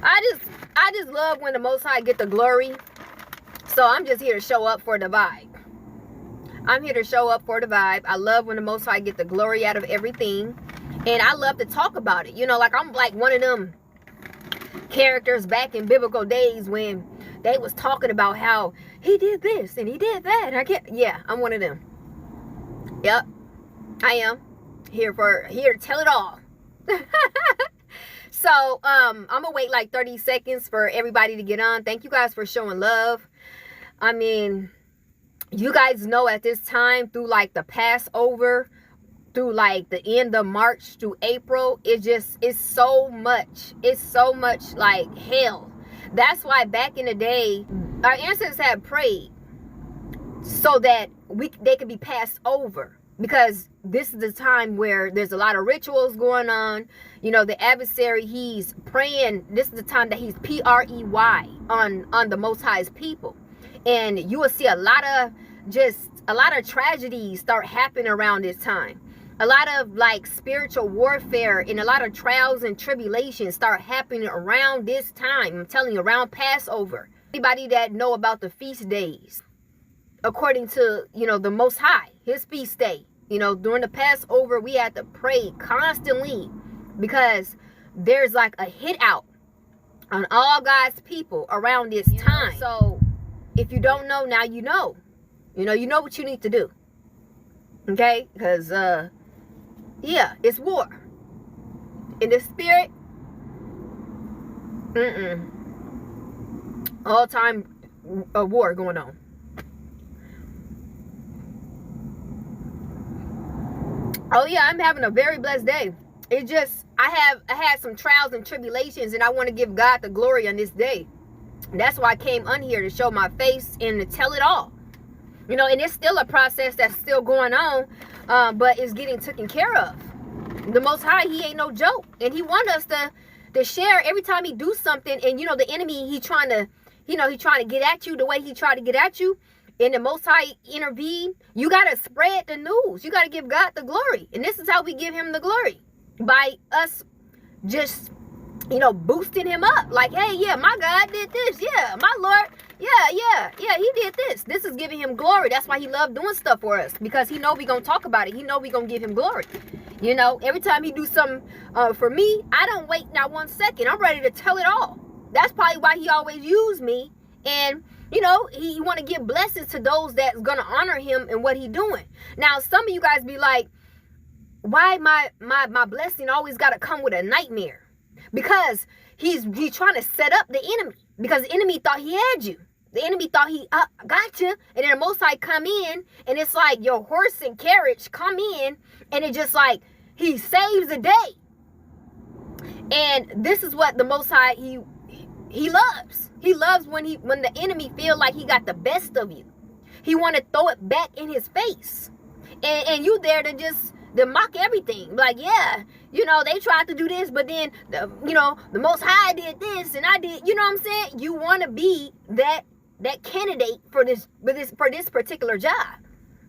I just love when the Most High get the glory. So I'm just here to show up for the vibe. I'm here to show up for the vibe. I love when the Most High get the glory out of everything. And I love to talk about it. You know, like I'm like one of them characters back in biblical days when they was talking about how he did this and he did that. Yeah, I'm one of them. Yep, I am here to tell it all. So I'm gonna wait like 30 seconds for everybody to get on. Thank you guys for showing love. I mean, you guys know at this time, through like the Passover, through like the end of March through April, it's so much like hell. That's why back in the day our ancestors had prayed so that they could be passed over, because this is the time where there's a lot of rituals going on. You know, the adversary, he's praying. This is the time that he's prey on the Most High's people, and you will see a lot of tragedies start happening around this time. A lot of like spiritual warfare and a lot of trials and tribulations start happening around this time. I'm telling you, around Passover. Anybody that know about the feast days, according to, you know, the Most High, his feast day, you know, during the Passover, we had to pray constantly because there's like a hit out on all God's people around this time. So if you don't know, now you know. You know what you need to do. Okay? Because, yeah, it's war. In the spirit, all time a war going on. Oh yeah, I'm having a very blessed day. It just, I had some trials and tribulations, and I want to give God the glory on this day. And that's why I came on here, to show my face and to tell it all. You know, and it's still a process that's still going on, but it's getting taken care of. The Most High, he ain't no joke, and he want us to share every time he do something. And you know, the enemy, he trying to get at you the way he tried to get at you, and the Most High intervene. You got to spread the news. You got to give God the glory, and this is how we give him the glory, by us just, you know, boosting him up. Like, hey, yeah, my God did this. Yeah, my Lord, yeah, he did this. This is giving him glory. That's why he loved doing stuff for us, because he know we gonna talk about it. He know we gonna give him glory. You know, every time he do something for me, I don't wait not 1 second. I'm ready to tell it all. That's probably why he always use me. And, you know, he want to give blessings to those that's going to honor him and what he doing. Now, some of you guys be like, why my blessing always got to come with a nightmare? Because he's trying to set up the enemy. Because the enemy thought he had you. The enemy thought he got you. And then the Most High come in, and it's like your horse and carriage come in, and it just like, he saves the day. And this is what the Most High, he loves. He loves when the enemy feel like he got the best of you. He want to throw it back in his face. And you there to mock everything. Like, yeah, you know, they tried to do this, but then, you know, the Most High did this, and I did, you know what I'm saying? You want to be that candidate for this particular job.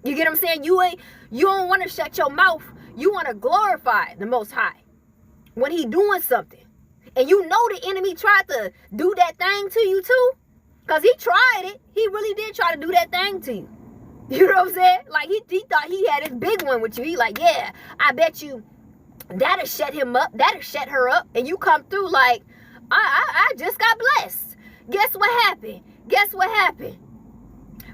You get what I'm saying? You don't want to shut your mouth. You want to glorify the Most High when he doing something. And you know the enemy tried to do that thing to you too. Because he tried it. He really did try to do that thing to you. You know what I'm saying? Like, he thought he had his big one with you. He like, yeah, I bet you that'll shut him up. That'll shut her up. And you come through like, I just got blessed. Guess what happened? Guess what happened?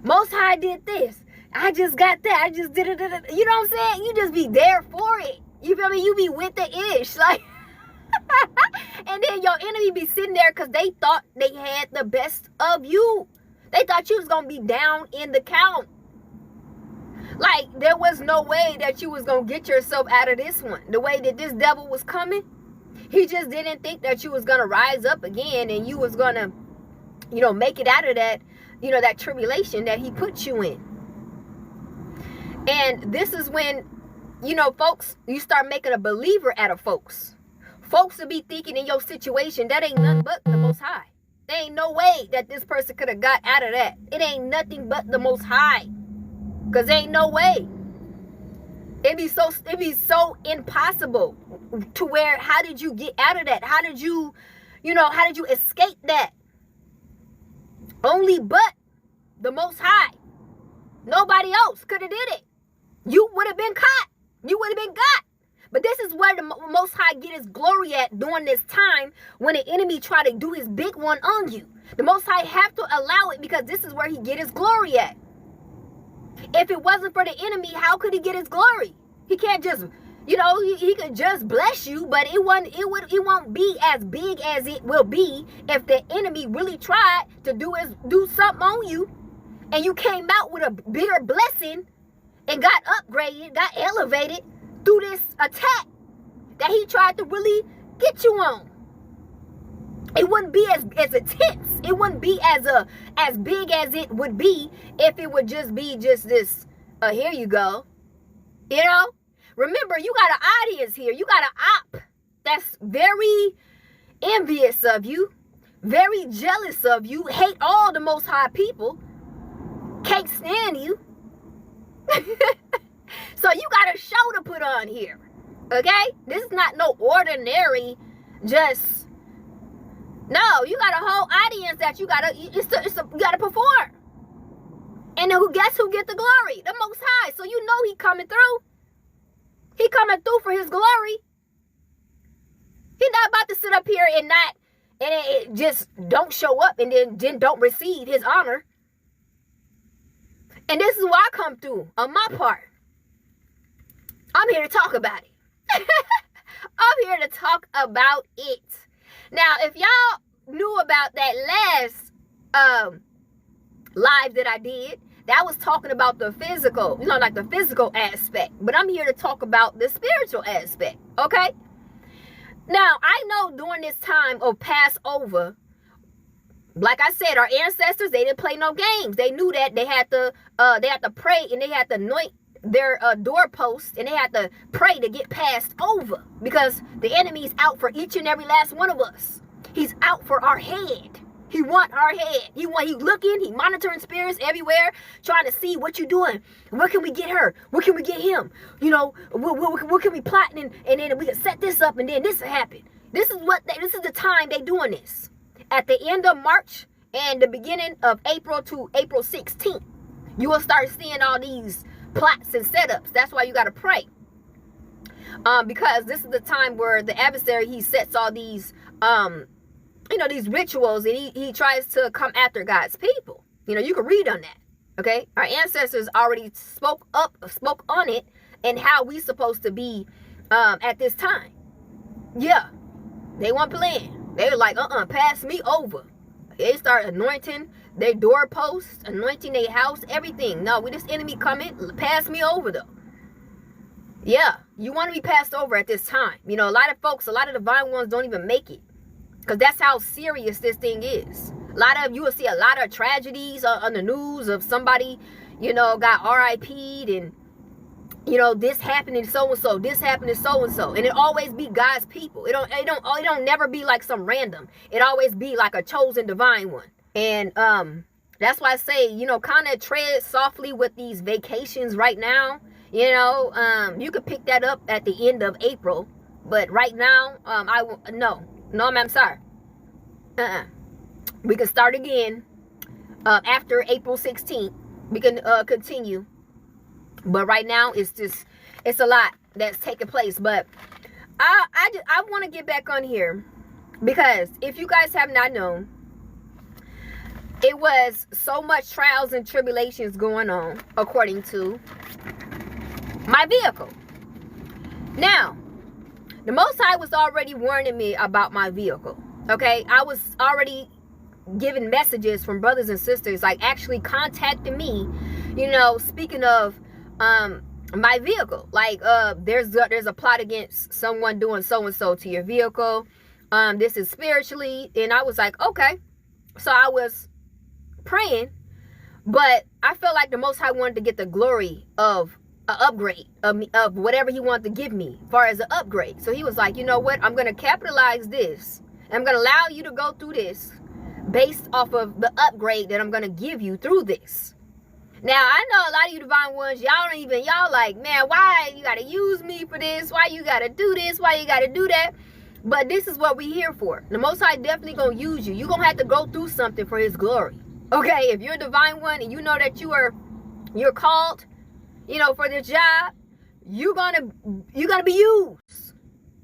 Most High did this. I just got that. I just did it. You know what I'm saying? You just be there for it. You feel me? You be with the ish. Like, and then your enemy be sitting there because they thought they had the best of you. They thought you was going to be down in the count. Like, there was no way that you was going to get yourself out of this one. The way that this devil was coming, he just didn't think that you was going to rise up again and you was going to, you know, make it out of that, you know, that tribulation that he put you in. And this is when, you know, folks, you start making a believer out of folks. Folks will be thinking in your situation, that ain't nothing but the Most High. There ain't no way that this person could have got out of that. It ain't nothing but the Most High. Because there ain't no way. It'd be so impossible to where, how did you get out of that? How did you how did you escape that? Only but the Most High. Nobody else could have did it. You would have been caught. You would have been got. But this is where the Most High get his glory at during this time when the enemy try to do his big one on you. The Most High have to allow it because this is where he get his glory at. If it wasn't for the enemy, how could he get his glory? He can't just, he could just bless you, but it won't be as big as it will be if the enemy really tried to do something on you and you came out with a bigger blessing and got upgraded, got elevated through this attack that he tried to really get you on. It wouldn't be as intense. It wouldn't be as big as it would be if it would just be this, here you go. Remember, you got an audience here. You got an op that's very envious of you, very jealous of you, hate all the Most High people, can't stand you. So you got a show to put on here, okay? This is not no ordinary, no, you got a whole audience that you gotta perform. And then guess who get the glory? The Most High. So you know he coming through. He coming through for his glory. He not about to sit up here and it just don't show up and then don't receive his honor. And this is why I come through on my part. I'm here to talk about it. I'm here to talk about it. Now, if y'all knew about that last live that I did, that was talking about the physical, like the physical aspect. But I'm here to talk about the spiritual aspect, okay? Now, I know during this time of Passover, like I said, our ancestors, they didn't play no games. They knew that they had to pray and they had to anoint their doorposts and they had to pray to get passed over because the enemy's out for each and every last one of us. He's out for our head. He want our head. He looking, he monitoring spirits everywhere, trying to see what you doing. Where can we get her? Where can we get him? What can we plot and then we can set this up and then this will happen. This is the time they doing this. At the end of March and the beginning of April to April 16th, you will start seeing all these plots and setups. That's why you got to pray. Because this is the time where the adversary, he sets all these, these rituals and he tries to come after God's people. You can read on that. Okay. Our ancestors already spoke on it and how we supposed to be, at this time. Yeah. They weren't playing. They were like, pass me over. They start anointing their doorposts, anointing their house, everything. No, with this enemy coming, pass me over though. Yeah, you want to be passed over at this time. A lot of folks, a lot of divine ones don't even make it. Because that's how serious this thing is. You will see a lot of tragedies on the news of somebody, got RIP'd and, this happened and so-and-so, this happened and so-and-so. And it always be God's people. It don't never be like some random. It always be like a chosen divine one. And that's why I say, kind of tread softly with these vacations right now. You could pick that up at the end of April. But right now, I'm sorry. We can start again after April 16th. We can continue. But right now, it's a lot that's taking place. But I want to get back on here because if you guys have not known, it was so much trials and tribulations going on according to my vehicle. Now, the Most High was already warning me about my vehicle. Okay, I was already giving messages from brothers and sisters, like actually contacting me, speaking of my vehicle. Like there's a plot against someone doing so and so to your vehicle. This is spiritually, and I was like, okay. So I was praying, but I felt like the Most High wanted to get the glory of an upgrade of whatever he wanted to give me as far as an upgrade. So he was like, you know what, I'm going to capitalize this. I'm going to allow you to go through this based off of the upgrade that I'm going to give you through this. Now, I know a lot of you divine ones, y'all like, man, why you got to use me for this? Why you got to do this? Why you got to do that? But this is what we here for. The Most High definitely gonna use you. You're gonna have to go through something for his glory. Okay, if you're a divine one and you know that you're called, for this job, you're gonna be used.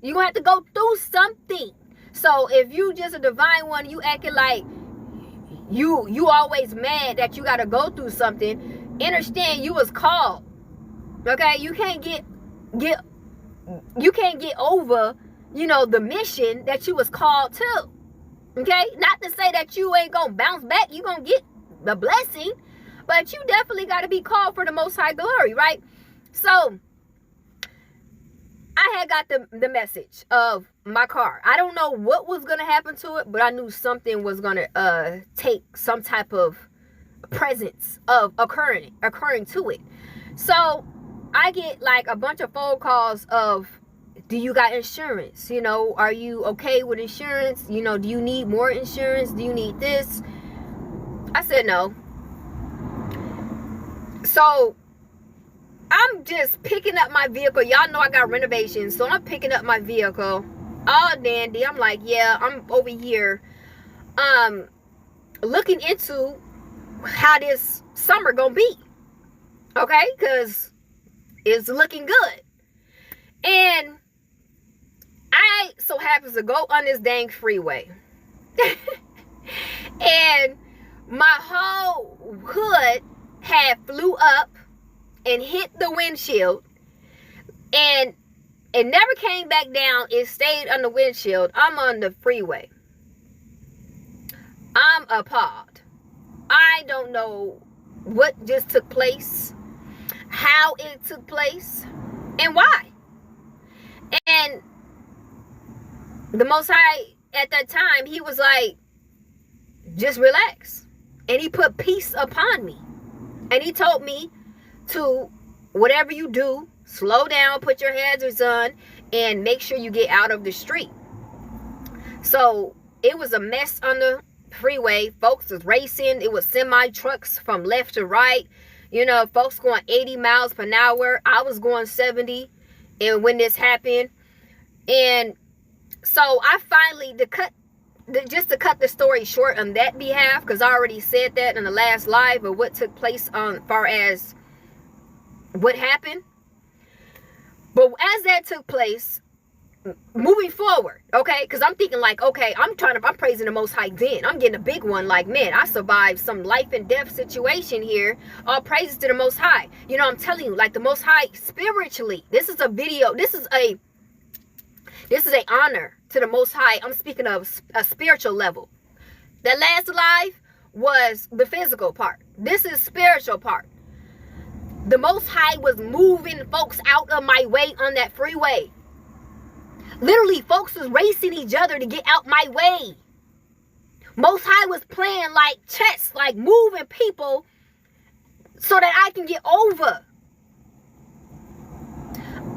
You're gonna have to go through something. So if you just a divine one, you acting like you always mad that you gotta go through something, understand you was called. Okay, you can't get over, the mission that you was called to. Okay, not to say that you ain't gonna bounce back, you gonna get the blessing, but you definitely got to be called for the Most High glory, right? So I had got the message of my car. I don't know what was gonna happen to it, but I knew something was gonna take some type of presence of occurring to it. So I get like a bunch of phone calls of, do you got insurance? Are you okay with insurance? Do you need more insurance? Do you need this? I said no. So I'm just picking up my vehicle. Y'all know I got renovations, so I'm picking up my vehicle all dandy. I'm like, yeah, I'm over here looking into how this summer gonna be. Okay, because it's looking good. And I so happens to go on this dang freeway. And my whole hood had flew up and hit the windshield. And it never came back down. It stayed on the windshield. I'm on the freeway. I'm appalled. I don't know what just took place, how it took place, and why. And the Most High at that time, he was like, just relax. And he put peace upon me. And he told me to, whatever you do, slow down, put your hazards on, and make sure you get out of the street. So it was a mess on the freeway. Folks was racing. It was semi trucks from left to right. Folks going 80 miles per hour. I was going 70. And when this happened, and so I finally, just to cut the story short on that behalf, because I already said that in the last live of what took place on far as what happened. But as that took place, moving forward, okay, because I'm thinking like, okay, I'm praising the Most High then. I'm getting a big one, like, man, I survived some life and death situation here. All praises to the Most High. I'm telling you, like, the Most High spiritually, this is a video, this is a honor to the Most High. I'm speaking of a spiritual level. That last live was the physical part. This is spiritual part. The Most High was moving folks out of my way on that freeway. Literally, folks was racing each other to get out my way. Most High was playing like chess, like moving people so that I can get over.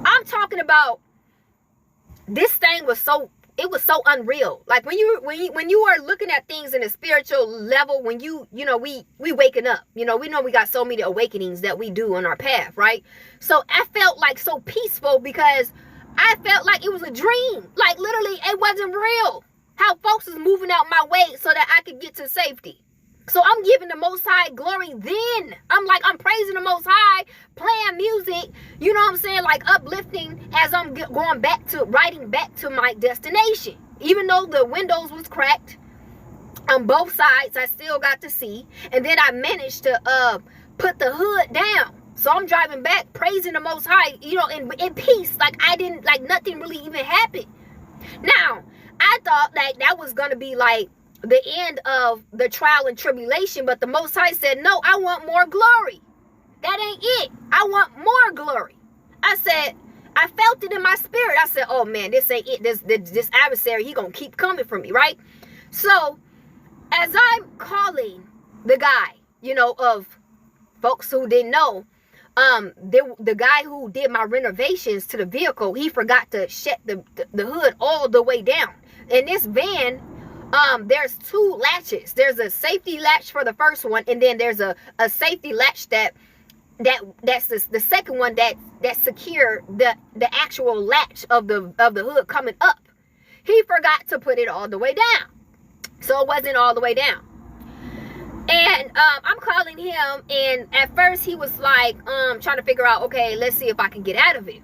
I'm talking about, this thing was so unreal. Like when you are looking at things in a spiritual level, when we waking up, we know we got so many awakenings that we do on our path, right? So I felt like so peaceful because I felt like it was a dream. Like literally it wasn't real. How folks is moving out my way so that I could get to safety. So I'm giving the Most High glory then. I'm praising the Most High, playing music, you know what I'm saying? Like uplifting as I'm riding back to my destination. Even though the windows was cracked on both sides, I still got to see. And then I managed to put the hood down. So I'm driving back, praising the Most High, in peace. Like nothing really even happened. Now, I thought that was going to be like the end of the trial and tribulation, but the Most High said, no, I want more glory. That ain't it. I want more glory. I felt it in my spirit. I said, oh man, this ain't it. This adversary, he gonna keep coming for me, right? So as I'm calling the guy, of folks who didn't know, the guy who did my renovations to the vehicle, he forgot to shut the hood all the way down. In this van, there's two latches. There's a safety latch for the first one, and then there's a safety latch that's the second one that secure the actual latch of the hood coming up. he forgot to put it all the way down. So it wasn't all the way down. And I'm calling him, and at first he was like trying to figure out, okay, let's see if I can get out of it.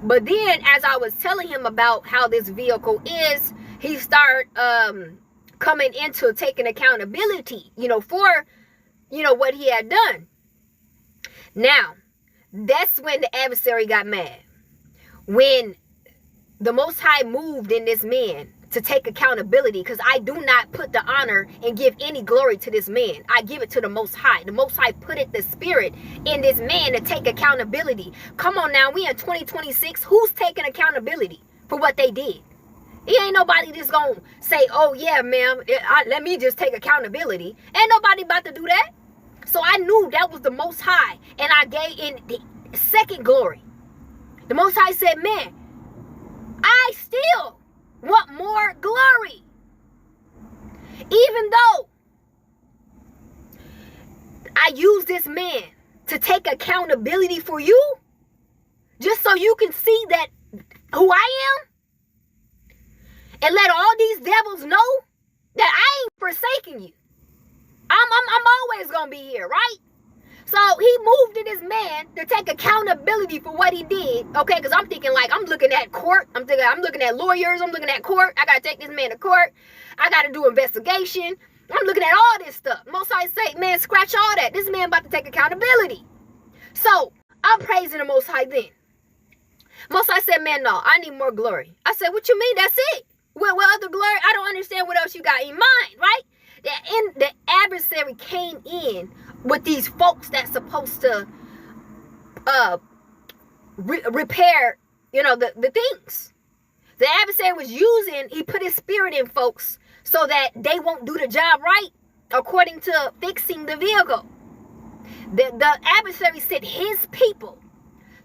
But then as I was telling him about how this vehicle is, he started coming into taking accountability, for, what he had done. Now, that's when the adversary got mad. When the Most High moved in this man to take accountability, because I do not put the honor and give any glory to this man. I give it to the Most High. The Most High put it, the spirit in this man to take accountability. Come on now, we in 2026. Who's taking accountability for what they did? It ain't nobody just gonna say, oh yeah, ma'am, let me just take accountability. Ain't nobody about to do that. So I knew that was the Most High, and I gave in the second glory. The Most High said, man, I still want more glory. Even though I use this man to take accountability for you, just so you can see that who I am, and let all these devils know that I ain't forsaking you. I'm always gonna be here, right? So he moved in this man to take accountability for what he did. Okay, because I'm thinking like I'm looking at court. I'm looking at lawyers. I'm looking at court. I gotta take this man to court. I gotta do investigation. I'm looking at all this stuff. Most High say, man, scratch all that. This man about to take accountability. So I'm praising the Most High then. Most High said, man, no, I need more glory. I said, what you mean? That's it? What other glory? I don't understand what else you got in mind, right? The adversary came in with these folks that's supposed to repair, the things. The adversary was he put his spirit in folks so that they won't do the job right according to fixing the vehicle. The adversary sent his people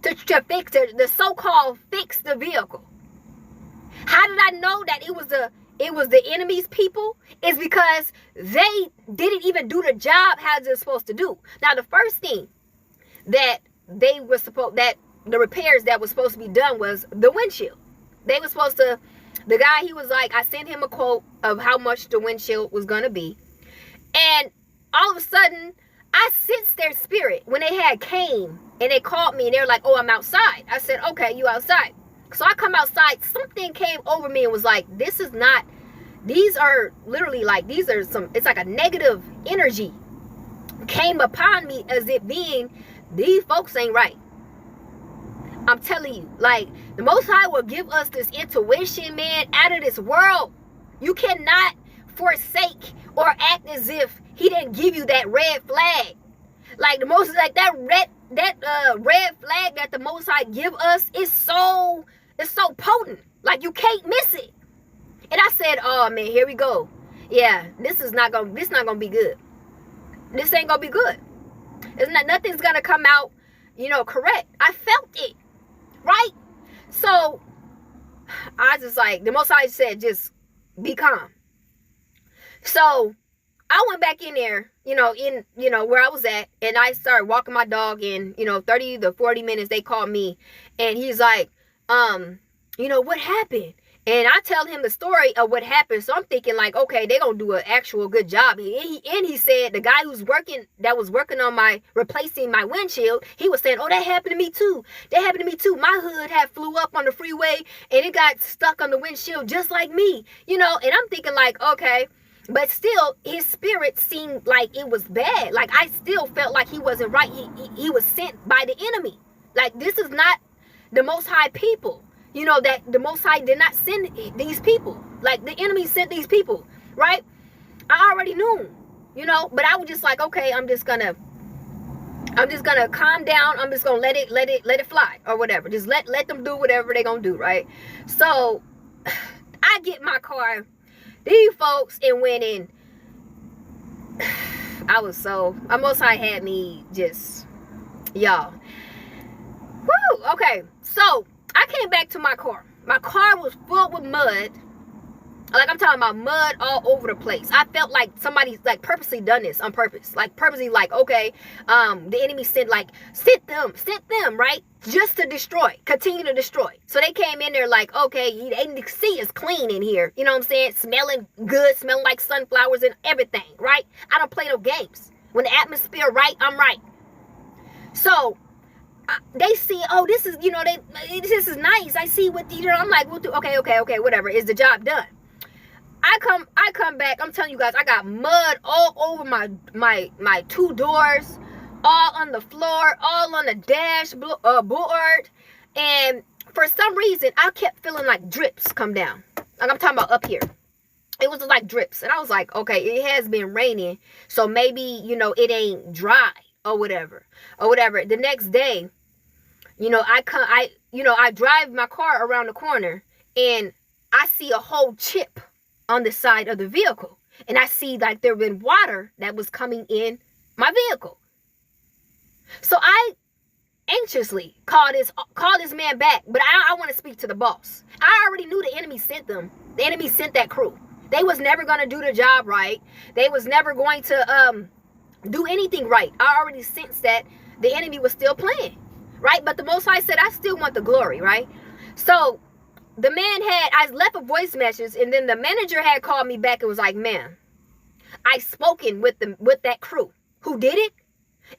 to fix the so-called fix the vehicle. How did I know that it was the enemy's people? It's because they didn't even do the job how they're supposed to do. Now, the first thing that the repairs that was supposed to be done was the windshield. They were supposed to, the guy, he was like, I sent him a quote of how much the windshield was going to be. And all of a sudden, I sensed their spirit when they had came and they called me and they were like, oh, I'm outside. I said, okay, you outside. So I come outside, something came over me and was like, these are literally like, it's like a negative energy came upon me as it being, these folks ain't right. I'm telling you, like, the Most High will give us this intuition, man, out of this world. You cannot forsake or act as if he didn't give you that red flag. Like that red flag that the Most High give us is so potent. Like, you can't miss it. And I said, oh man, here we go. Yeah, this not gonna be good. This ain't gonna be good. Nothing's gonna come out, correct. I felt it, right? So I just like, the Most High said, just be calm. So I went back in there, where I was at, and I started walking my dog in, 30 to 40 minutes. They called me, and he's like, what happened? And I tell him the story of what happened. So I'm thinking like, okay, they're going to do an actual good job. And he said, the guy that was working on replacing my windshield, he was saying, oh, that happened to me too. That happened to me too. My hood had flew up on the freeway and it got stuck on the windshield just like me, and I'm thinking like, okay. But still, his spirit seemed like it was bad. Like, I still felt like he wasn't right. He was sent by the enemy. Like, this is not the Most High people. That the Most High did not send these people. Like, the enemy sent these people, right? I already knew, but I was just like, okay, I'm just gonna calm down. I'm just gonna let it fly or whatever. Just let them do whatever they're gonna do, right? So I get my car, these folks, and went in. My Most High had me just, y'all. Woo, okay, so I came back to my car. My car was full with mud. Like, I'm talking about mud all over the place. I felt like somebody like purposely done this on purpose. Like purposely like, okay, the enemy sent them, right? Just to destroy, continue to destroy. So they came in there like, okay, they see it's clean in here. You know what I'm saying? Smelling good, smelling like sunflowers and everything, right? I don't play no games. When the atmosphere right, I'm right. So they see, oh, this is, this is nice. I see what, I'm like, we'll do, okay, whatever. Is the job done? I come back. I'm telling you guys, I got mud all over my two doors, all on the floor, all on the dashboard, and for some reason, I kept feeling like drips come down. Like, I'm talking about up here. It was like drips, and I was like, okay, it has been raining, so maybe it ain't dry or whatever. The next day, I drive my car around the corner, and I see a whole chip on the side of the vehicle, and I see like there been water that was coming in my vehicle. So I anxiously call this man back, but I want to speak to the boss. I already knew the enemy sent them. The enemy sent that crew. They was never going to do the job right. They was never going to do anything right. I already sensed that the enemy was still playing, right? But the Most High said, I still want the glory, right? So the man I left a voice message, and then the manager had called me back and was like, man, I spoken with that crew who did it,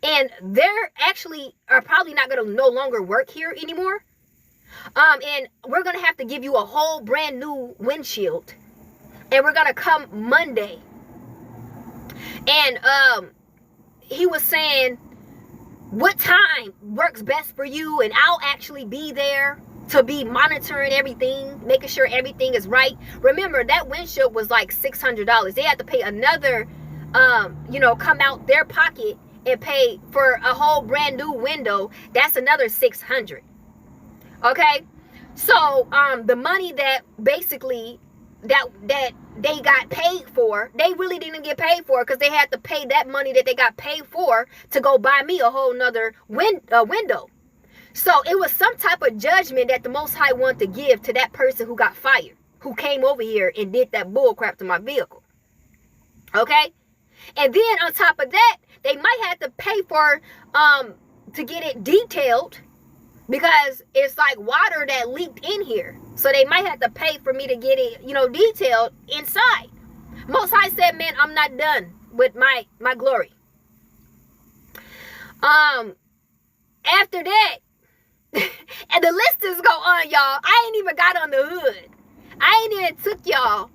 and they're actually are probably not going to no longer work here anymore. And we're going to have to give you a whole brand new windshield, and we're going to come Monday. And he was saying, what time works best for you, and I'll actually be there to be monitoring everything, making sure everything is right. Remember, that windshield was like $600. They had to pay another, come out their pocket and pay for a whole brand new window. That's another $600. Okay, so the money that basically that they got paid for, they really didn't get paid for, because they had to pay that money that they got paid for to go buy me a whole nother window. So it was some type of judgment that the Most High wanted to give to that person who got fired, who came over here and did that bull crap to my vehicle. Okay? And then on top of that, they might have to pay for to get it detailed, because it's like water that leaked in here. So they might have to pay for me to get it, detailed inside. Most High said, man, I'm not done with my glory. After that, and the list is go on, y'all. I ain't even got on the hood. I ain't even took y'all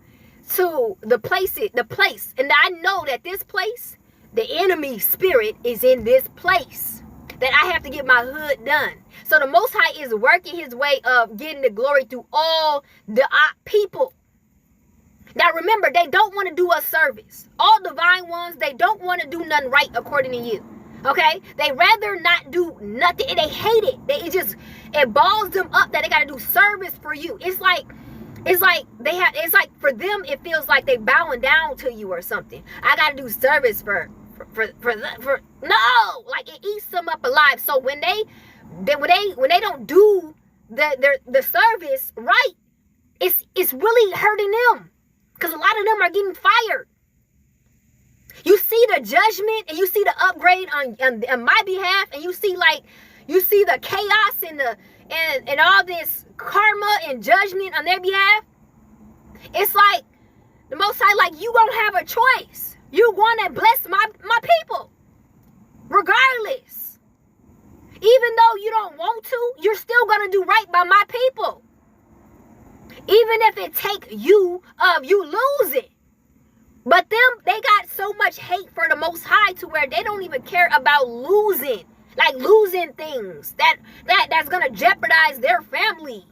to the place. And I know that this place, the enemy spirit is in this place, that I have to get my hood done. So the Most High is working his way of getting the glory through all the people. Now remember, they don't want to do a service. All divine ones, they don't want to do nothing right according to you. Okay, they rather not do nothing, and they hate it. It balls them up that they got to do service for you. It's like for them, it feels like they bowing down to you or something. I got to do service for no, like it eats them up alive. So when they don't do the service right, it's really hurting them, because a lot of them are getting fired. You see the judgment, and you see the upgrade on my behalf, and you see the chaos and all this karma and judgment on their behalf. It's like the Most High, like, you don't have a choice. You want to bless my people, regardless. Even though you don't want to, you're still gonna do right by my people, even if it take you losing. But them, they got so much hate for the Most High to where they don't even care about losing things that's gonna jeopardize their family.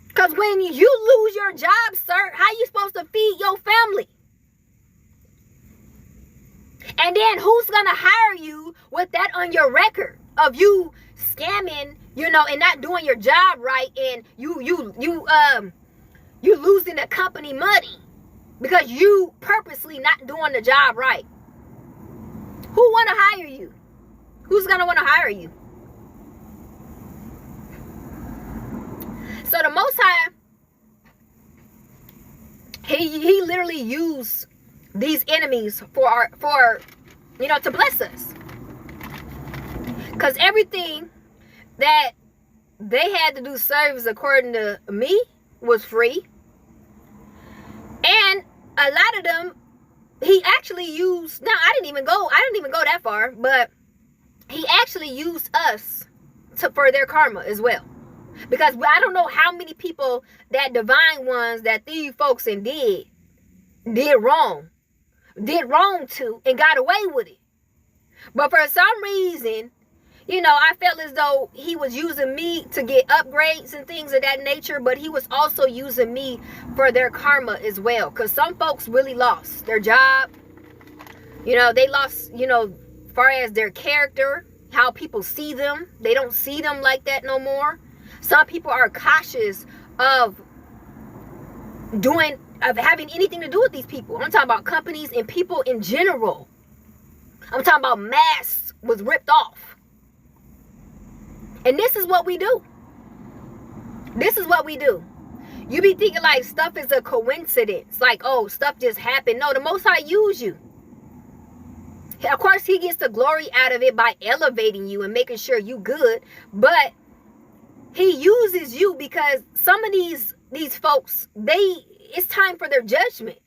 Because when you lose your job, sir, how you supposed to feed your family? And then who's gonna hire you with that on your record of you scamming, and not doing your job right, and you losing the company money because you purposely not doing the job right? Who want to hire you? Who's going to want to hire you? So the Most High He literally used these enemies for to bless us. Because everything that they had to do service according to me was free. And a lot of them, he actually used, now I didn't even go that far, but he actually used us for their karma as well. Because I don't know how many people that divine ones that these folks did wrong to and got away with it. But for some reason, I felt as though he was using me to get upgrades and things of that nature, but he was also using me for their karma as well. Because some folks really lost their job. They lost, far as their character, how people see them. They don't see them like that no more. Some people are cautious of having anything to do with these people. I'm talking about companies and people in general. I'm talking about masks was ripped off. And this is what we do. This is what we do. You be thinking like stuff is a coincidence. Like, oh, stuff just happened. No, the Most High use you. Of course, he gets the glory out of it by elevating you and making sure you good. But he uses you because some of these folks, it's time for their judgment.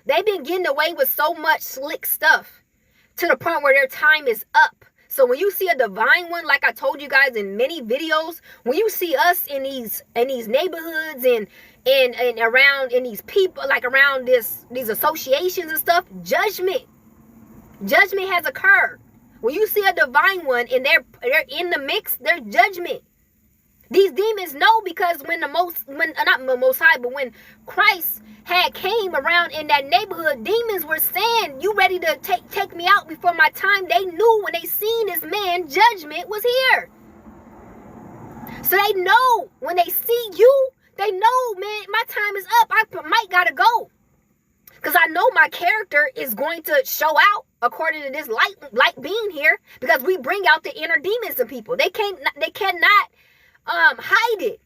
They've been getting away with so much slick stuff to the point where their time is up. So when you see a divine one, like I told you guys in many videos, when you see us in these neighborhoods and around in these people, like around these associations and stuff, judgment has occurred. When you see a divine one and they're in the mix, there's judgment. These demons know, because when Christ had came around in that neighborhood, demons were saying, you ready to take me out before my time? They knew when they seen this man, judgment was here. So they know when they see you, they know, man, my time is up. I might gotta go. Because I know my character is going to show out according to this light being here, because we bring out the inner demons in people. They cannot hide it.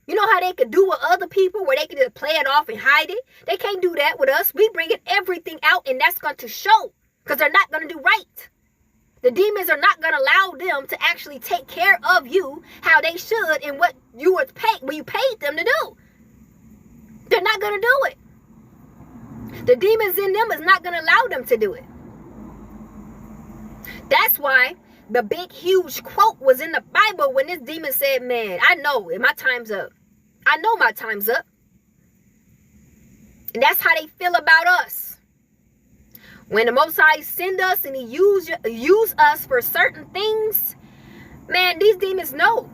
You know how they could do with other people where they can just play it off and hide it? They can't do that with us. We bring everything out, and that's going to show, because they're not going to do right. The demons are not going to allow them to actually take care of you how they should and what you were paid, when you paid them to do. They're not going to do it. The demons in them is not going to allow them to do it. That's why the big, huge quote was in the Bible when this demon said, man, I know my time's up. I know my time's up. And that's how they feel about us. When the Most High send us and he use us for certain things, man, these demons know.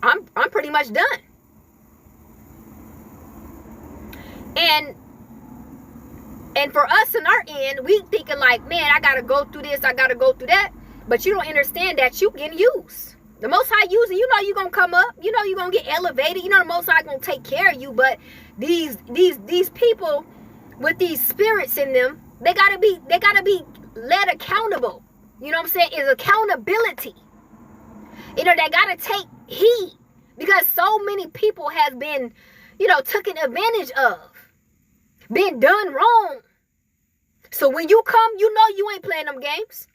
I'm pretty much done. And for us in our end, we thinking like, man, I got to go through this, I got to go through that. But you don't understand that you getting used. The Most High using, you're going to come up. You're going to get elevated. The Most High going to take care of you. But these people with these spirits in them, they got to be led accountable. You know what I'm saying? It's accountability. They got to take heed, because so many people has been, taken advantage of. Been done wrong. So when you come, you ain't playing them games.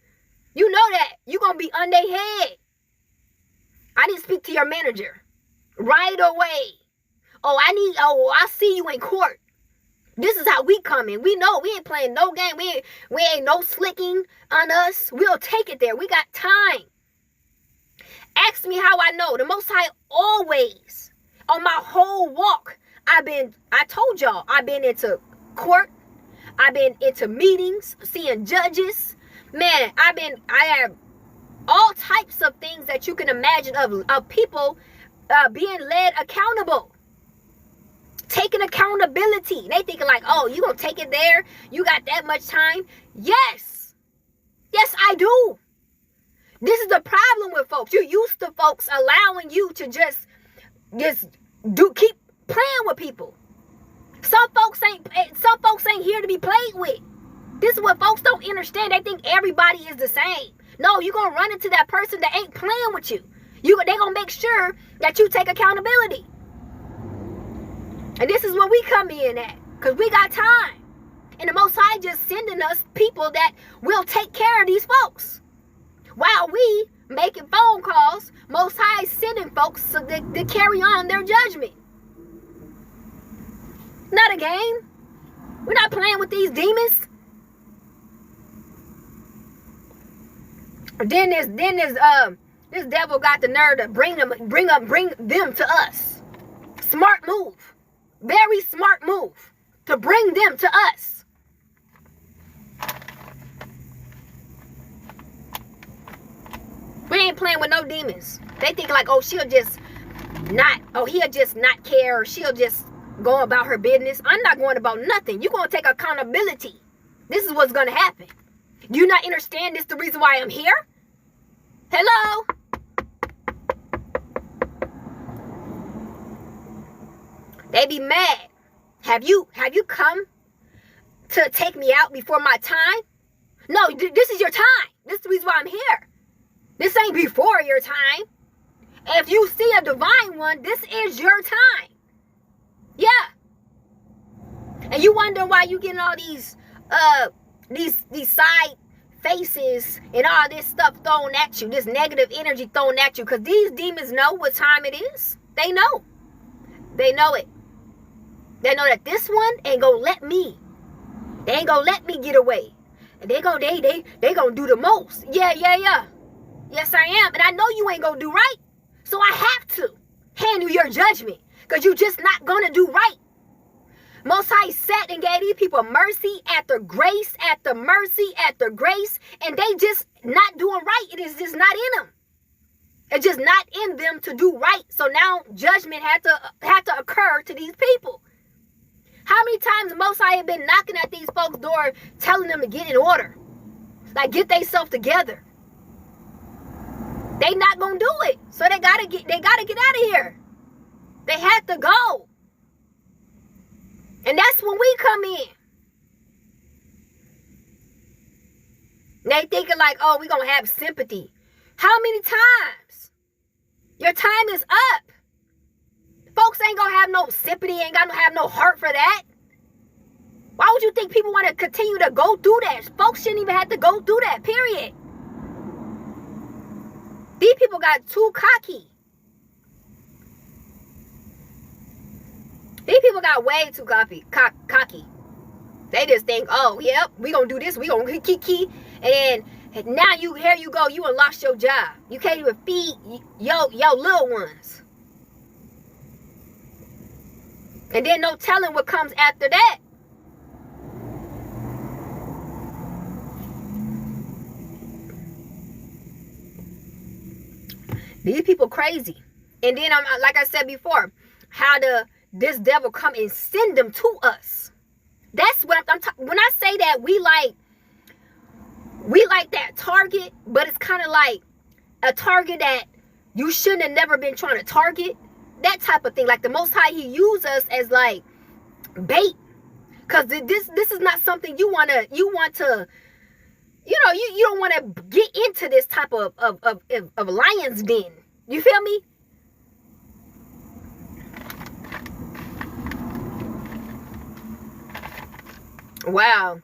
You know that. You're going to be on their head. I need to speak to your manager right away. I see you in court. This is how we come in. We know we ain't playing no game. We ain't no slicking on us. We'll take it there. We got time. Ask me how I know. The Most High always, on my whole walk, I told y'all, I've been into court. I've been into meetings, seeing judges. Man, I have all types of things that you can imagine of people being led accountable. Taking accountability. They thinking like, oh, you gonna take it there? You got that much time? Yes. Yes, I do. This is the problem with folks. You're used to folks allowing you to just keep playing with people. Some folks ain't here to be played with. This is what folks don't understand. They think everybody is the same. No, you're gonna run into that person that ain't playing with you. They gonna make sure that you take accountability. And this is where we come in at, because we got time. And the Most High just sending us people that will take care of these folks. While we making phone calls, Most High sending folks so to carry on their judgment. Not a game. We're not playing with these demons. Then this devil got the nerve to bring them to us. Smart move. Very smart move to bring them to us. We ain't playing with no demons. They think like, oh, he'll just not care, or she'll just go about her business. I'm not going about nothing. You're going to take accountability. This is what's going to happen. Do you not understand this the reason why I'm here? Hello? They be mad. Have you come to take me out before my time? No, this is your time. This is the reason why I'm here. This ain't before your time. If you see a divine one, this is your time. Yeah. And you wonder why you getting all these side faces and all this stuff thrown at you, this negative energy thrown at you, because these demons know what time it is. They know. They know it. They know that this one ain't gonna let me. They ain't gonna let me get away. And they gonna do the most. Yeah. Yes, I am. And I know you ain't gonna do right. So I have to handle your judgment, because you just not gonna do right. Most High sat and gave these people mercy after grace after mercy after grace, and they just not doing right. It is just not in them. It's just not in them to do right. So now judgment had to occur to these people. How many times Most High have been knocking at these folks' door, telling them to get in order, like get themselves together? They not gonna do it, so they gotta get out of here. They had to go. And that's when we come in. They thinking like, oh, we gonna have sympathy. How many times? Your time is up. Folks ain't gonna have no sympathy, ain't gonna have no heart for that. Why would you think people want to continue to go through that? Folks shouldn't even have to go through that, period. These people got too cocky. These people got way too cocky. They just think, oh, yep, we gonna do this, we gonna kiki, and then now here you go, you done lost your job. You can't even feed your little ones. And then no telling what comes after that. These people crazy. And then, like I said before, how this devil come and send them to us. That's what I'm talking. When I say that we like that target, but it's kind of like a target that you shouldn't have never been trying to target. That type of thing. Like the Most High, He uses us as like bait, because this is not something you want to. You don't want to get into this type of lion's den. You feel me? Wow.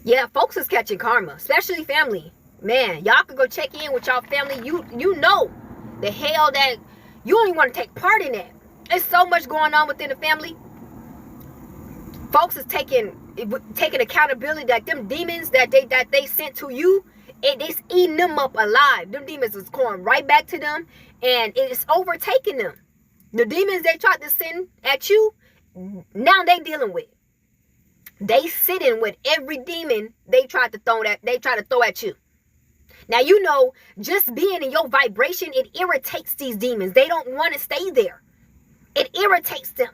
Yeah, folks is catching karma, especially family. Man, y'all could go check in with y'all family. You know the hell that you don't even want to take part in that. There's so much going on within the family. Folks is taking accountability that them demons that they sent to you, it's eating them up alive. Them demons is going right back to them, and it's overtaking them. The demons they tried to send at you, now they dealing with. They sitting with every demon they tried to throw at you. Now you know, just being in your vibration, it irritates these demons. They don't want to stay there. It irritates them.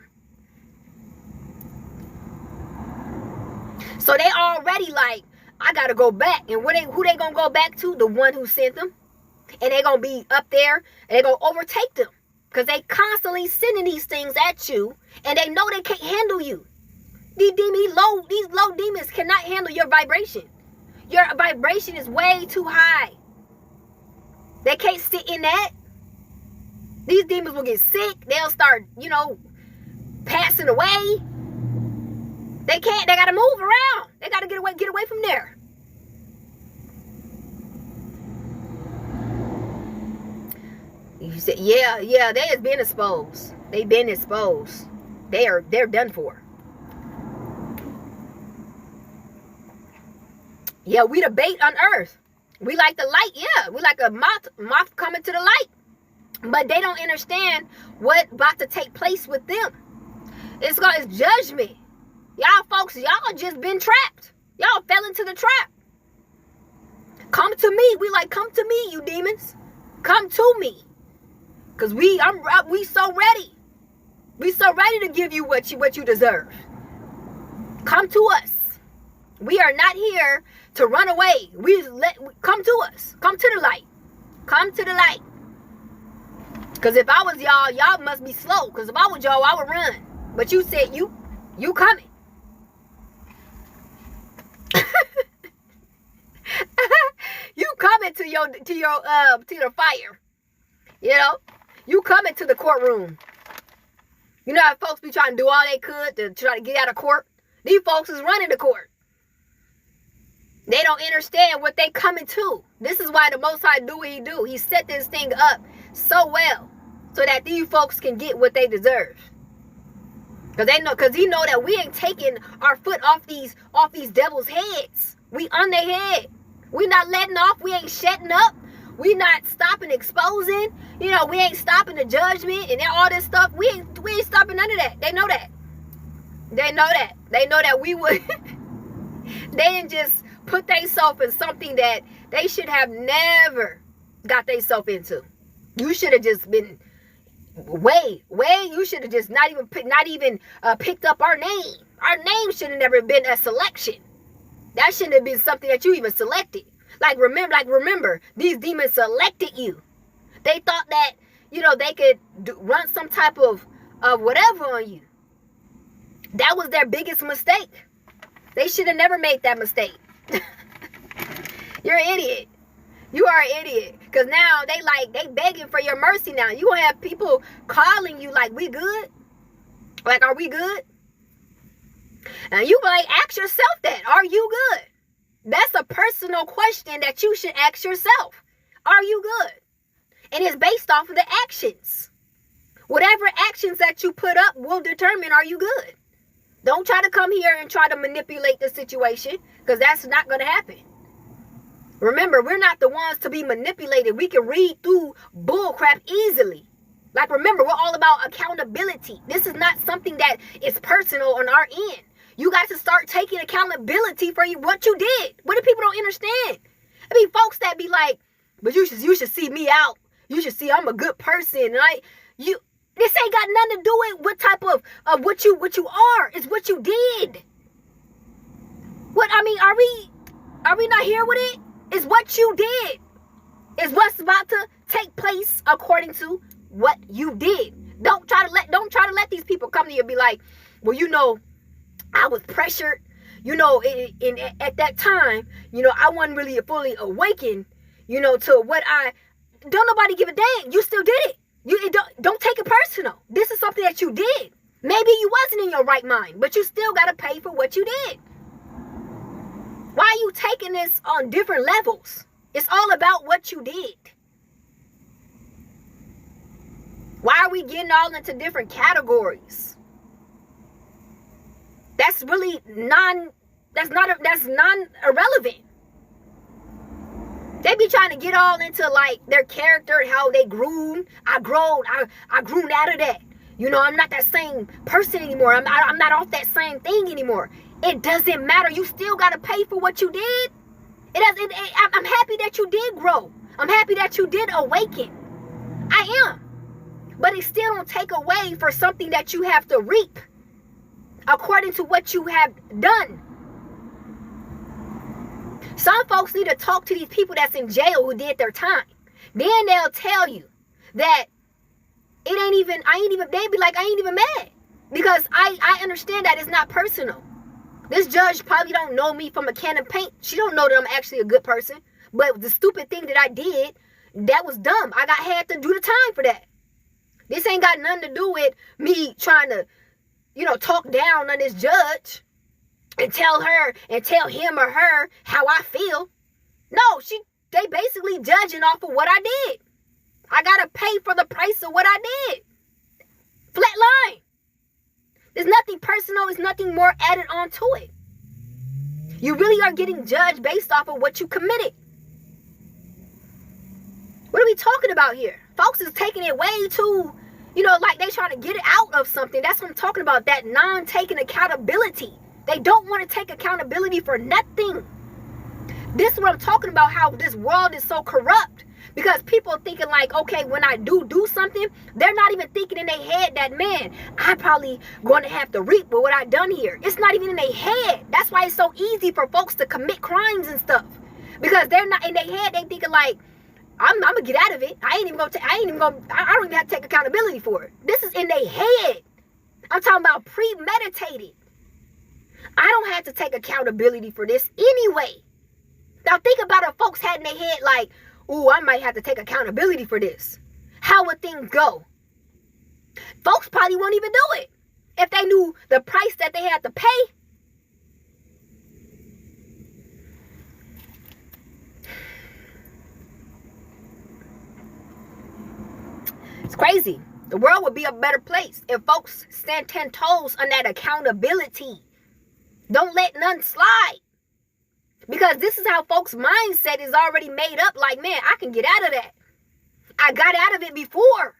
So they already like, I gotta go back. And who they gonna go back to? The one who sent them. And they gonna be up there and they gonna overtake them. Because they constantly sending these things at you, and they know they can't handle you. These low demons cannot handle your vibration. Your vibration is way too high. They can't sit in that. These demons will get sick. They'll start, passing away. They can't. They got to move around. They got to get away from there. You said, yeah, they has been exposed. They've been exposed. They're done for. Yeah, we the bait on earth. We like the light. Yeah, we like a moth coming to the light. But they don't understand what about to take place with them. It's judgment. Y'all folks, y'all just been trapped. Y'all fell into the trap. Come to me. We like, come to me, you demons. Come to me. Cause we so ready. We so ready to give you what you deserve. Come to us. We are not here to run away. Come to us. Come to the light. Come to the light. Because if I was y'all must be slow. Because if I was y'all, I would run. But you said you coming. You coming to the fire. You coming to the courtroom. You know how folks be trying to do all they could to try to get out of court? These folks is running the court. They don't understand what they coming to. This is why the Most High do what he do. He set this thing up so well so that these folks can get what they deserve. Because he know that we ain't taking our foot off these devils' heads. We on their head. We not letting off. We ain't shutting up. We not stopping exposing. We ain't stopping the judgment and all this stuff. We ain't stopping none of that. They know that. They know that. They know that we would. They didn't just put themselves in something that they should have never got themselves into. You should have just been way. You should have just not even picked up our name. Our name should have never been a selection. That shouldn't have been something that you even selected. Remember, these demons selected you. They thought that, they could run some type of whatever on you. That was their biggest mistake. They should have never made that mistake. You're an idiot. You are an idiot. Because now they begging for your mercy now. You gonna have people calling you like, we good? Like, are we good? And you ask yourself that. Are you good? That's a personal question that you should ask yourself. Are you good? And it's based off of the actions. Whatever actions that you put up will determine, are you good? Don't try to come here and try to manipulate the situation, because that's not going to happen. Remember, we're not the ones to be manipulated. We can read through bullcrap easily. Remember, we're all about accountability. This is not something that is personal on our end. You got to start taking accountability for what you did. What do people don't understand? I mean, folks that be like, but you should see me out. You should see I'm a good person. This ain't got nothing to do with what type of what you are. It's what you did. Are we not here with it? It's what you did. It's what's about to take place according to what you did. Don't try to let these people come to you and be like, well, I was pressured, at that time, I wasn't really fully awakened, to what don't nobody give a damn. You still did it. Don't take it personal. This is something that you did. Maybe you wasn't in your right mind, but you still got to pay for what you did. Why are you taking this on different levels? It's all about what you did. Why are we getting all into different categories? That's really that's non-irrelevant. They be trying to get all into their character and how they grew. I grew out of that. I'm not that same person anymore. I'm not off that same thing anymore. It doesn't matter. You still got to pay for what you did. I'm happy that you did grow. I'm happy that you did awaken. I am. But it still don't take away for something that you have to reap according to what you have done. Some folks need to talk to these people that's in jail who did their time. Then they'll tell you that they be like, I ain't even mad. Because I understand that it's not personal. This judge probably don't know me from a can of paint. She don't know that I'm actually a good person. But the stupid thing that I did, that was dumb. I had to do the time for that. This ain't got nothing to do with me trying to, talk down on this judge and tell him or her how I feel. No, they basically judging off of what I did. I gotta pay for the price of what I did. Flat line. There's nothing personal. There's nothing more added on to it. You really are getting judged based off of what you committed. What are we talking about here? Folks is taking it way too, like they trying to get it out of something. That's what I'm talking about, that non-taking accountability. They don't want to take accountability for nothing. This is what I'm talking about, how this world is so corrupt. Because people thinking like, okay, when I do something, they're not even thinking in their head that, man, I'm probably going to have to reap with what I done here. It's not even in their head. That's why it's so easy for folks to commit crimes and stuff. Because they're not in their head. They thinking like, I'm gonna get out of it. I don't even have to take accountability for it. This is in their head. I'm talking about premeditated. I don't have to take accountability for this anyway. Now think about if folks had in their head like, ooh, I might have to take accountability for this. How would things go? Folks probably won't even do it if they knew the price that they had to pay. It's crazy. The world would be a better place if folks stand 10 toes on that accountability. Don't let none slide. Because this is how folks' mindset is already made up. Like, man, I can get out of that. I got out of it before.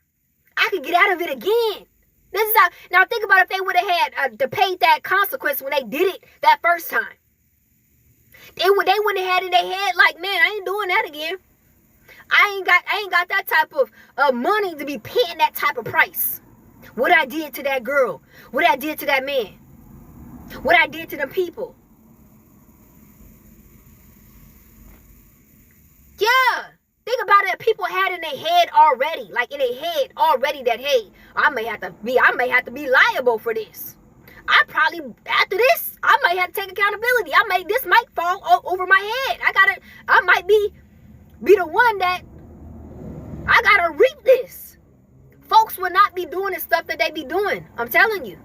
I can get out of it again. This is how. Now think about if they would have had to pay that consequence when they did it that first time. They wouldn't have had in their head like, man, I ain't doing that again. I ain't got that type of money to be paying that type of price. What I did to that girl. What I did to that man. What I did to them people. Yeah, think about it. People had in their head already, that, hey, I may have to be liable for this. After this, I might have to take accountability. This might fall over my head. I might be the one that I gotta reap this. Folks will not be doing the stuff that they be doing. I'm telling you.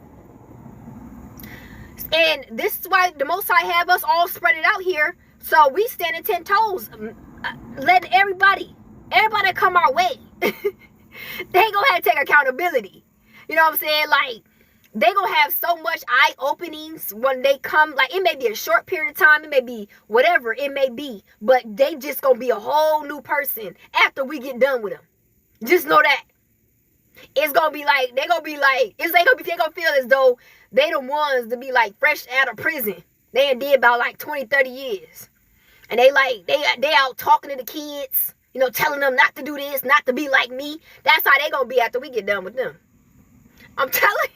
And this is why the Most High have us all spread it out here. So we standing 10 toes. Let everybody come our way. They gonna have to take accountability. You know what I'm saying? Like, they gonna have so much eye openings when they come. Like, it may be a short period of time, it may be whatever it may be, but they just gonna be a whole new person after we get done with them. Just know that. It's gonna be like, they gonna feel as though they the ones to be like fresh out of prison. They did about like 20, 30 years. And they out talking to the kids, telling them not to do this, not to be like me. That's how they gonna be after we get done with them. I'm telling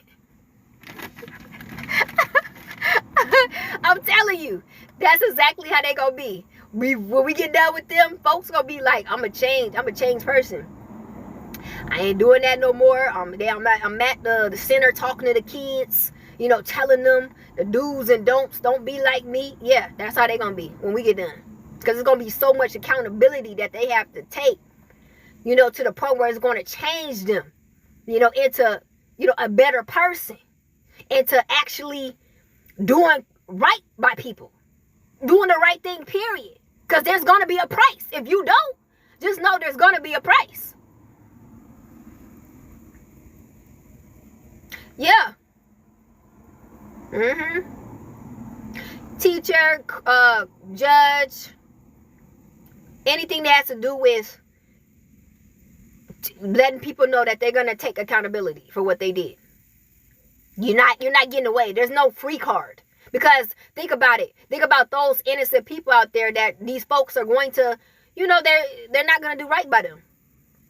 you, that's exactly how they gonna be. When we get done with them, folks gonna be like, I'm a changed person. I ain't doing that no more. I'm at the center talking to the kids, telling them the do's and don'ts. Don't be like me. Yeah, that's how they gonna be when we get done. Because it's gonna be so much accountability that they have to take, to the point where it's gonna change them, into, a better person, into actually doing right by people, doing the right thing, period. Because there's gonna be a price. If you don't, just know there's gonna be a price. Yeah. Teacher, judge, anything that has to do with letting people know that they're gonna take accountability for what they did. You're not getting away. There's no free card. Because think about it. Think about those innocent people out there that these folks are going to, they're not gonna do right by them.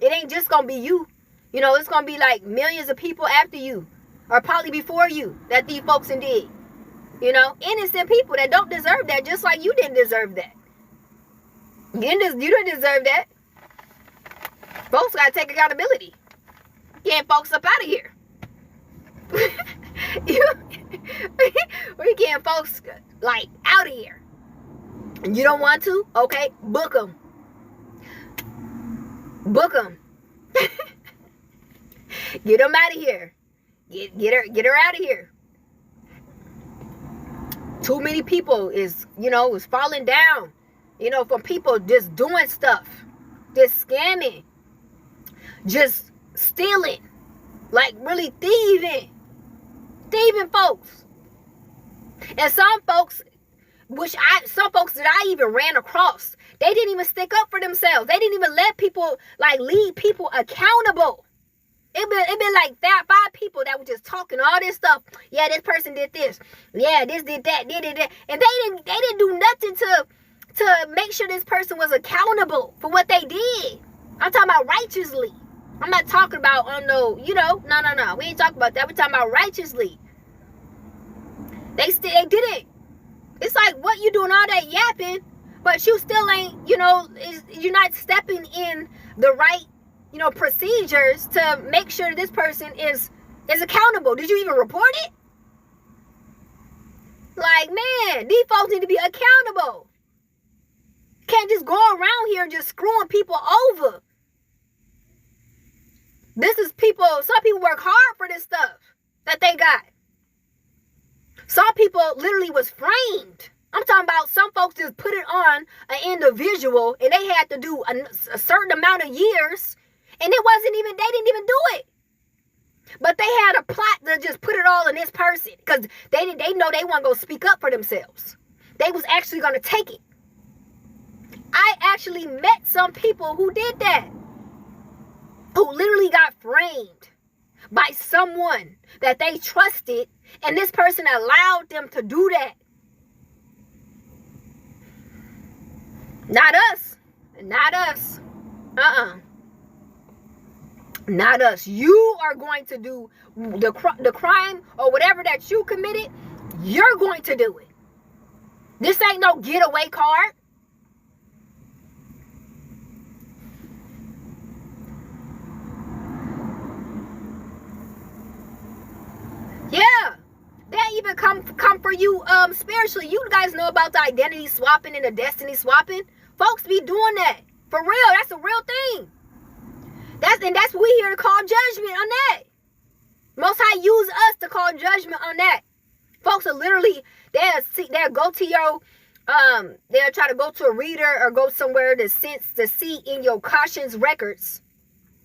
It ain't just gonna be you. It's gonna be like millions of people after you, or probably before you, that these folks did. Innocent people that don't deserve that, just like you didn't deserve that. You didn't deserve that. Folks gotta take accountability. Getting folks up out of here. We getting folks like out of here. And you don't want to? Okay, book them. Get them out of here. Get her out of here. Too many people is falling down, from people just doing stuff, just scamming, just stealing, like really thieving folks. And some folks that I even ran across, they didn't even stick up for themselves. They didn't even let people, like, lead people accountable. It been like that 5 people that were just talking all this stuff. Yeah, this person did this. Yeah, this did that, did that. And they didn't do nothing to make sure this person was accountable for what they did. I'm talking about righteously. I'm not talking about no. We ain't talking about that. We're talking about righteously. They didn't. It's like, what you doing all that yapping, but you still ain't, you're not stepping in the right, procedures to make sure this person is accountable. Did you even report it? Like, man, these folks need to be accountable. Can't just go around here just screwing people over. Some people work hard for this stuff that they got. Some people literally was framed. I'm talking about some folks just put it on an individual and they had to do a certain amount of years, and they didn't even do it. But they had a plot to just put it all in this person because they know they weren't going to speak up for themselves. They was actually going to take it. I actually met some people who did that, who literally got framed by someone that they trusted, and this person allowed them to do that. Not us. Not us. Not us. You are going to do the crime or whatever that you committed. You're going to do it. This ain't no getaway card. Yeah. They even come for you spiritually. You guys know about the identity swapping and the destiny swapping. Folks be doing that. For real. That's a real thing. That's what we here to call judgment on that. Most High use us to call judgment on that. Folks are literally, they'll go to your, they'll try to go to a reader or go somewhere to see in your conscience records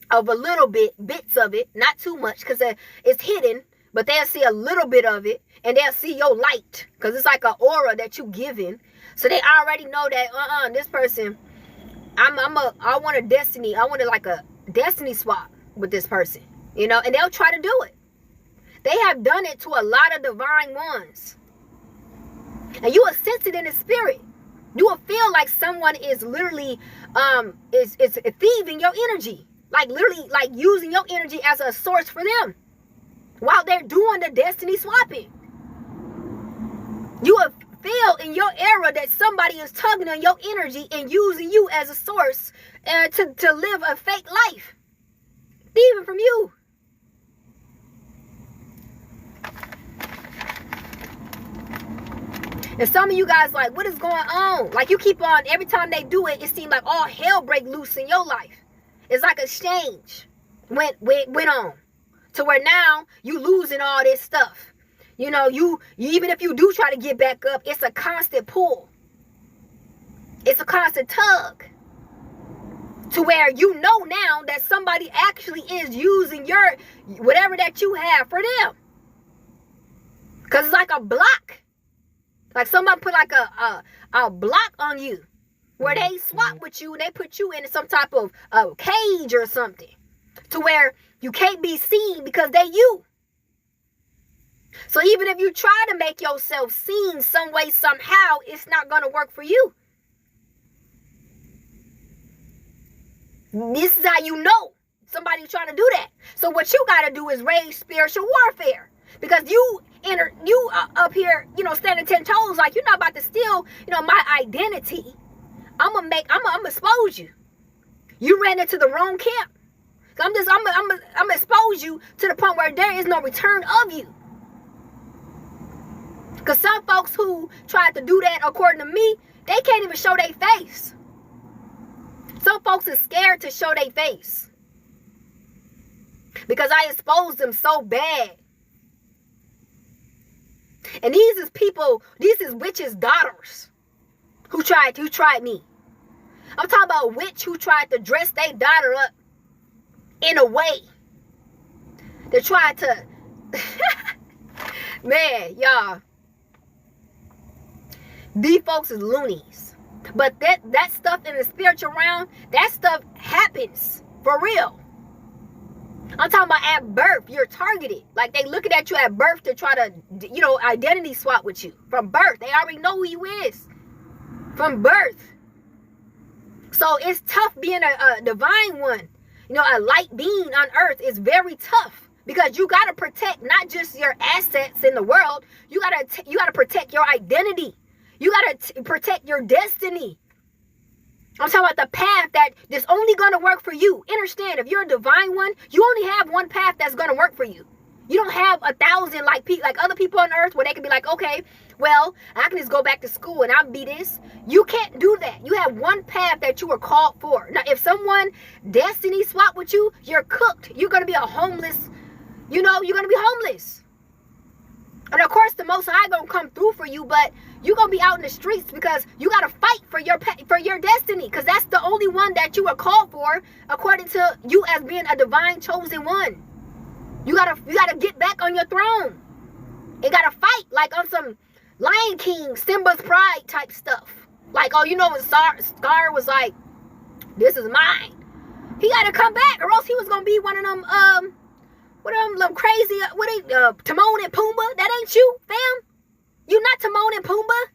of a little bits of it, not too much because it's hidden, but they'll see a little bit of it and they'll see your light because it's like an aura that you giving. So they already know that, this person, I want a destiny swap with this person, and they'll try to do it. They have done it to a lot of divine ones. And you will sense it in the spirit. You will feel like someone is literally is thieving your energy. Like literally like using your energy as a source for them while they're doing the destiny swapping. You will feel in your era that somebody is tugging on your energy and using you as a source to live a fake life. Thieving from you. And some of you guys like, what is going on? Like you keep on, every time they do it, it seems like all hell break loose in your life. It's like a change went on to where now you losing all this stuff. You even if you do try to get back up, it's a constant pull. It's a constant tug. To where you know now that somebody actually is using your whatever that you have for them. Because it's like a block. Like somebody put like a block on you where they swap with you and they put you in some type of cage or something to where you can't be seen because they you. So even if you try to make yourself seen some way, somehow, it's not going to work for you. This is how you know somebody's trying to do that. So what you got to do is raise spiritual warfare. Because you up here, standing 10 toes, like you're not about to steal, my identity. I'm gonna expose you. You ran into the wrong camp. I'm gonna expose you to the point where there is no return of you. Because some folks who tried to do that, according to me, they can't even show their face. Some folks are scared to show their face. because I exposed them so bad. And these is people, these is witches' daughters who tried me. I'm talking about a witch who tried to dress their daughter up in a way. They tried to, man, y'all. These folks is loonies. But that stuff in the spiritual realm, that stuff happens for real. I'm talking about at birth, you're targeted. Like they looking at you at birth to try to, you know, identity swap with you. From birth, they already know who you is. From birth. So it's tough being a divine one. You know, a light being on earth is very tough. Because you got to protect not just your assets in the world. You got to protect your identity. You got to protect your destiny. I'm talking about the path that is only going to work for you. Understand, if you're a divine one, you only have one path that's going to work for you. You don't have 1,000 like other people on earth where they can be like, okay, well, I can just go back to school and I'll be this. You can't do that. You have one path that you were called for. Now, if someone destiny swap with you, you're cooked. You're going to be a homeless, you know, you're going to be homeless. And of course, the Most High going to come through for you, but you're going to be out in the streets because you got to fight for your destiny, because that's the only one that you were called for according to you as being a divine chosen one. You gotta get back on your throne. You gotta fight like on some Lion King, Simba's Pride type stuff. Like, oh, you know when Scar was like, this is mine. He gotta come back, or else he was gonna be one of them, crazy, Timon and Pumbaa. That ain't you, fam. You not Timon and Pumbaa.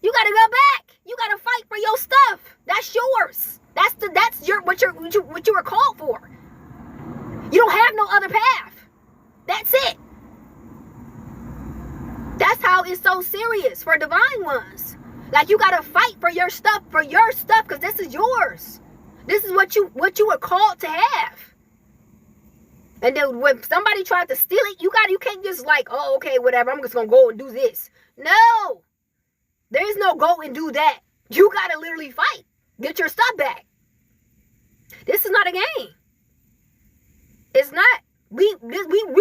You gotta go back. You gotta fight for your stuff. That's yours. That's what you were called for. You don't have no other path. That's it. That's how it's so serious for divine ones. Like, you gotta fight for your stuff, because this is yours. This is what you were called to have. And then when somebody tried to steal it, you can't just like, oh, okay, whatever, I'm just gonna go and do this. No. There is no go and do that. You gotta literally fight. Get your stuff back. This is not a game. It's not. We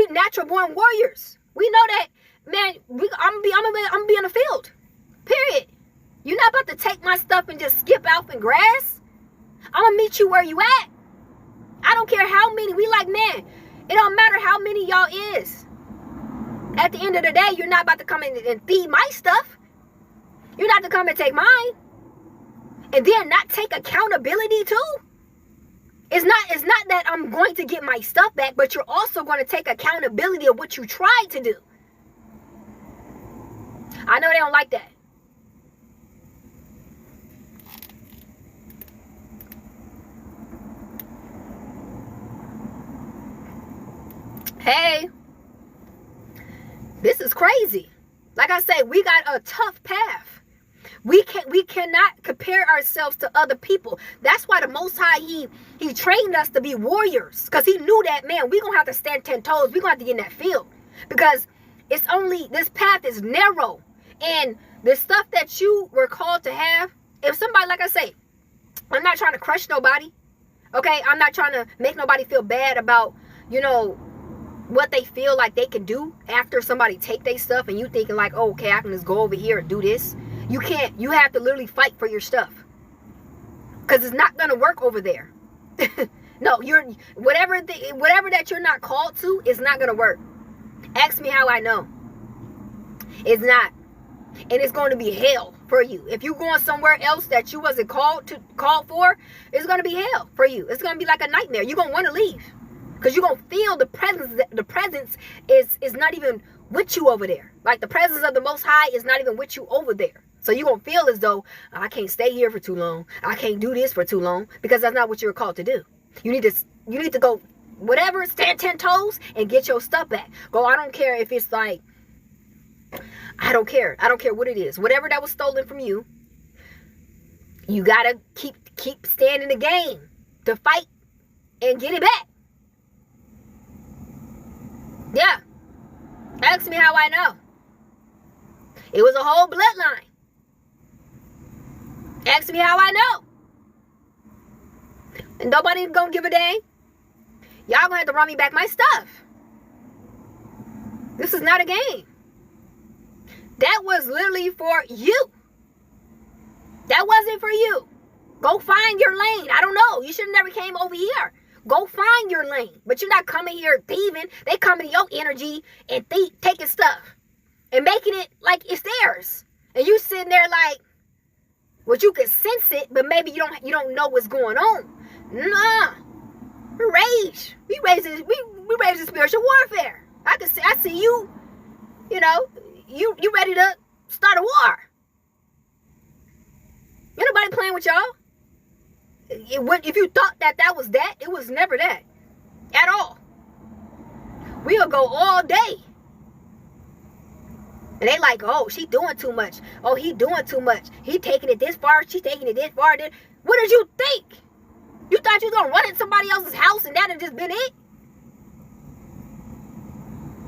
natural born warriors. We know that, man. I'm gonna be in the field. Period. You're not about to take my stuff and just skip out in grass. I'm gonna meet you where you at. I don't care how many. We like, man. It don't matter how many y'all is. At the end of the day, you're not about to come in and feed my stuff. You're not to come and take mine, and then not take accountability too. It's not that I'm going to get my stuff back, but you're also going to take accountability of what you tried to do. I know they don't like that. Hey, this is crazy. Like I say, we got a tough path. We cannot compare ourselves to other people. That's why the Most High, he trained us to be warriors. Because he knew that, man, we're going to have to stand 10 toes. We're going to have to get in that field. Because this path is narrow. And the stuff that you were called to have, if somebody, like I say, I'm not trying to crush nobody. Okay? I'm not trying to make nobody feel bad about, you know, what they feel like they can do after somebody take their stuff, and you thinking like, oh, okay, I can just go over here and do this. You can't. You have to literally fight for your stuff, because it's not gonna work over there. No, whatever that you're not called to is not gonna work. Ask me how I know. It's not, and it's going to be hell for you. If you're going somewhere else that you wasn't called for, it's gonna be hell for you. It's gonna be like a nightmare. You're gonna want to leave, because you're gonna feel the presence. The presence is not even with you over there. Like, the presence of the Most High is not even with you over there. So you're going to feel as though, I can't stay here for too long. I can't do this for too long, because that's not what you're called to do. You need to go, whatever, stand 10 toes and get your stuff back. Go, I don't care if it's like, I don't care. I don't care what it is. Whatever that was stolen from you, you got to keep standing the game to fight and get it back. Yeah. Ask me how I know. It was a whole bloodline. Ask me how I know. And nobody's gonna give a dang. Y'all gonna have to run me back my stuff. This is not a game. That was literally for you. That wasn't for you. Go find your lane. I don't know. You should have never came over here. Go find your lane. But you're not coming here thieving. They coming to your energy and taking stuff and making it like it's theirs. And you sitting there like, well, you can sense it, but maybe you don't know what's going on. Nah. Rage. We raising spiritual warfare. I see you, you ready to start a war. Ain't nobody playing with y'all. If you thought that was that, it was never that. At all. We'll go all day. And they like, oh, she doing too much. Oh, he doing too much. He taking it this far. She taking it this far. What did you think? You thought you was going to run in somebody else's house and that had just been it?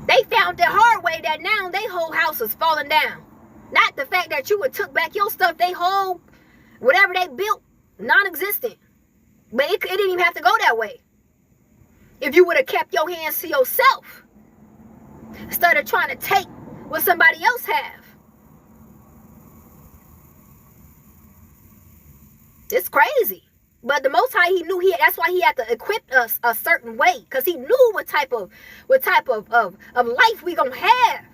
They found the hard way that now their whole house is falling down. Not the fact that you would took back your stuff, they whole, whatever they built, non-existent. But it didn't even have to go that way. If you would have kept your hands to yourself, instead of trying to take what somebody else have. It's crazy. But the Most High, he knew that's why he had to equip us a certain way. Because he knew what type of life we gonna have.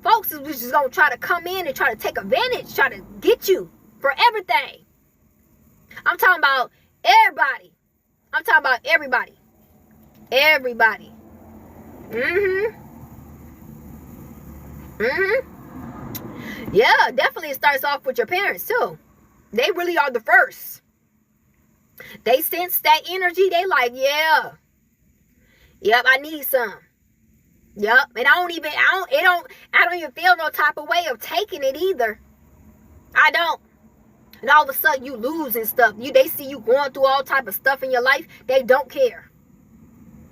Folks is just gonna try to come in and try to take advantage, try to get you for everything. I'm talking about everybody. I'm talking about everybody. Everybody. Yeah, definitely it starts off with your parents too. They really are the first. They sense that energy. They like, yeah. Yep, I need some. Yep. And I don't even feel no type of way of taking it either. I don't. And all of a sudden you losing stuff. They see you going through all type of stuff in your life. They don't care.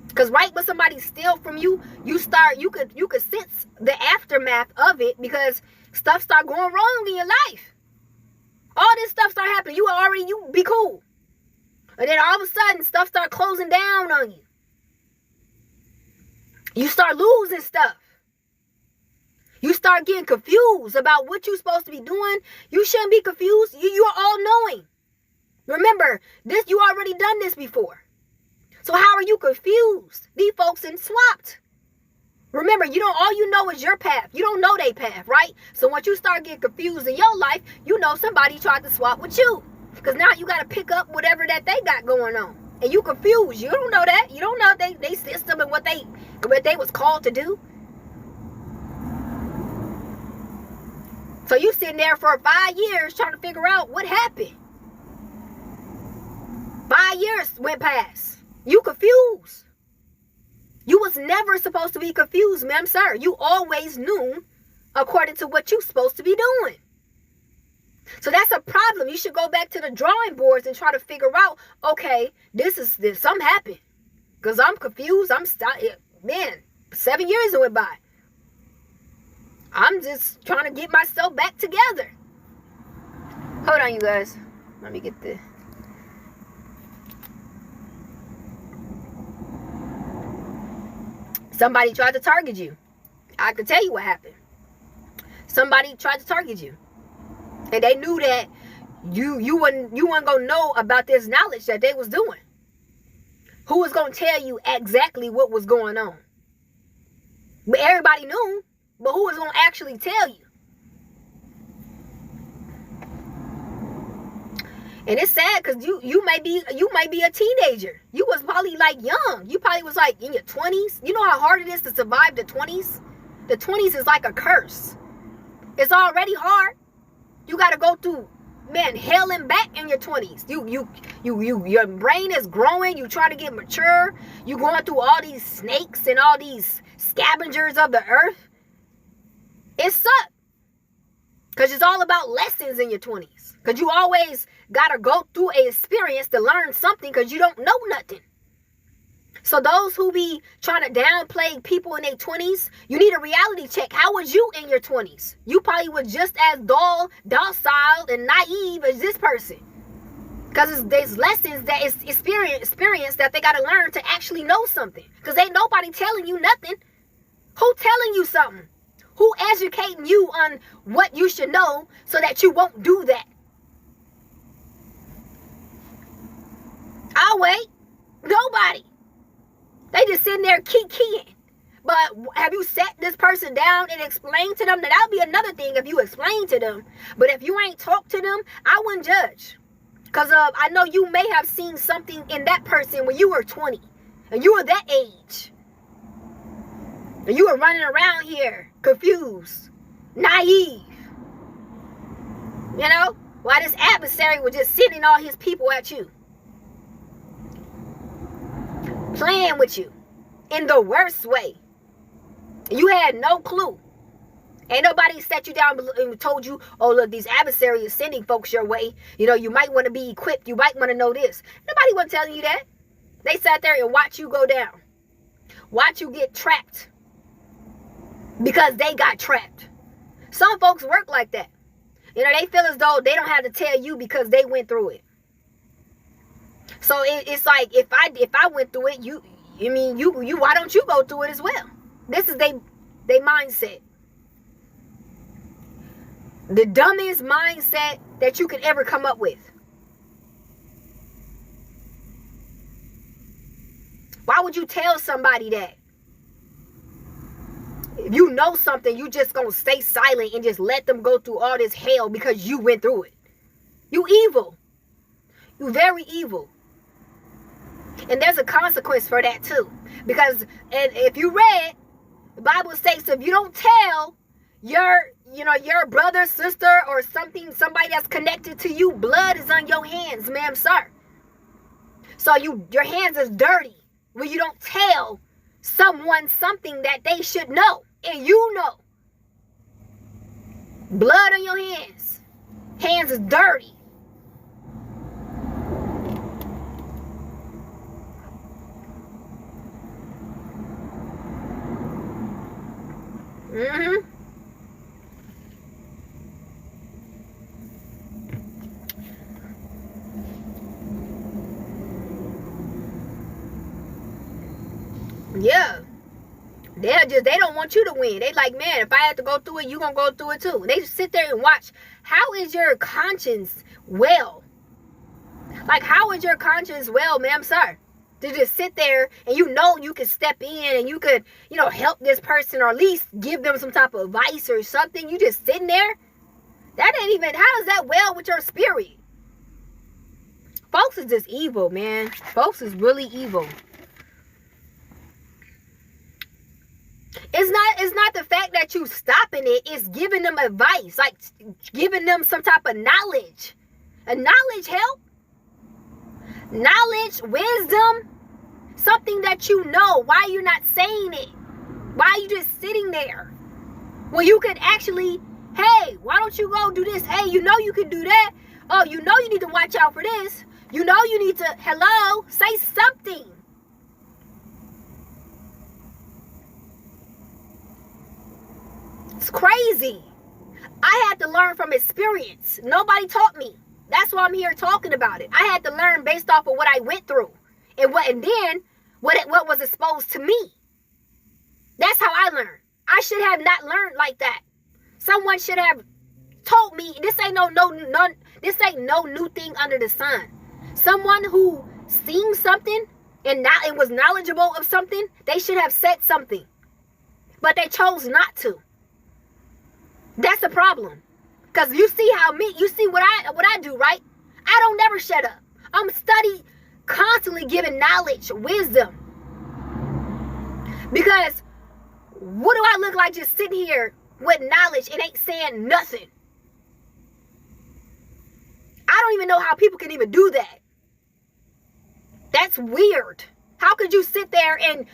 Because right when somebody steals from you, you could sense the aftermath of it because stuff start going wrong in your life. All this stuff start happening. You be cool. And then all of a sudden, stuff start closing down on you. You start losing stuff. You start getting confused about what you're supposed to be doing. You shouldn't be confused. You are all knowing. Remember, you already done this before. So how are you confused? These folks and swapped. Remember, all you know is your path. You don't know their path, right? So once you start getting confused in your life, you know somebody tried to swap with you. Because now you got to pick up whatever that they got going on. And you confused. You don't know that. You don't know they system and what they was called to do. So you sitting there for 5 years trying to figure out what happened. 5 years went past. You confused. You was never supposed to be confused, ma'am, sir. You always knew according to what you supposed to be doing. So that's a problem. You should go back to the drawing boards and try to figure out, okay, this something happened. Because I'm confused. Man, 7 years went by. I'm just trying to get myself back together. Hold on, you guys. Let me get this. Somebody tried to target you. I can tell you what happened. Somebody tried to target you. And they knew that you weren't gonna know about this knowledge that they was doing. Who was gonna tell you exactly what was going on? But everybody knew. But who was gonna actually tell you? And it's sad because you might be a teenager. You was probably like young. You probably was like in your 20s. You know how hard it is to survive the 20s? The 20s is like a curse. It's already hard. You got to go through, man, hell and back in your 20s. Your brain is growing. You try to get mature. You going through all these snakes and all these scavengers of the earth. It sucks. Because it's all about lessons in your 20s. Because you always got to go through an experience to learn something because you don't know nothing. So those who be trying to downplay people in their 20s, you need a reality check. How was you in your 20s? You probably were just as docile and naive as this person. Because there's lessons that is experience that they got to learn to actually know something. Because ain't nobody telling you nothing. Who telling you something? Who educating you on what you should know so that you won't do that? I'll wait. Nobody. They just sitting there keying. But have you sat this person down and explained to them? That would be another thing if you explain to them. But if you ain't talked to them, I wouldn't judge. Because I know you may have seen something in that person when you were 20. And you were that age. And you were running around here confused, naive. You know? While this adversary was just sending all his people at you. Playing with you. In the worst way. You had no clue. Ain't nobody sat you down and told you, oh, look, these adversaries are sending folks your way. You know, you might want to be equipped. You might want to know this. Nobody wasn't telling you that. They sat there and watched you go down. Watch you get trapped. Because they got trapped. Some folks work like that. You know, they feel as though they don't have to tell you because they went through it. So it's like, if I went through it, you why don't you go through it as well? This is they mindset. The dumbest mindset that you could ever come up with. Why would you tell somebody that? If you know something, you just gonna stay silent and just let them go through all this hell because you went through it. You evil. You very evil. And there's a consequence for that too. Because, and if you read, the Bible states if you don't tell your brother, sister, or somebody that's connected to you, blood is on your hands, ma'am, sir. So your hands is dirty when you don't tell someone something that they should know. And you know. Blood on your hands. Hands is dirty. Mm-hmm. Yeah. They don't want you to win. They like, man, if I have to go through it, you gonna go through it too. They just sit there and watch. How is your conscience well? Like, how is your conscience well, ma'am, sir? To just sit there and you know you could step in and you could, help this person or at least give them some type of advice or something. You just sitting there? That ain't even, how is that well with your spirit? Folks is just evil, man. Folks is really evil. It's not the fact that you stopping it. It's giving them advice. Like giving them some type of knowledge. A knowledge help. Knowledge, wisdom. Something that you know. Why you not saying it? Why are you just sitting there? Well, you could actually, hey, why don't you go do this? Hey, you know you can do that. Oh, you know you need to watch out for this. You know you need to, hello, say something. It's crazy. I had to learn from experience. Nobody taught me. That's why I'm here talking about it. I had to learn based off of what I went through. And then what was exposed to me. That's how I learned. I should have not learned like that. Someone should have told me this ain't no new thing under the sun. Someone who seen something and was knowledgeable of something, they should have said something. But they chose not to. That's the problem. Because you see what I do, right? I don't never shut up. I'm constantly giving knowledge, wisdom. Because what do I look like just sitting here with knowledge and ain't saying nothing? I don't even know how people can even do that. That's weird. How could you sit there and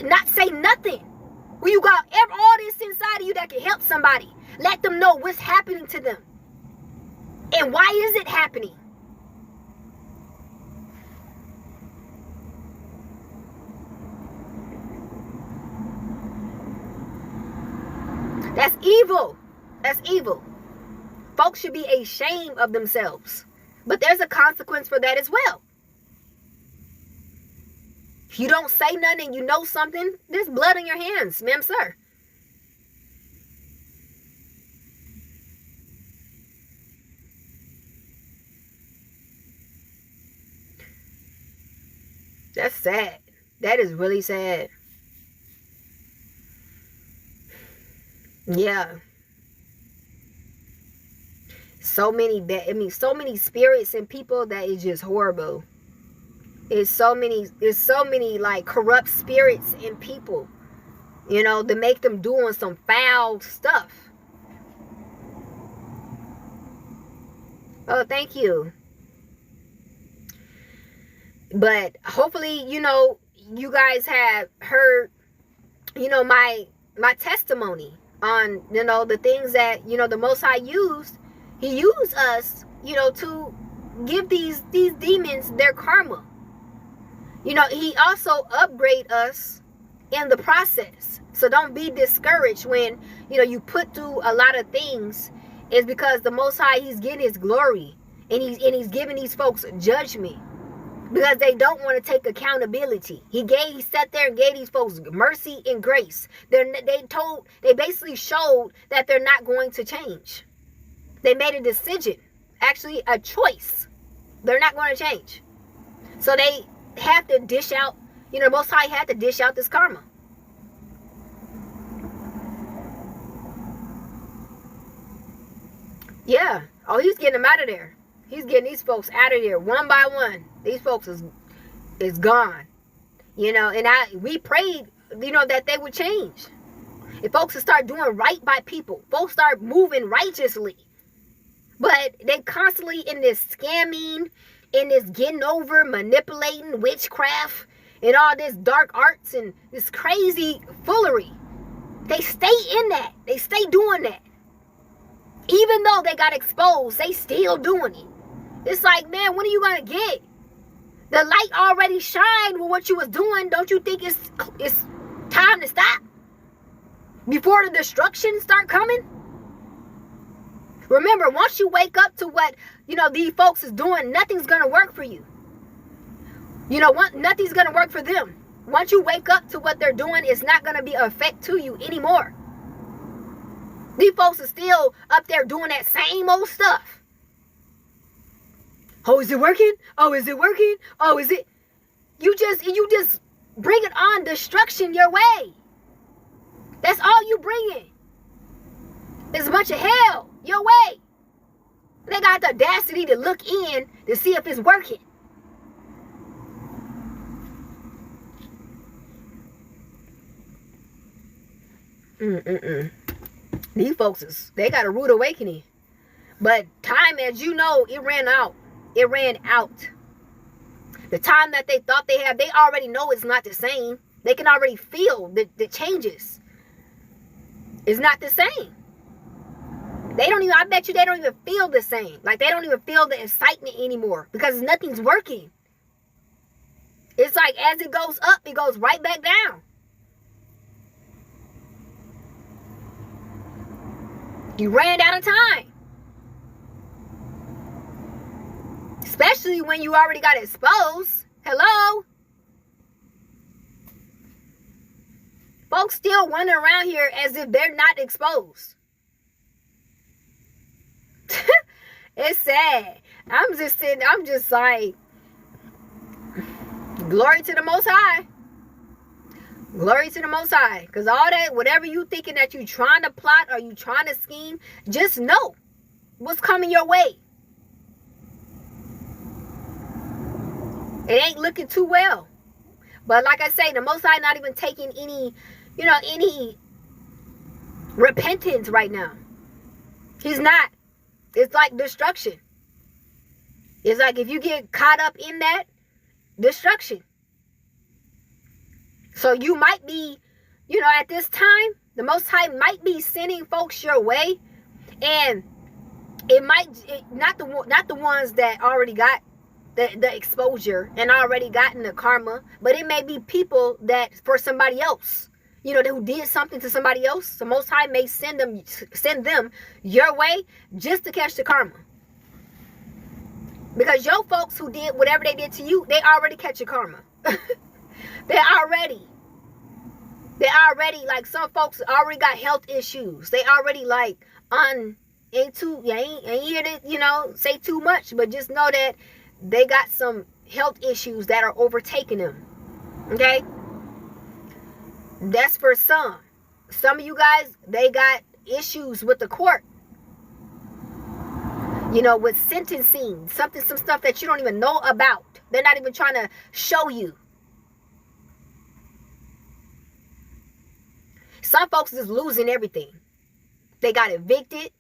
not say nothing? When you got all this inside of you that can help somebody. Let them know what's happening to them. And why is it happening? That's evil. That's evil. Folks should be ashamed of themselves. But there's a consequence for that as well. If you don't say nothing and you know something, there's blood on your hands, ma'am, sir. That's sad. That is really sad. Yeah. So many bad, so many spirits and people that is just horrible. It's so many like corrupt spirits in people, you know, to make them doing some foul stuff. Oh, thank you. But hopefully, you know, you guys have heard, you know, my testimony on, you know, the things that, you know, the Most High used. He used us, you know, to give these demons their karma. You know, he also upgrade us in the process. So don't be discouraged when, you know, you put through a lot of things. It's because the Most High, he's getting his glory, and he's giving these folks judgment because they don't want to take accountability. He sat there and gave these folks mercy and grace. They basically showed that they're not going to change. They made a decision, actually a choice. They're not going to change. So they have to dish out, you know, Most High had to dish out this karma. Yeah. Oh, he's getting them out of there. He's getting these folks out of there one by one. These folks is gone. You know, and we prayed, you know, that they would change. If folks would start doing right by people, folks start moving righteously. But they constantly in this scamming, in this getting over, manipulating, witchcraft, and all this dark arts and this crazy foolery. They stay in that. They stay doing that. Even though they got exposed, they still doing it. It's like, man, when are you going to get? The light already shined with what you was doing. Don't you think it's time to stop? Before the destruction start coming? Remember, once you wake up to what, you know, these folks is doing, nothing's going to work for you. You know, nothing's going to work for them. Once you wake up to what they're doing, it's not going to be an effect to you anymore. These folks are still up there doing that same old stuff. Oh, is it working? Oh, is it working? Oh, is it? You just bring it on destruction your way. That's all you bring in. It's a bunch of hell your way. They got the audacity to look in to see if it's working. These folks, they got a rude awakening. But time, as you know, it ran out. It ran out. The time that they thought they had, they already know it's not the same. They can already feel the changes. It's not the same. They don't even, I bet you they don't even feel the same. Like they don't even feel the excitement anymore because nothing's working. It's like as it goes up, it goes right back down. You ran out of time. Especially when you already got exposed. Hello? Folks still running around here as if they're not exposed. It's sad. I'm just like, glory to the Most High. Glory to the Most High. Because all that, whatever you thinking that you trying to plot or you trying to scheme, just know what's coming your way. It ain't looking too well. But like I say, the Most High not even taking any, you know, any repentance right now. He's not. It's like destruction. It's like if you get caught up in that, destruction. So you might be, you know, at this time, the Most High might be sending folks your way, and not the ones that already got the exposure and already gotten the karma, but it may be people that for somebody else, you know, who did something to somebody else. The Most High may send them your way just to catch the karma. Because your folks who did whatever they did to you, they already catch your karma. They already, like, some folks already got health issues. They already like ain't here to, say too much, but just know that they got some health issues that are overtaking them. Okay? That's for some. Some of you guys, they got issues with the court. With sentencing, some stuff that you don't even know about. They're not even trying to show you. Some folks is losing everything. They got evicted.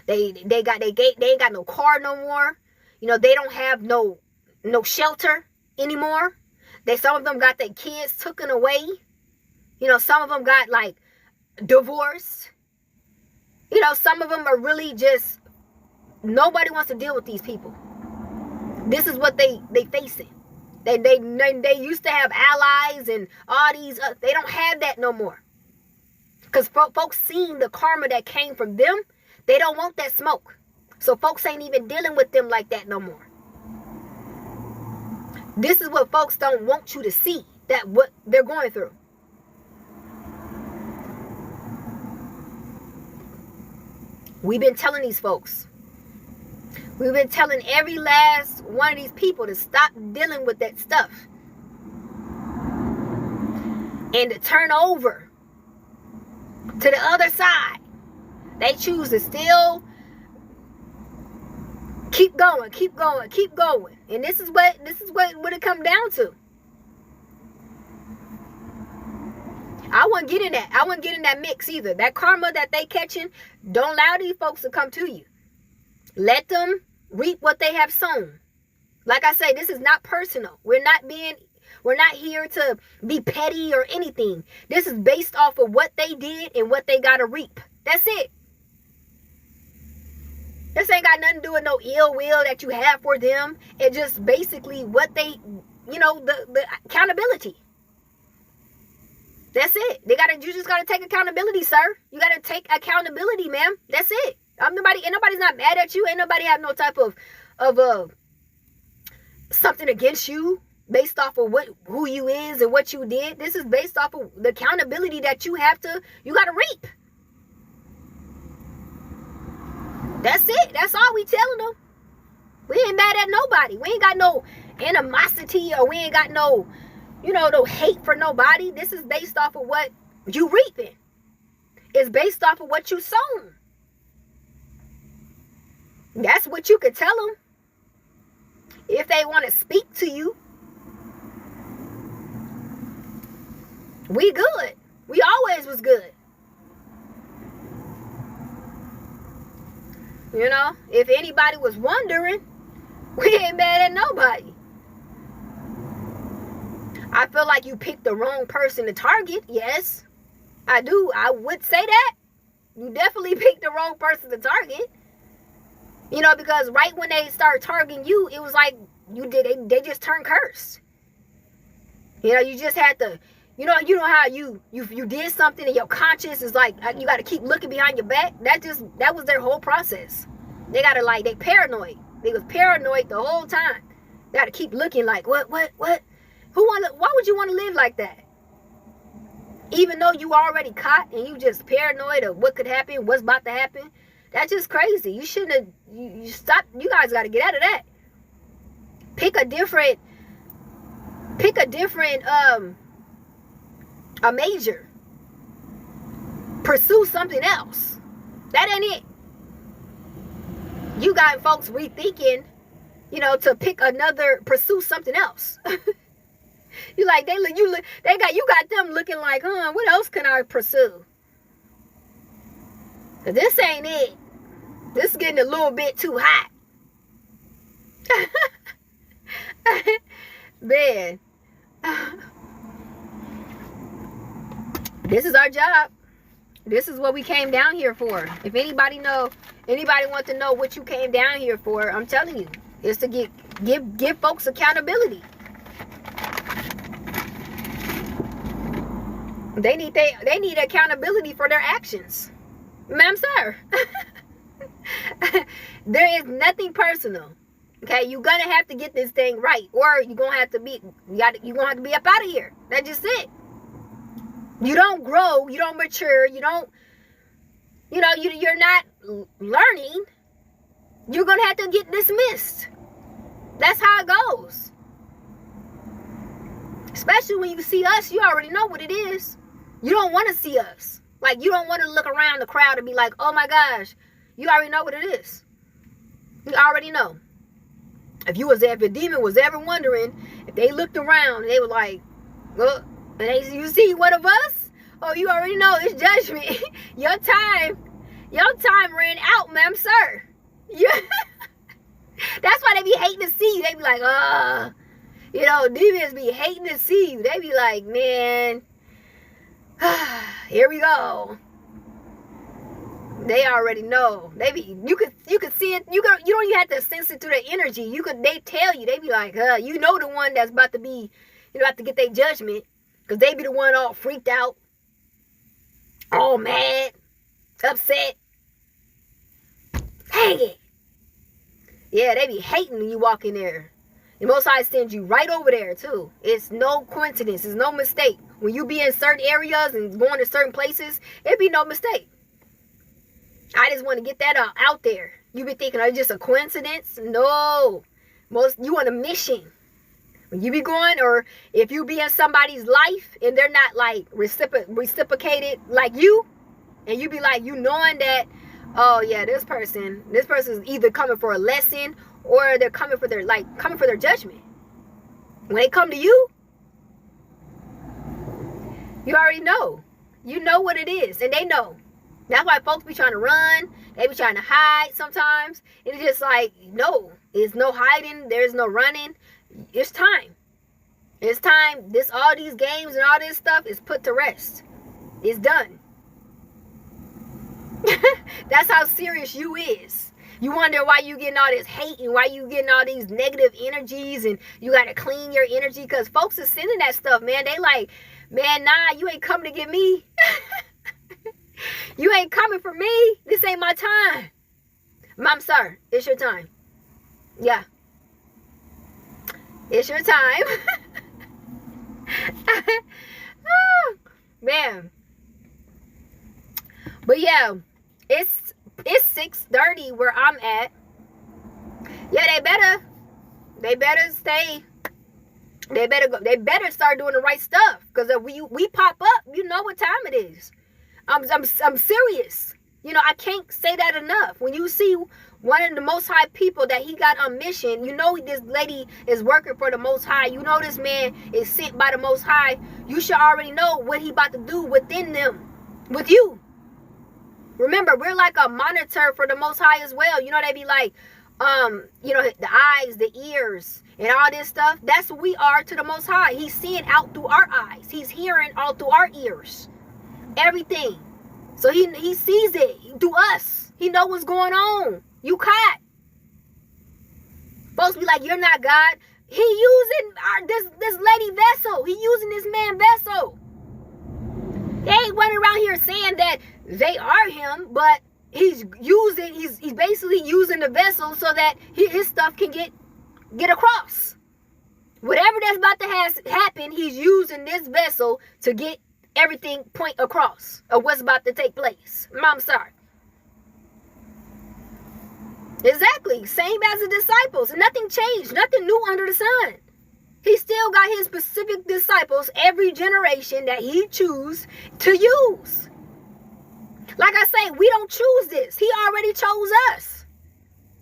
They ain't got no car no more. They don't have no shelter anymore. Some of them got their kids taken away. Some of them got like divorced. Some of them are really just, nobody wants to deal with these people. This is what they facing. They used to have allies and all these. They don't have that no more. Because folks seen the karma that came from them. They don't want that smoke. So folks ain't even dealing with them like that no more. This is what folks don't want you to see. That what they're going through. We've been telling these folks. We've been telling every last one of these people to stop dealing with that stuff. And to turn over to the other side. They choose to still keep going. And this is what it come down to. I wouldn't get in that. I wouldn't get in that mix either. That karma that they catching, don't allow these folks to come to you. Let them reap what they have sown. Like I say, this is not personal. We're not here to be petty or anything. This is based off of what they did and what they got to reap. That's it. This ain't got nothing to do with no ill will that you have for them. It's just basically what they, the accountability. That's it. You just gotta take accountability, sir. You gotta take accountability, ma'am. That's it. Nobody's not mad at you. Ain't nobody have no type of something against you based off of who you is and what you did. This is based off of the accountability that you gotta reap. That's it. That's all we telling them. We ain't mad at nobody. We ain't got no animosity, or we ain't got no hate for nobody. This is based off of what you reaping. It's based off of what you sown. That's what you could tell them. If they want to speak to you, we good. We always was good. If anybody was wondering, we ain't mad at nobody. I feel like you picked the wrong person to target. Yes, I do. I would say that. You definitely picked the wrong person to target. Because right when they started targeting you, it was like they just turned cursed. You just had to, how you did something and your conscience is like, you got to keep looking behind your back. That was their whole process. They paranoid. They was paranoid the whole time. They got to keep looking like, what? Why would you want to live like that? Even though you already caught and you just paranoid of what could happen, what's about to happen. That's just crazy. You shouldn't have, you stop. You guys got to get out of that. Pick a different, a major. Pursue something else. That ain't it. You got folks rethinking, to pick pursue something else. You got them looking like, what else can I pursue? Cause this ain't it. This is getting a little bit too hot. Man. This is our job. This is what we came down here for. If anybody wants to know what you came down here for, I'm telling you, it's to give folks accountability. They need accountability for their actions. Ma'am, sir. There is nothing personal. Okay, you're gonna have to get this thing right, or you're gonna have to be up out of here. That's just it. You don't grow, you don't mature, you're not learning. You're gonna have to get dismissed. That's how it goes. Especially when you see us, you already know what it is. You don't want to see us. Like, you don't want to look around the crowd and be like, oh my gosh. You already know what it is. You already know. If the demon was ever wondering, if they looked around and they were like, well, and you see one of us, oh, you already know it's judgment. Your time ran out, ma'am, sir. That's why they be hating to see you. They be like, demons be hating to see you. They be like, man, here we go. They already know. You could see it. You don't even have to sense it through the energy. They tell you. They be like, you know the one that's about to be, about to get their judgment, because they be the one all freaked out, all mad, upset. Dang it. Yeah, they be hating when you walk in there. The Most High sends you right over there too. It's no coincidence. It's no mistake. When you be in certain areas and going to certain places, it be no mistake. I just want to get that out there. You be thinking, it's just a coincidence? No. You on a mission. When you be going, or if you be in somebody's life and they're not like reciprocated like you, and you be like, knowing that, oh yeah, this person is either coming for a lesson or they're coming for their judgment. When they come to you, you already know. You know what it is, and they know. That's why folks be trying to run. They be trying to hide sometimes. And it's just like, no, there's no hiding. There's no running. It's time. It's time. All these games and all this stuff is put to rest. It's done. That's how serious you is. You wonder why you getting all this hate and why you getting all these negative energies, and you got to clean your energy, because folks are sending that stuff, man. They like, man, nah, you ain't coming to get me. You ain't coming for me. This ain't my time. Mom, sir, it's your time. Yeah. It's your time. Oh, man. But yeah, it's 6:30 where I'm at. Yeah, they better stay. They better start doing the right stuff, because if we pop up, you know what time it is. I'm serious. I can't say that enough. When you see one of the Most High people that he got on mission, this lady is working for the Most High. This man is sent by the Most High. You should already know what he about to do within them, with you. Remember, we're like a monitor for the Most High as well. They be like, the eyes, the ears, and all this stuff. That's what we are to the Most High. He's seeing out through our eyes. He's hearing all through our ears. Everything. So he sees it through us. He know what's going on. You caught. Folks be like, you're not God. He using this lady vessel. He using this man vessel. They ain't running around here saying that they are him, but he's basically using the vessel so that his stuff can get across. Whatever that's about to happen, he's using this vessel to get everything point across of what's about to take place. Mom, sorry. Exactly. Same as the disciples. Nothing changed. Nothing new under the sun. He still got his specific disciples every generation that he choose to use. Like I say, we don't choose this. He already chose us.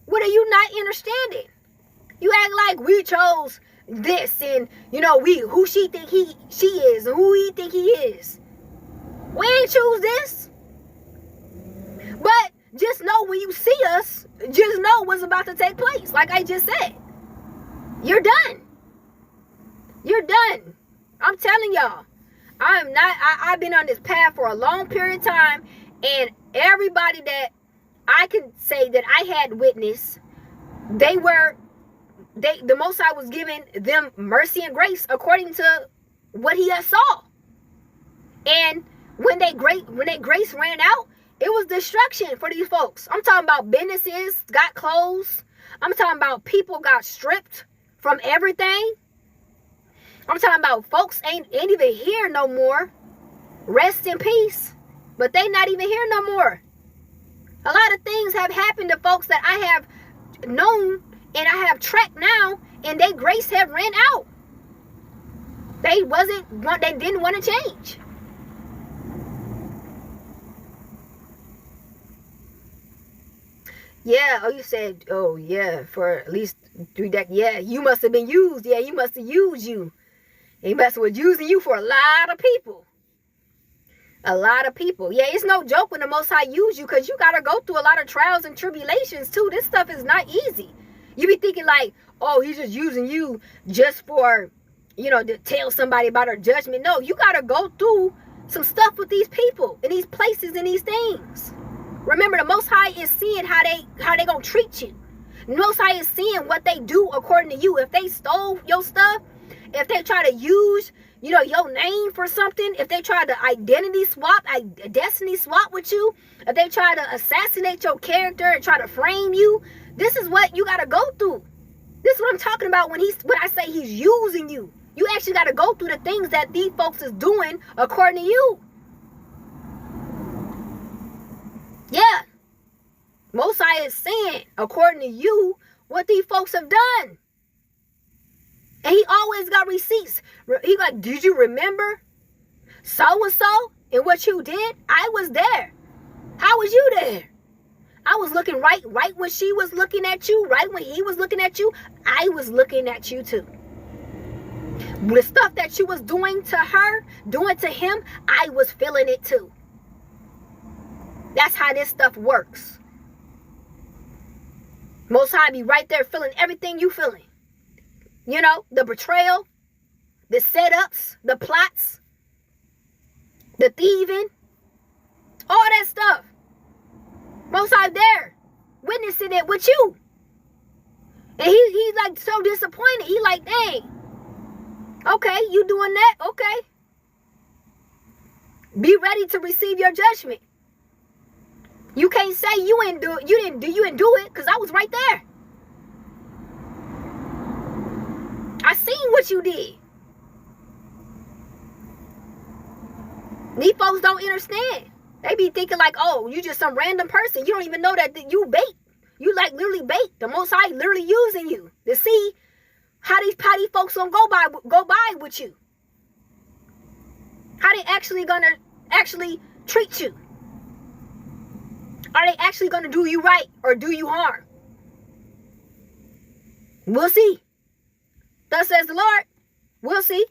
What are you not understanding? You act like we chose this, and who she think she is, and who he think he is. We ain't choose this. But just know, when you see us, just know what's about to take place. Like I just said, you're done. You're done. I'm telling y'all, I've been on this path for a long period of time, and everybody that I can say that I had witnessed, the Most High was giving them mercy and grace according to what he had saw. And when they grace ran out, it was destruction for these folks. I'm talking about businesses got closed. I'm talking about people got stripped from everything. I'm talking about folks ain't even here no more. Rest in peace. But they not even here no more. A lot of things have happened to folks that I have known and I have tracked now, and their grace have ran out. They didn't want to change. Yeah, oh, you said, oh yeah, for at least 3 decades. Yeah, you must have been used. Yeah, he must have used you. He must have was using you for a lot of people. A lot of people. Yeah, it's no joke when the Most High use you, because you got to go through a lot of trials and tribulations too. This stuff is not easy. You be thinking like, oh, he's just using you just for, you know, to tell somebody about her judgment. No, you got to go through some stuff with these people and these places and these things. Remember, the Most High is seeing how they gonna treat you. The Most High is seeing what they do according to you. If they stole your stuff, if they try to use, you know, your name for something, if they try to identity swap with you, if they try to assassinate your character and try to frame you, this is what you gotta go through. This is what I'm talking about when I say he's using you. You actually gotta go through the things that these folks is doing according to you. Yeah. Most High is saying, according to you, what these folks have done. And he always got receipts. He like, did you remember so-and-so and what you did? I was there. How was you there? I was looking right when she was looking at you, right when he was looking at you. I was looking at you too. The stuff that you was doing to her, doing to him, I was feeling it too. That's how this stuff works. Most High be right there feeling everything you feeling. You know, the betrayal, the setups, the plots, the thieving, all that stuff. Most High there, witnessing it with you. And he's like so disappointed. He like, dang, okay, you doing that? Okay. Be ready to receive your judgment. You can't say you didn't do it, because I was right there. I seen what you did. These folks don't understand. They be thinking like, oh, you just some random person. You don't even know that you bait. You like literally bait. The Most High literally using you to see how these folks gonna go by with you. How they actually gonna treat you. Are they actually going to do you right or do you harm? We'll see. Thus says the Lord. We'll see.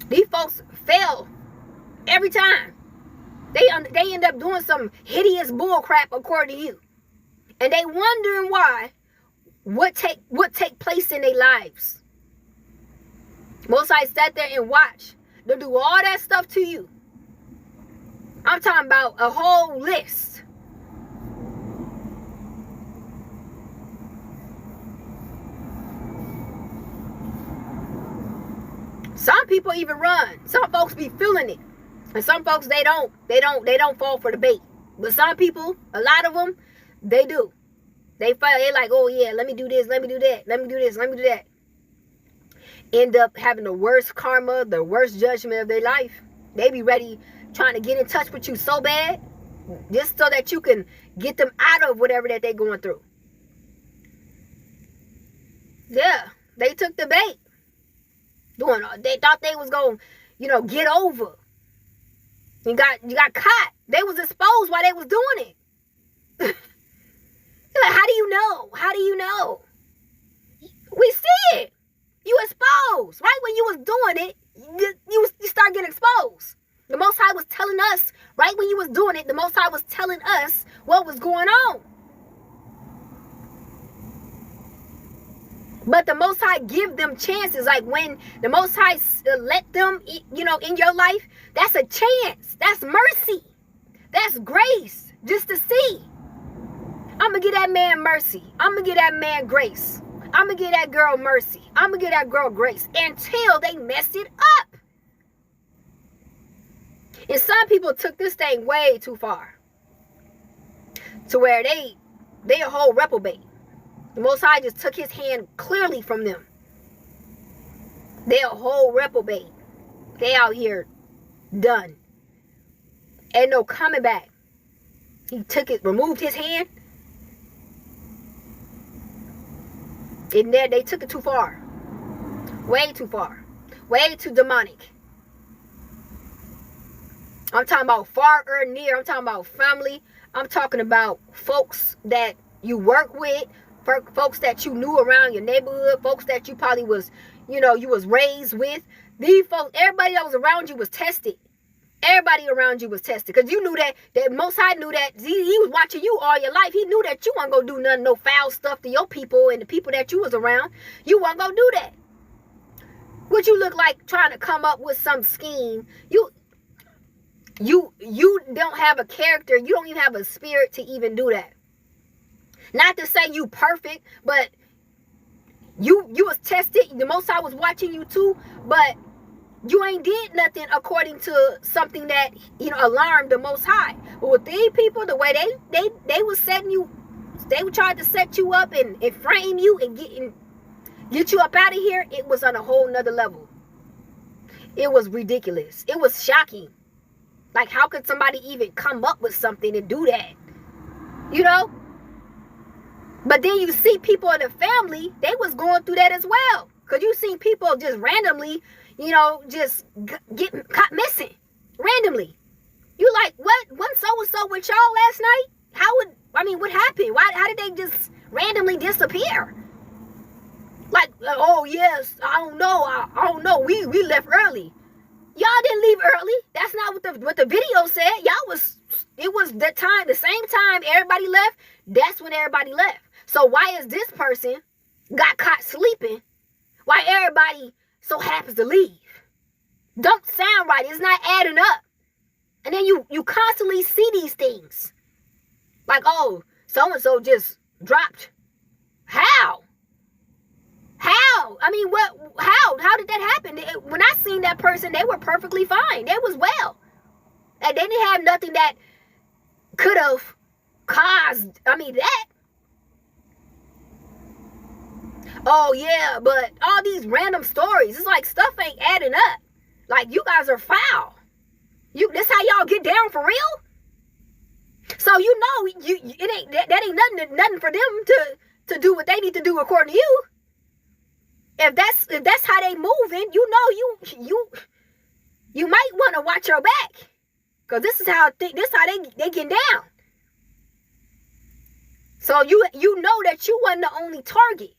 These folks fail every time. They end up doing some hideous bull crap according to you. And they wondering why. What take place in their lives. Most High sat there and watched. They'll do all that stuff to you. I'm talking about a whole list. Some people even run. Some folks be feeling it. And some folks they don't fall for the bait. But some people, a lot of them, they do. They like, oh yeah, let me do this, let me do that, let me do this, let me do that. End up having the worst karma, the worst judgment of their life. They be ready trying to get in touch with you so bad, just so that you can get them out of whatever that they're going through. Yeah, they took the bait. They thought they was going, get over. You got caught. They was exposed while they was doing it. You're like, how do you know? How do you know? We see it. You exposed. Right when you was doing it, you start getting exposed. The Most High was telling us, right when you was doing it, the Most High was telling us what was going on. But the Most High give them chances. Like when the Most High let them, in your life, that's a chance. That's mercy. That's grace. Just to see. I'm going to give that man mercy. I'm going to give that man grace. I'm going to give that girl mercy. I'm going to give that girl grace until they mess it up. And some people took this thing way too far, to where they a whole reprobate. The Most High just took his hand clearly from them. They a whole reprobate. They out here done. Ain't no coming back. He took it, removed his hand. And then they took it too far. Way too far. Way too demonic. I'm talking about far or near. I'm talking about family. I'm talking about folks that you work with, folks that you knew around your neighborhood, folks that you probably was, you was raised with. These folks, everybody that was around you was tested. Everybody around you was tested. Because you knew that Most High knew that he was watching you all your life. He knew that you weren't going to do nothing, no foul stuff to your people and the people that you was around. You weren't going to do that. What you look like trying to come up with some scheme. You don't have a character. You don't even have a spirit to even do that. Not to say you perfect, but you was tested. The Most High was watching you too, but you ain't did nothing according to something that alarmed the Most High. But with these people, the way they was setting you, they tried to set you up and frame you and get you up out of here. It was on a whole nother level. It was ridiculous. It was shocking. Like, how could somebody even come up with something and do that? But then you see people in the family, they was going through that as well. Because you see people just randomly, just getting caught missing. Randomly. You like, what? Wasn't so-and-so with y'all last night? What happened? How did they just randomly disappear? Like, oh, yes, I don't know. I don't know. We left early. Y'all didn't leave early. That's not what the video said. It was the same time everybody left. That's when everybody left. So why is this person got caught sleeping while everybody so happens to leave? Don't sound right. It's not adding up. And then you constantly see these things. Like, oh, so-and-so just dropped. How? How did that happen? When I seen that person, they were perfectly fine. They was well. And they didn't have nothing that could have caused, that. Oh, yeah, but all these random stories, it's like stuff ain't adding up. Like, you guys are foul. This how y'all get down for real? So that ain't nothing for them to do what they need to do according to you. If that's how they moving, you might want to watch your back, cause this is how they get down. So you know that you wasn't the only target.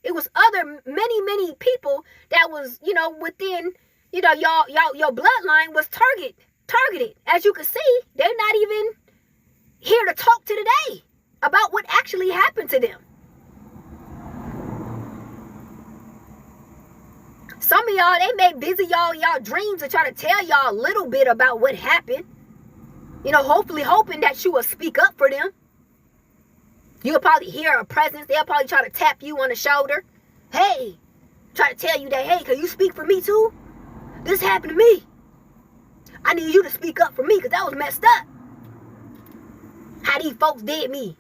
It was other many people that was within your bloodline was targeted. As you can see, they're not even here to talk to today about what actually happened to them. Some of y'all, they may visit y'all dreams and try to tell y'all a little bit about what happened. Hopefully hoping that you will speak up for them. You'll probably hear a presence. They'll probably try to tap you on the shoulder. Hey, try to tell you that, hey, can you speak for me too? This happened to me. I need you to speak up for me because that was messed up. How these folks did me.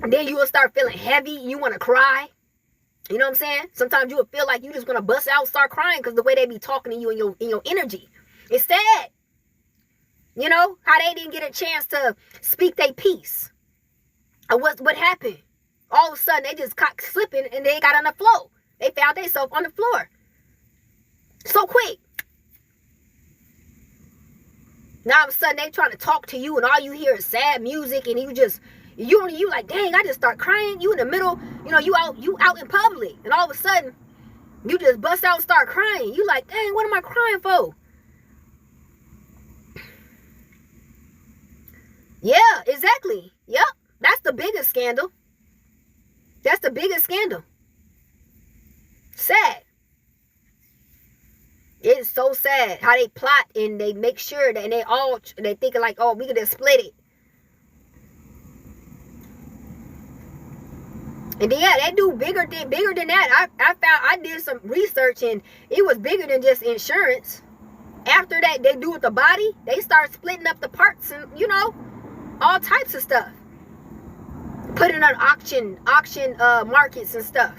And then you will start feeling heavy. You want to cry. You know what I'm saying? Sometimes you will feel like you just want to bust out and start crying because the way they be talking to you in your energy. It's sad. How they didn't get a chance to speak their piece. And what happened? All of a sudden, they just caught slipping and they got on the floor. They found themselves on the floor. So quick. Now all of a sudden, they trying to talk to you and all you hear is sad music and you like, dang, I just start crying. You in the middle, you out in public. And all of a sudden, you just bust out and start crying. You like, dang, what am I crying for? Yeah, exactly. Yep. That's the biggest scandal. That's the biggest scandal. Sad. It's so sad how they plot and they make sure that they thinking like, oh, we could just split it. And then, yeah, they do bigger than that. I did some research, and it was bigger than just insurance. After that, they do with the body. They start splitting up the parts and, you know, all types of stuff. Putting on auction markets and stuff.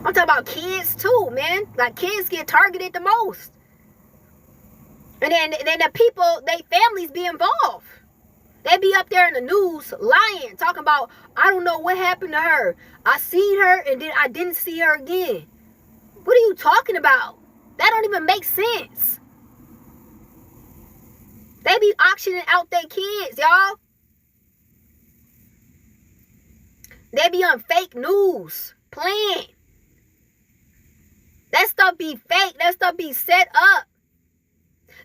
I'm talking about kids too, man. Like, kids get targeted the most. And then the people, they families be involved. They be up there in the news lying, talking about, I don't know what happened to her. I seen her and then I didn't see her again. What are you talking about? That don't even make sense. They be auctioning out their kids, y'all. They be on fake news, playing. That stuff be fake. That stuff be set up.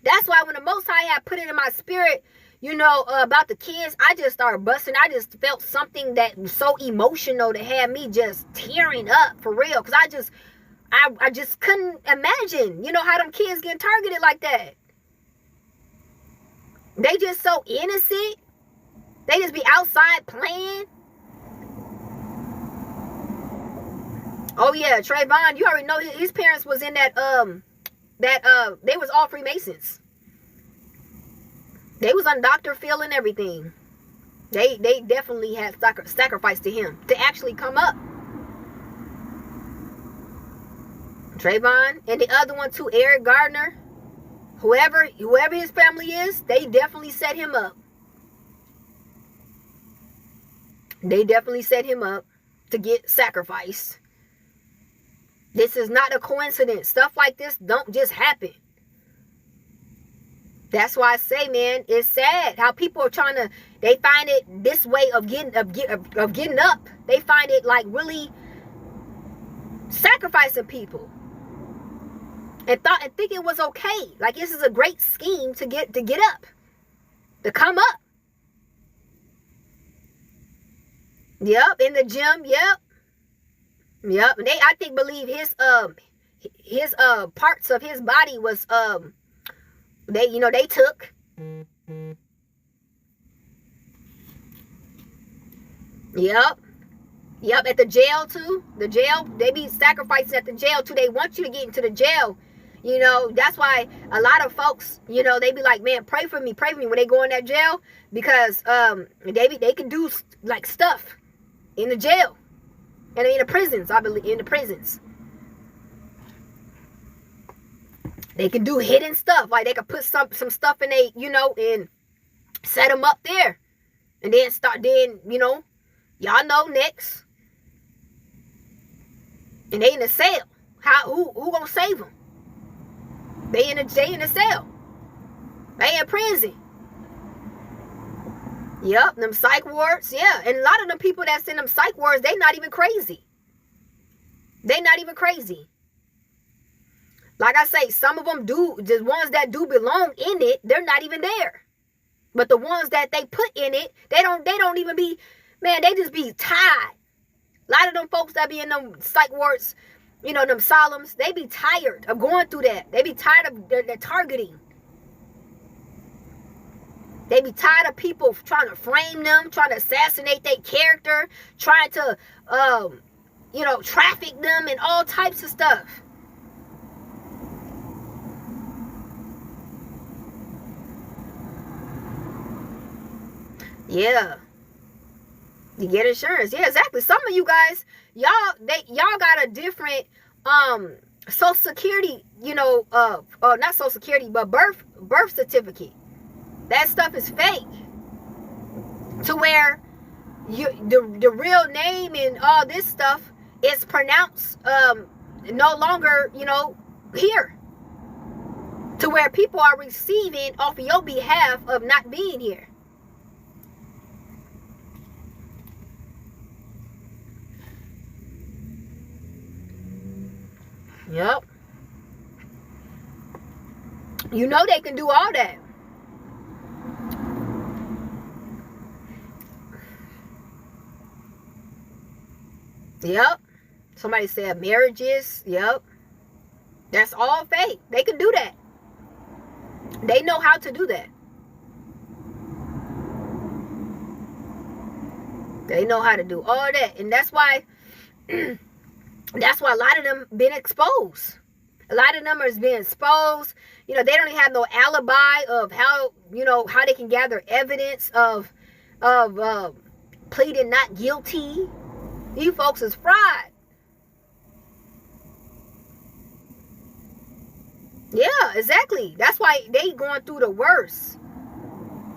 That's why when the Most High had put it in my spirit, you know, about the kids, I just started busting. I just felt something that was so emotional that had me just tearing up for real. Because I just couldn't imagine, you know, how them kids get targeted like that. They just so innocent. They just be outside playing. Oh yeah, Trayvon, you already know his parents was in that they was all Freemasons. They was on Dr. Phil and everything. They definitely had sacrificed to him to actually come up. Trayvon and the other one too, Eric Gardner. Whoever his family is, they definitely set him up. They definitely set him up to get sacrificed. This is not a coincidence. Stuff like this don't just happen. That's why I say, man, it's sad how people are trying to, they find it this way of getting up. They find it like really sacrificing people. And think it was okay. Like, this is a great scheme to get up. To come up. Yep, in the gym, yep. Yep. And I think believe his parts of his body was they took. Yep. Yep, at the jail too. The jail, they be sacrificing at the jail too. They want you to get into the jail. You know, that's why a lot of folks, you know, they be like, man, pray for me when they go in that jail, because they can do like stuff in the jail and in the prisons. I believe in the prisons they can do hidden stuff, like they can put some stuff in and set them up there, and then y'all know next, and they in the cell. Who gonna save them? They in the cell. They in prison. Yep, them psych wards. Yeah, and a lot of them people that's in them psych wards, they not even crazy. They not even crazy. Like I say, some of them do. The ones that do belong in it, they're not even there. But the ones that they put in it, they don't even be. Man, they just be tired. A lot of them folks that be in them psych wards, them asylums, they be tired of going through that. They be tired of their targeting. They be tired of people trying to frame them, trying to assassinate their character, trying to, traffic them and all types of stuff. Yeah. You get insurance. Yeah, exactly. Some of you guys, y'all got a different Social Security, not Social Security, but birth certificate. That stuff is fake. To where the real name and all this stuff is pronounced no longer, here. To where people are receiving off of your behalf of not being here. Yep. You know they can do all that. Yep. Somebody said marriages. Yep. That's all fake. They can do that. They know how to do that. They know how to do all that. And that's why that's why a lot of them been exposed. A lot of them is being exposed. You know, they don't even have no alibi of how, you know, how they can gather evidence of pleading not guilty. You folks is fried. Yeah, exactly. That's why they going through the worst.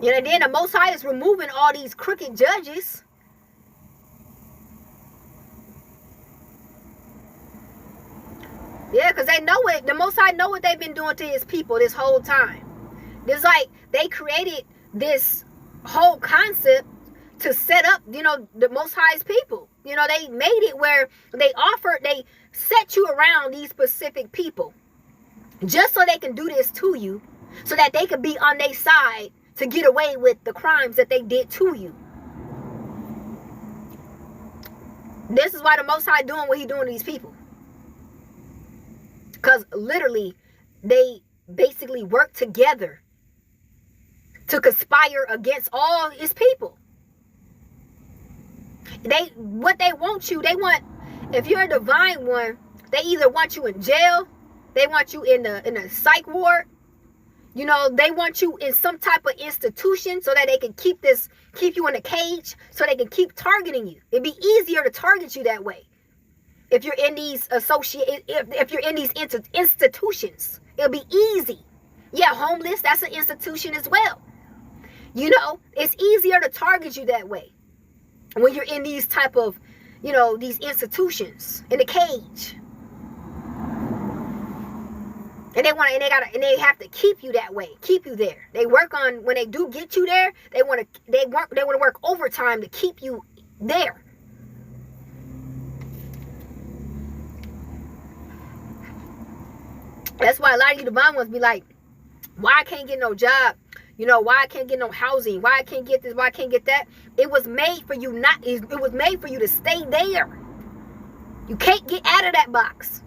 You know, and then the Most High is removing all these crooked judges. Yeah, because they know it. The Most High know what they've been doing to his people this whole time. It's like they created this whole concept to set up, you know, the Most High's people. You know, they made it where they set you around these specific people just so they can do this to you, so that they could be on their side to get away with the crimes that they did to you. This is why the Most High doing what he doing to these people. Because literally, they basically work together to conspire against all his people. What they want, if you're a divine one, they either want you in jail, they want you in a psych ward, you know, they want you in some type of institution so that they can keep you in a cage, so they can keep targeting you. It'd be easier to target you that way. If you're in these if you're in these institutions, it'll be easy. Yeah, homeless, that's an institution as well. You know, it's easier to target you that way when you're in these type of, you know, these institutions in a cage. And they have to keep you that way, keep you there. They work on, when they do get you there, they want to work overtime to keep you there. That's why a lot of you divine ones be like, why I can't get no job? You know, why I can't get no housing? Why I can't get this? Why I can't get that? It was made for you it was made for you to stay there. You can't get out of that box.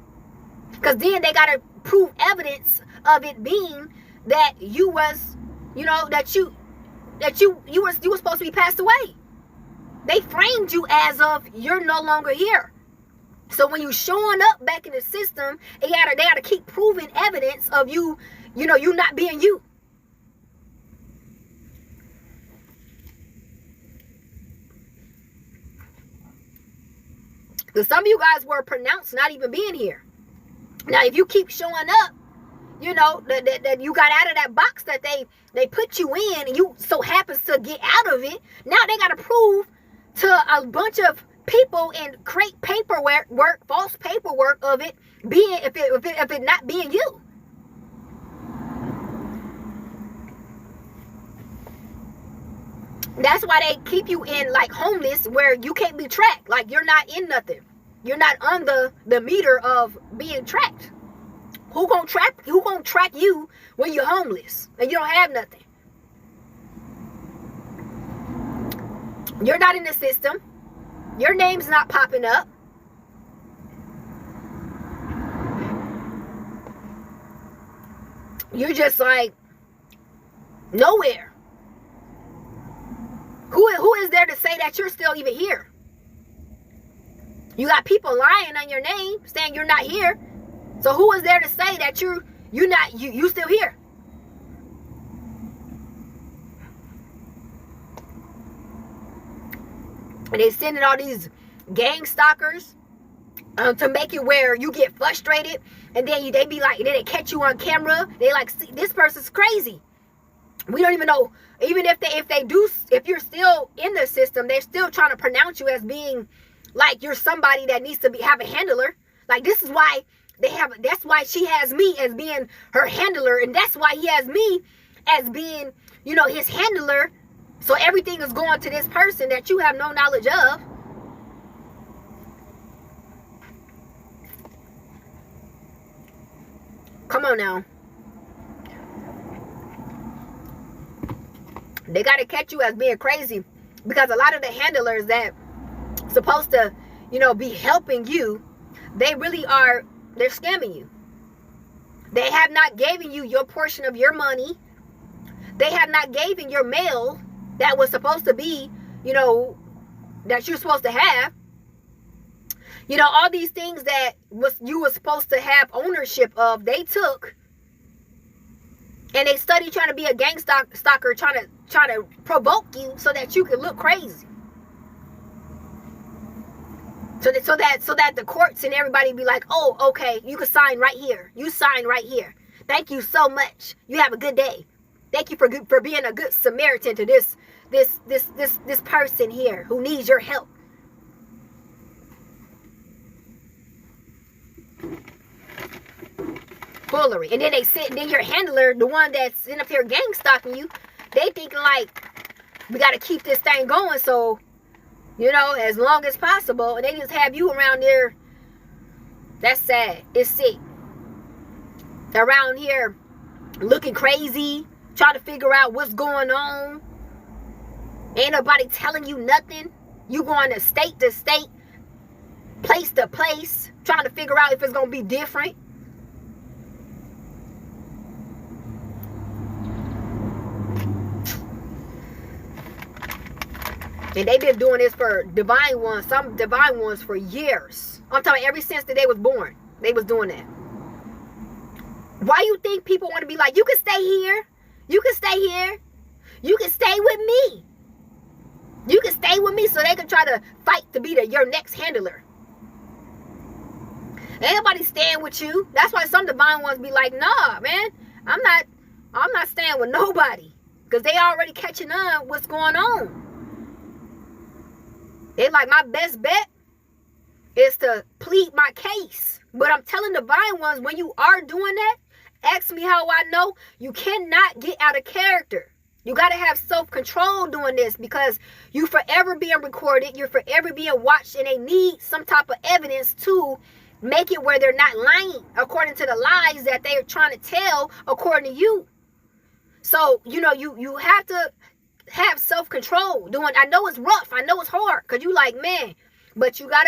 Because then they got to prove evidence of it being that you was, you know, that you were supposed to be passed away. They framed you as of you're no longer here. So when you showing up back in the system, they gotta keep proving evidence of you, you know, you not being you. Because some of you guys were pronounced not even being here. Now, if you keep showing up, you know, that you got out of that box that they put you in, and you so happens to get out of it, now they got to prove to a bunch of people and create paperwork, false paperwork of it being, if it not being you. That's why they keep you in like homeless, where you can't be tracked. Like you're not in nothing. You're not on the meter of being tracked. Who gonna track you when you're homeless and you don't have nothing? You're not in the system. Your name's not popping up. You're just like nowhere. Who is there to say that you're still even here? You got people lying on your name, saying you're not here. So who is there to say that you still here? And they sending all these gang stalkers to make it where you get frustrated, and then they be like, then they catch you on camera. They like, see, this person's crazy. We don't even know. Even if you're still in the system, they're still trying to pronounce you as being like you're somebody that needs to have a handler. Like this is why that's why she has me as being her handler, and that's why he has me as being, you know, his handler. So everything is going to this person that you have no knowledge of. Come on now. They got to catch you as being crazy, because a lot of the handlers that supposed to, you know, be helping you, they're scamming you. They have not given you your portion of your money. They have not given your mail that was supposed to be, you know, that you're supposed to have. You know, all these things that you were supposed to have ownership of, they took. And they study trying to be a gang stalker, trying to provoke you so that you can look crazy. So that the courts and everybody be like, oh, okay, you can sign right here. You sign right here. Thank you so much. You have a good day. Thank you for being a good Samaritan to this person here who needs your help. Foolery. And then then your handler, the one that's sitting up here gang stalking you, they thinking like, we got to keep this thing going, so, you know, as long as possible. And they just have you around there. That's sad. It's sick. Around here looking crazy, trying to figure out what's going on. Ain't nobody telling you nothing. You going to state, place to place, trying to figure out if it's going to be different. And they've been doing this for divine ones, some divine ones for years. I'm talking ever since that they was born. They was doing that. Why you think people want to be like, you can stay here. You can stay here. You can stay with me. You can stay with me so they can try to fight to be your next handler. Ain't nobody staying with you. That's why some divine ones be like, nah, man, I'm not staying with nobody. Because they already catching on what's going on. They like, my best bet is to plead my case. But I'm telling divine ones, when you are doing that, ask me how I know. You cannot get out of character. You got to have self-control doing this, because you forever being recorded. You're forever being watched, and they need some type of evidence to make it where they're not lying according to the lies that they're trying to tell according to you. So, you know, you have to have self-control doing. I know it's rough. I know it's hard, because you like, man, but you got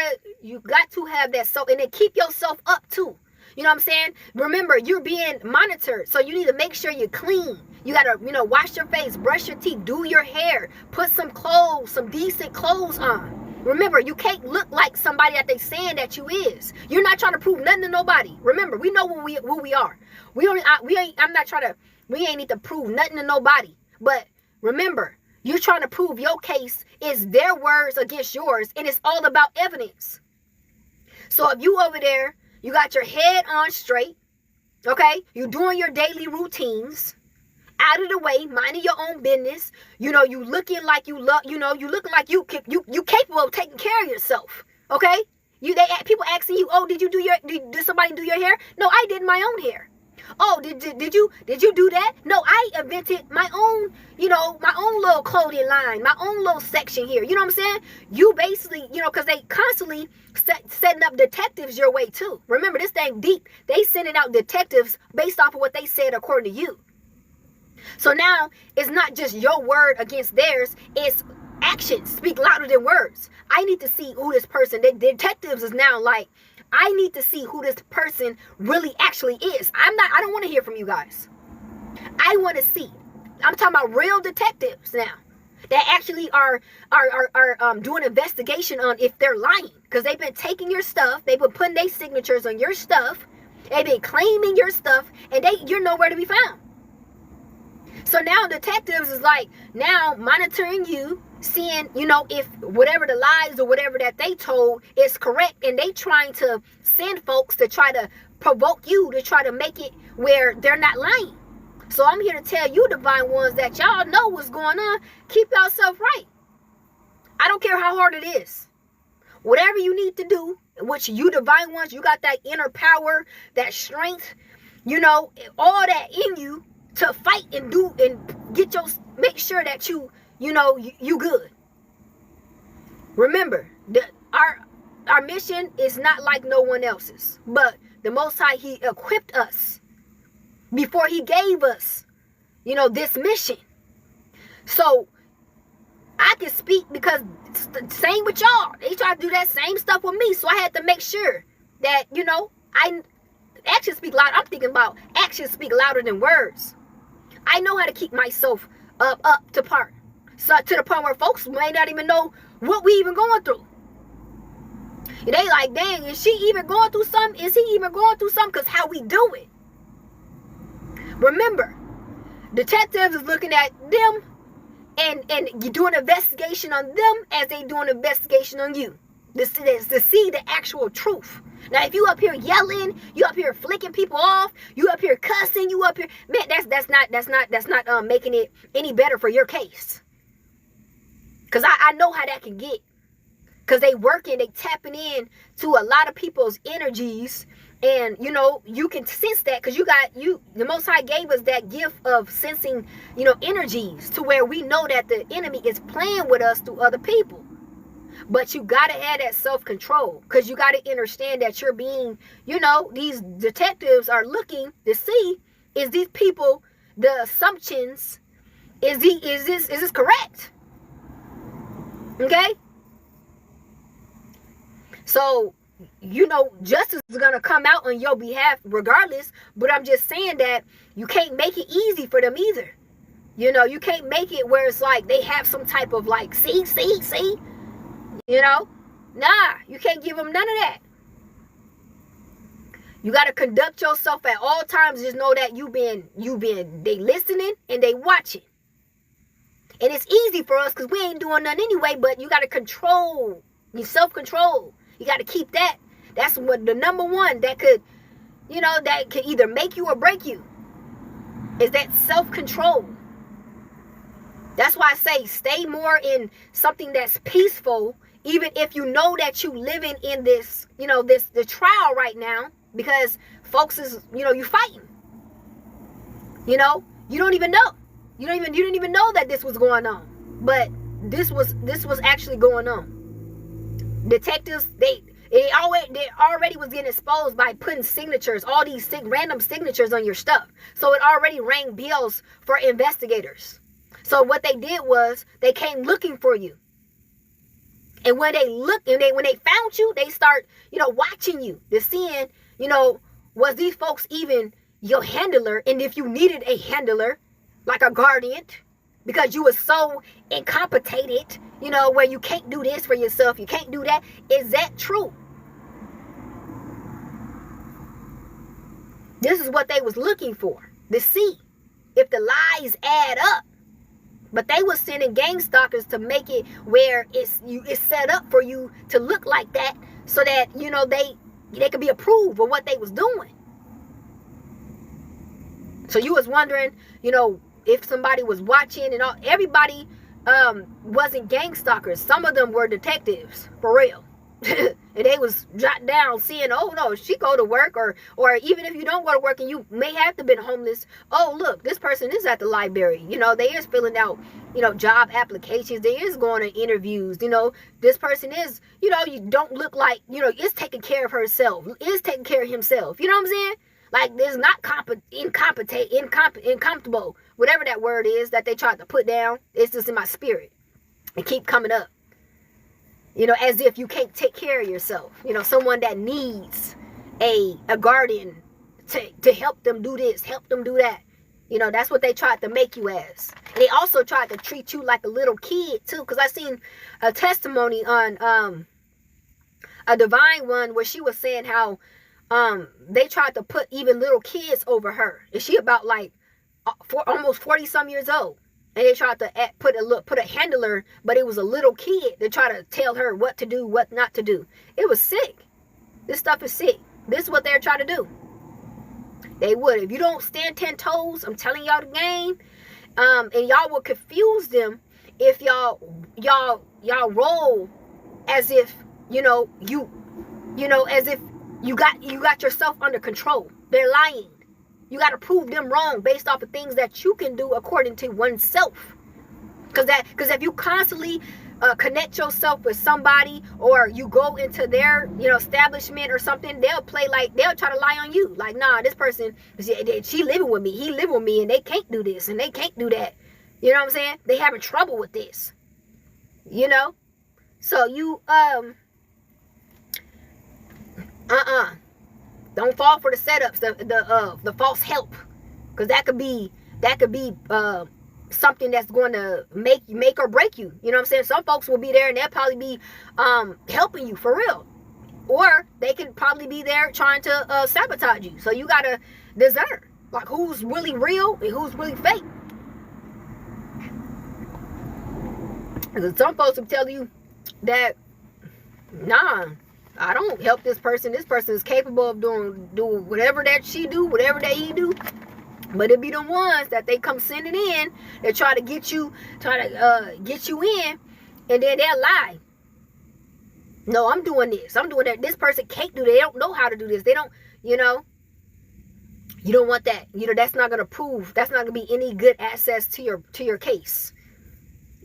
to have that self, and then keep yourself up too. You know what I'm saying? Remember, you're being monitored, so you need to make sure you're clean. You got to, you know, wash your face, brush your teeth, do your hair, put some clothes, some decent clothes on. Remember, you can't look like somebody that they saying that you is. You're not trying to prove nothing to nobody. Remember, we know who we are. We ain't need to prove nothing to nobody. But remember, you're trying to prove your case is their words against yours, and it's all about evidence. So if you over there, you got your head on straight, okay? You're doing your daily routines, out of the way, minding your own business. You know, you looking like you love, you know, you looking like you capable of taking care of yourself, okay? People asking you, oh, did somebody do your hair? No, I did my own hair. Oh, did you do that? No, I invented my own, you know, my own little clothing line, my own little section here. You know what I'm saying? You basically, you know, because they constantly setting up detectives your way too. Remember, this thing deep. They sending out detectives based off of what they said according to you. So now it's not just your word against theirs. It's actions speak louder than words. I need to see who this person. The detectives is now like, I need to see who this person really actually is. I don't want to hear from you guys. I want to see. I'm talking about real detectives now that actually are doing investigation on if they're lying, because they've been taking your stuff. They've been putting their signatures on your stuff. They've been claiming your stuff, and you're nowhere to be found. So now detectives is like now monitoring you, seeing, you know, if whatever the lies or whatever that they told is correct, and they trying to send folks to try to provoke you, to try to make it where they're not lying. So I'm here to tell you, divine ones, that y'all know what's going on. Keep yourself right. I don't care how hard it is. Whatever you need to do, which you divine ones, you got that inner power, that strength, you know, all that in you to fight and do and make sure that you know, you good. Remember, our mission is not like no one else's, but the Most High, He equipped us before He gave us, you know, this mission. So I can speak because same with y'all. They try to do that same stuff with me, so I had to make sure that, you know, actions speak loud. I'm thinking about actions speak louder than words. I know how to keep myself up to par. So to the point where folks may not even know what we even going through. And they like, dang, is she even going through something? Is he even going through something? Because how we do it. Remember, detectives is looking at them and you do an investigation on them as they do an investigation on you. This is to see the actual truth. Now, if you up here yelling, you up here flicking people off, you up here cussing, you up here, man, that's not making it any better for your case. Cause I know how that can get. Cause they working, they tapping in to a lot of people's energies, and you know you can sense that because the Most High gave us that gift of sensing, energies to where we know that the enemy is playing with us through other people. But you gotta have that self-control because you gotta understand that you're being, these detectives are looking to see, is these people, the assumptions, is this correct? Okay? So, justice is going to come out on your behalf regardless, but I'm just saying that you can't make it easy for them either. You can't make it where it's like they have some type of like, see? Nah, you can't give them none of that. You got to conduct yourself at all times. Just know that they listening and they watching. And it's easy for us because we ain't doing nothing anyway, but you got to control, your self-control. You got to keep that. That's what the number one that could, that could either make you or break you, is that self-control. That's why I say stay more in something that's peaceful, even if you know that you living in this, the trial right now, because folks is, you fighting. You don't even know. You didn't even know that this was going on. But this was actually going on. Detectives, they already was getting exposed by putting signatures, all these random signatures on your stuff. So it already rang bells for investigators. So what they did was they came looking for you. And when they looked and when they found you, they start, watching you. They're seeing, was these folks even your handler? And if you needed a handler, like a guardian, because you were so incompetent, where you can't do this for yourself, you can't do that. Is that true? This is what they was looking for, to see if the lies add up. But they were sending gang stalkers to make it where it's set up for you to look like that, so that they could be approved of what they was doing. So you was wondering, if somebody was watching and all. Everybody wasn't gang stalkers. Some of them were detectives, for real. And they was jotting down, seeing, oh no, she go to work, or even if you don't go to work and you may have to been homeless, oh look, this person is at the library. They is filling out, job applications. They is going to interviews. This person is, you don't look like, is taking care of herself, is taking care of himself. You know what I'm saying? Like, there's not incompetent, whatever that word is that they tried to put down. It's just in my spirit. It keep coming up. As if you can't take care of yourself. Someone that needs a guardian to help them do this, help them do that. That's what they tried to make you as. They also tried to treat you like a little kid, too. Because I seen a testimony on a divine one where she was saying how they tried to put even little kids over her. And she about like almost 40 some years old. And they tried to put a handler, but it was a little kid. They tried to tell her what to do, what not to do. It was sick. This stuff is sick. This is what they're trying to do. They would. If you don't stand 10 toes, I'm telling y'all the game. And y'all will confuse them if y'all roll as if, as if you got yourself under control. They're lying. You got to prove them wrong based off of things that you can do according to oneself. Because if you constantly connect yourself with somebody, or you go into their establishment or something, they'll try to lie on you. Like, nah, this person, she living with me, he living with me, and they can't do this and they can't do that. You know what I'm saying? They having trouble with this. So you don't fall for the setups, the false help, because that could be something that's going to make or break you. You know what I'm saying? Some folks will be there and they'll probably be helping you for real. Or they could probably be there trying to sabotage you. So you got to discern, like, who's really real and who's really fake. Because some folks will tell you that, nah, I don't help this person. This person is capable of doing whatever that she do, whatever that he do. But it be the ones that they come sending in that try to get you in, and then they'll lie. No, I'm doing this. I'm doing that. This person can't do that. They don't know how to do this. They don't, you don't want that. That's not going to prove, that's not going to be any good access to your case.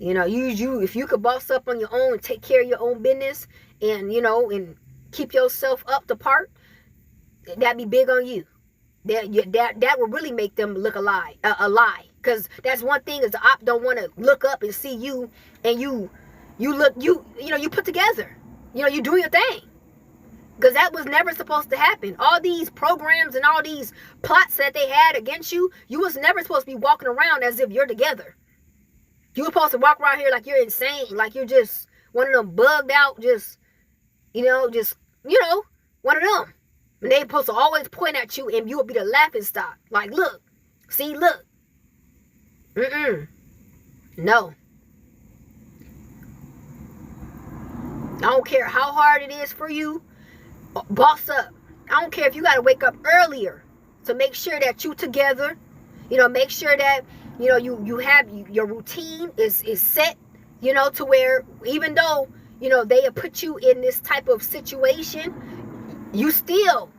If you could boss up on your own and take care of your own business and, and keep yourself up to part, that'd be big on you. That will really make them look a lie. Because that's one thing, is the op don't want to look up and see you, and you put together. You do your thing. Because that was never supposed to happen. All these programs and all these plots that they had against you, you was never supposed to be walking around as if you're together. You were supposed to walk around here like you're insane, like you're just one of them bugged out, one of them. And they supposed to always point at you, and you would be the laughing stock. Like, look. See, look. No. I don't care how hard it is for you. Boss up. I don't care if you got to wake up earlier to make sure that you together. Make sure that, you have your routine is set, to where even though, they have put you in this type of situation, you still,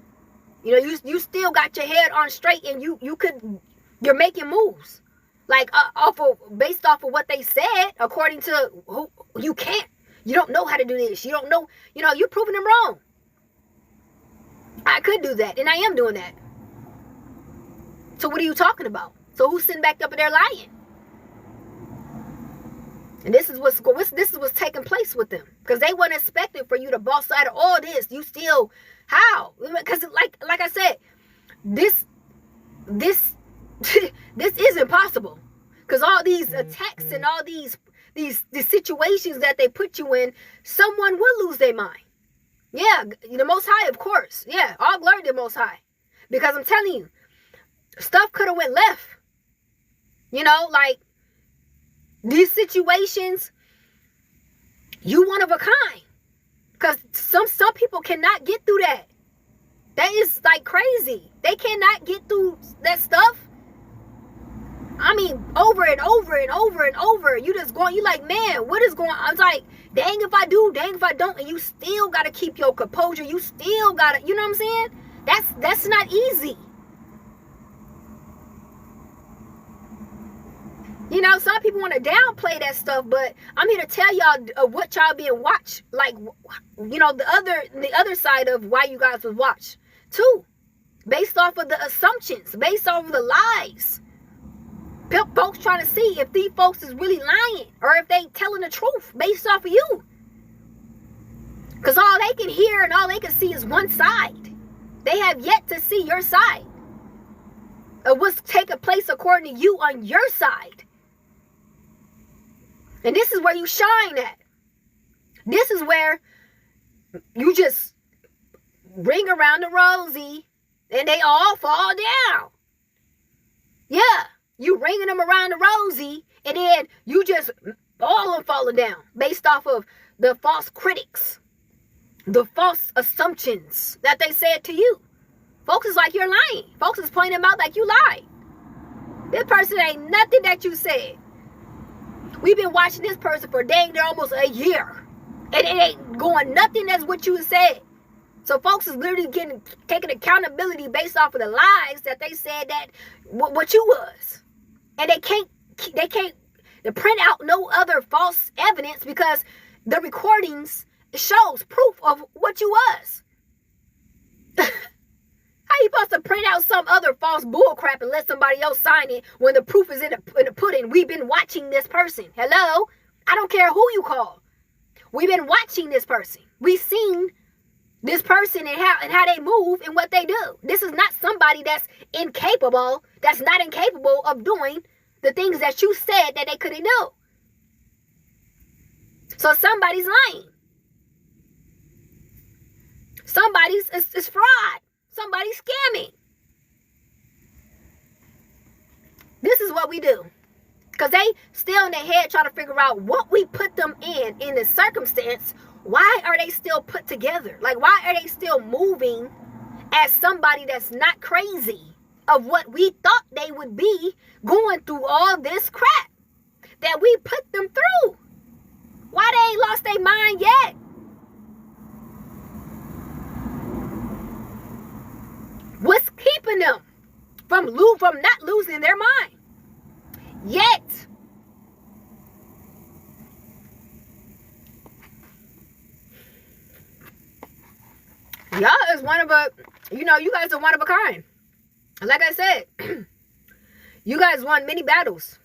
you still got your head on straight, and you're making moves, like based off of what they said, according to who you can't, you don't know how to do this, you don't know, you're proving them wrong. I could do that, and I am doing that. So what are you talking about? So who's sitting back up there lying? And this is what's taking place with them, because they weren't expecting for you to boss out of all this. You still, how? Because like I said, this is impossible. Because all these attacks and all these situations that they put you in, someone will lose their mind. Yeah, the Most High, of course. Yeah, all glory to the Most High. Because I'm telling you, stuff could have went left. Like, these situations, you one of a kind. Because some people cannot get through that. That is like crazy. They cannot get through that stuff. I mean, over and over and over and over. You like, man, what is going on? I was like, dang if I do, dang if I don't. And you still got to keep your composure. You still got to, you know what I'm saying? That's not easy. Some people want to downplay that stuff, but I'm here to tell y'all what y'all being watched. Like, the other side of why you guys was watched too, based off of the assumptions, based off of the lies. Folks trying to see if these folks is really lying or if they telling the truth based off of you. Because all they can hear and all they can see is one side. They have yet to see your side of what's taking place according to you on your side. And this is where you shine at. This is where you just ring around the rosy and they all fall down. Yeah, you ringing them around the rosy and then you just all of them falling down based off of the false critics, the false assumptions that they said to you. Folks is like, you're lying. Folks is pointing them out like you lied. This person ain't nothing that you said. We've been watching this person for dang near almost a year. And it ain't going nothing that's what you said. So folks is literally taking accountability based off of the lies that they said that what you was. And they can't print out no other false evidence because the recordings shows proof of what you was. How you supposed to print out some other false bullcrap and let somebody else sign it when the proof is in the pudding? We've been watching this person. Hello? I don't care who you call. We've been watching this person. We've seen this person and how they move and what they do. This is not somebody that's incapable, that's not incapable of doing the things that you said that they couldn't do. So somebody's lying. Somebody's is fraud. Somebody's scamming. This is what we do. Because they still in their head trying to figure out what we put them in the circumstance. Why are they still put together? Like, why are they still moving as somebody that's not crazy of what we thought they would be, going through all this crap that we put them through? Why they ain't lost their mind yet? What's keeping them from not losing their mind yet? Y'all is one of a, you guys are one of a kind. Like I said, you guys won many battles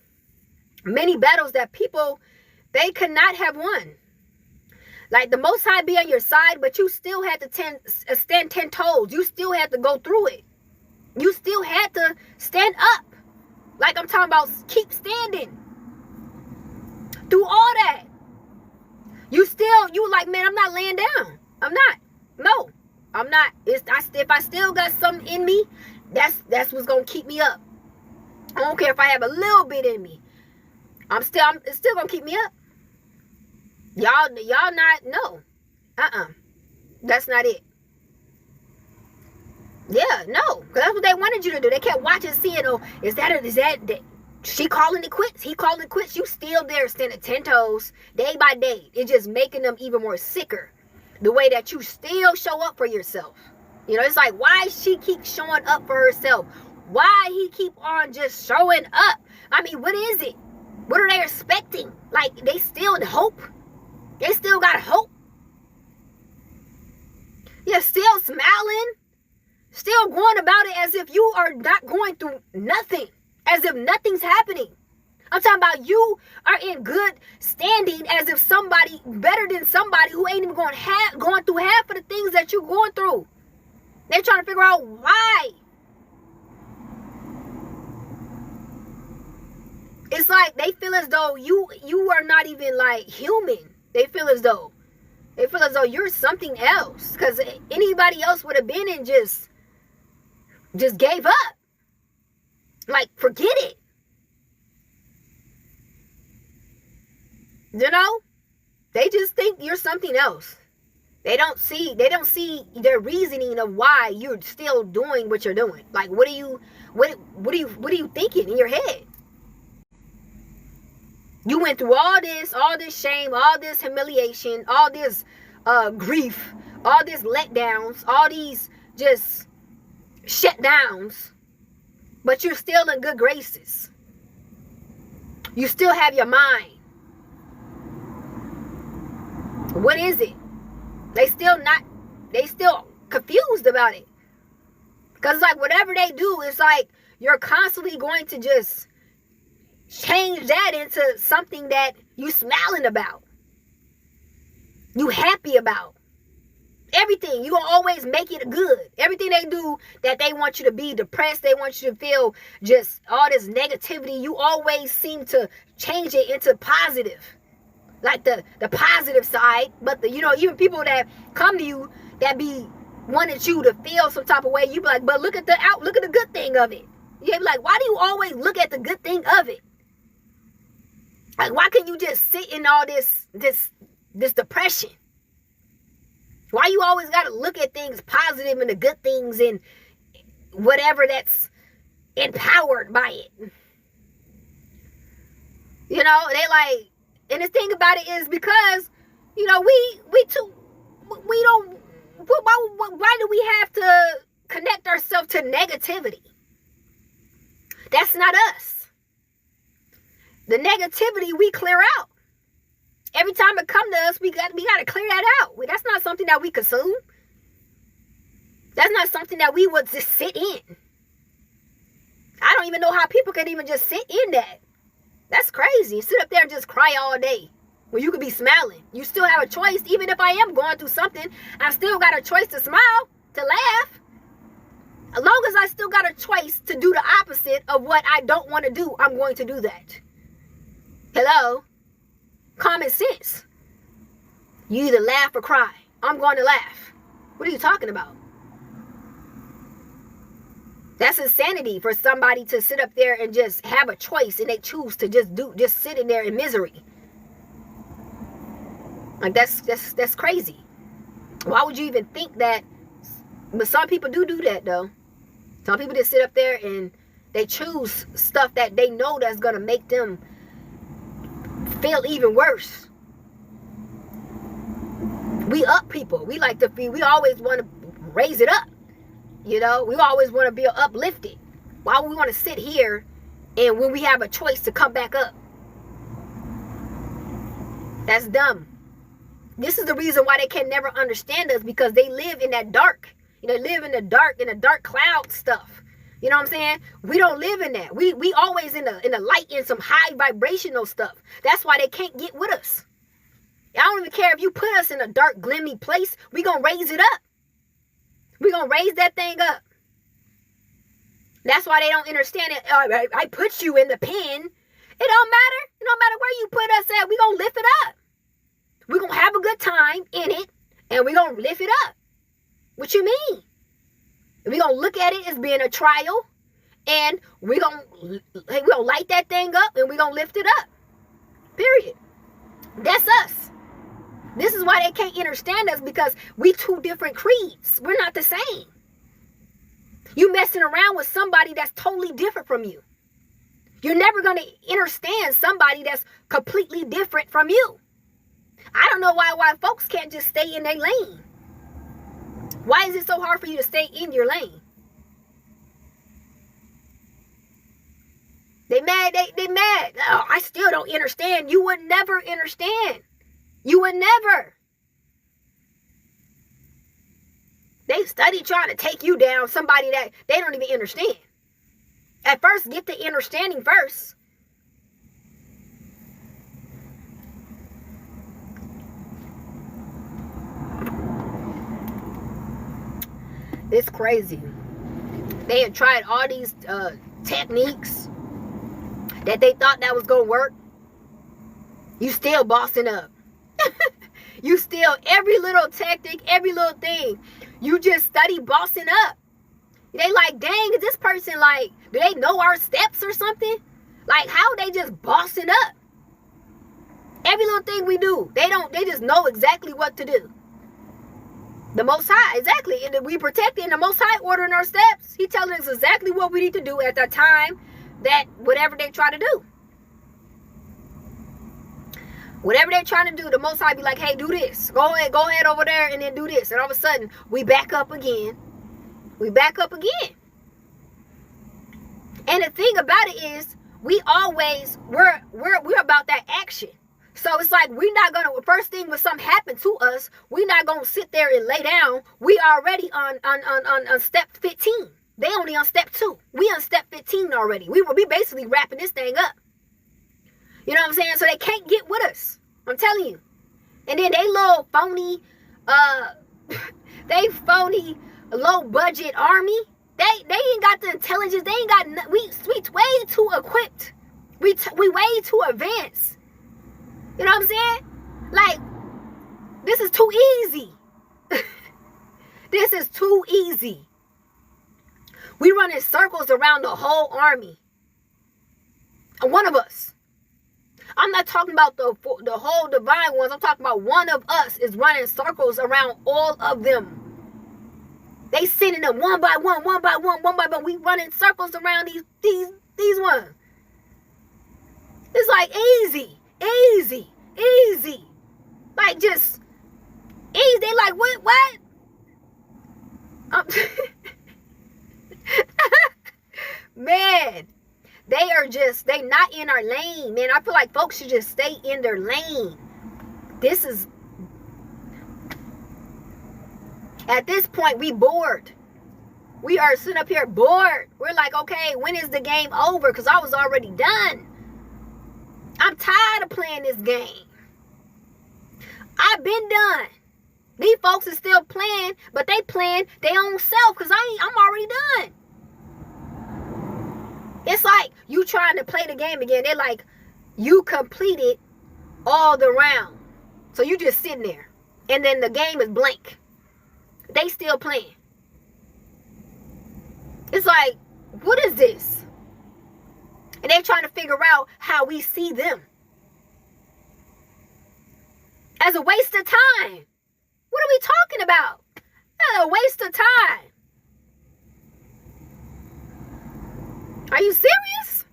that people, they could not have won. Like, the Most High be on your side, but you still had to stand 10 toes. You still had to go through it. You still had to stand up. Like I'm talking about, keep standing through all that. You like, man, I'm not laying down. I'm not. No, I'm not. If I still got something in me, that's what's gonna keep me up. I don't care if I have a little bit in me. It's still gonna keep me up. Y'all not, no. That's not it. Yeah, no. Because that's what they wanted you to do. They kept watching, seeing, oh, is that she calling it quits? He calling it quits? You still there standing 10 toes day by day. It's just making them even more sicker. The way that you still show up for yourself. It's like, why she keep showing up for herself? Why he keep on just showing up? I mean, what is it? What are they expecting? Like, they still in hope? They still got hope? You're still smiling? Still going about it as if you are not going through nothing. As if nothing's happening. I'm talking about you are in good standing, as if somebody better than somebody who ain't even going through half of the things that you're going through. They're trying to figure out why. It's like they feel as though you are not even like human. They feel as though you're something else. Because anybody else would have been and just gave up. Like, forget it. They just think you're something else. They don't see their reasoning of why you're still doing what you're doing. Like, what are you thinking in your head? You went through all this shame, all this humiliation, all this grief, all this letdowns, all these just shutdowns, but you're still in good graces. You still have your mind. What is it? They still confused about it. Because it's like whatever they do, it's like you're constantly going to just change that into something that you smiling about. You happy about. Everything. You gonna always make it good. Everything they do that they want you to be depressed, they want you to feel just all this negativity, you always seem to change it into positive. Like the positive side. But even people that come to you that be wanted you to feel some type of way, you be like, but look at the good thing of it. You be like, why do you always look at the good thing of it? Like, why can't you just sit in all this depression? Why you always got to look at things positive and the good things and whatever that's empowered by it? They like, and the thing about it is because, why do we have to connect ourselves to negativity? That's not us. The negativity we clear out. Every time it comes to us, we got to clear that out. That's not something that we consume. That's not something that we would just sit in. I don't even know how people can even just sit in that. That's crazy. Sit up there and just cry all day when you could be smiling. You still have a choice. Even if I am going through something, I still got a choice to smile, to laugh. As long as I still got a choice to do the opposite of what I don't want to do, I'm going to do that. Hello? Common sense. You either laugh or cry. I'm going to laugh. What are you talking about? That's insanity for somebody to sit up there and just have a choice and they choose to just sit in there in misery. Like that's crazy. Why would you even think that? But some people do that though. Some people just sit up there and they choose stuff that they know that's gonna make them feel even worse. We up people. We like to be. We always want to raise it up. You know, we always want to be uplifted. Why would we want to sit here and when we have a choice to come back up? That's dumb. This is the reason why they can never understand us, because they live in that dark. They live in the dark cloud stuff. You know what I'm saying? We don't live in that. We always in the light, in some high vibrational stuff. That's why they can't get with us. I don't even care if you put us in a dark, gloomy place. We gonna raise it up. We gonna raise that thing up. That's why they don't understand it. I put you in the pen. It don't matter. It don't matter where you put us at. We gonna lift it up. We gonna have a good time in it, and we gonna lift it up. What you mean? We gonna look at it as being a trial, and we gonna light that thing up, and we gonna lift it up. Period. That's us. This is why they can't understand us, because we two different creeds. We're not the same. You messing around with somebody that's totally different from you. You're never going to understand somebody that's completely different from you. I don't know why folks can't just stay in their lane. Why is it so hard for you to stay in your lane? They mad. They mad. Oh, I still don't understand. You would never understand. You would never. They study trying to take you down, somebody that they don't even understand. At first, get the understanding first. It's crazy. They had tried all these techniques that they thought that was going to work. You still bossing up. You still, every little tactic, every little thing, you just study bossing up. They like, dang, is this person like, do they know our steps or something? Like, how they just bossing up? Every little thing we do, they just know exactly what to do. The Most High, exactly. And we protect in the Most High ordering our steps. He telling us exactly what we need to do at the time that whatever they try to do. Whatever they're trying to do, the Most High be like, hey, do this. Go ahead over there and then do this. And all of a sudden, we back up again. We back up again. And the thing about it is, we're about that action. So it's like, we're not going to, first thing when something happened to us, we're not going to sit there and lay down. We already on step 15. They only on step 2. We on step 15 already. We basically wrapping this thing up. You know what I'm saying? So they can't get with us. I'm telling you. And then they little phony, low budget army. They ain't got the intelligence. They ain't got, we way too equipped. We way too advanced. You know what I'm saying? Like, this is too easy. This is too easy. We run in circles around the whole army. And one of us. I'm not talking about the whole divine ones. I'm talking about one of us is running circles around all of them. They sending them one by one. We running circles around these ones. It's like easy. Like just easy. They like, what? Man. They not in our lane, man. I feel like folks should just stay in their lane. At this point, we bored. We are sitting up here bored. We're like, okay, when is the game over? Because I was already done. I'm tired of playing this game. I've been done. These folks is still playing, but they playing their own self because I'm already done. It's like you trying to play the game again. They're like, you completed all the round. So you just sitting there. And then the game is blank. They still playing. It's like, what is this? And they're trying to figure out how we see them. As a waste of time. What are we talking about? That's a waste of time. Are you serious?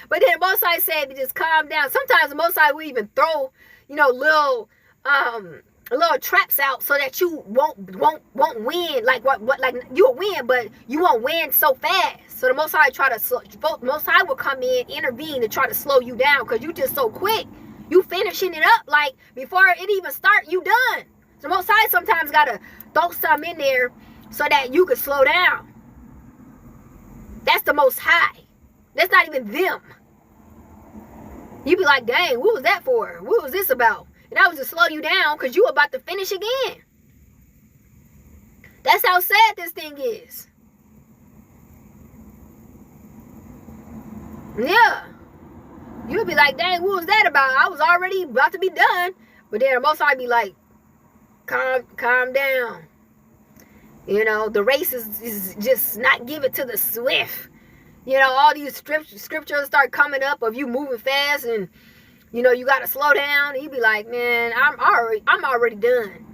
But then Most High said to just calm down. Sometimes the Most High will even throw, little traps out so that you won't win. Like you'll win, but you won't win so fast. So the Most High Most High will come in, intervene to try to slow you down because you just so quick. You finishing it up like before it even start, you done. So the Most High sometimes gotta throw something in there so that you can slow down. That's the Most High. That's not even them. You be like, dang, what was that for? What was this about? And that was to slow you down because you about to finish again. That's how sad this thing is. Yeah. You'll be like, dang, what was that about? I was already about to be done. But then the Most High be like, calm down. The race is just not give it to the swift. All these scriptures start coming up of you moving fast and, you got to slow down. And you be like, man, I'm already done.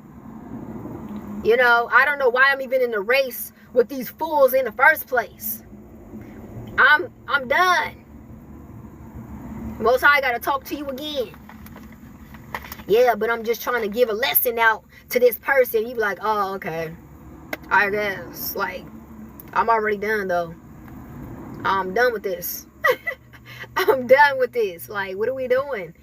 I don't know why I'm even in the race with these fools in the first place. I'm done. Most High got to talk to you again. Yeah, but I'm just trying to give a lesson out to this person. You be like, oh, okay. I guess. Like, I'm already done, though. I'm done with this. I'm done with this. Like, what are we doing?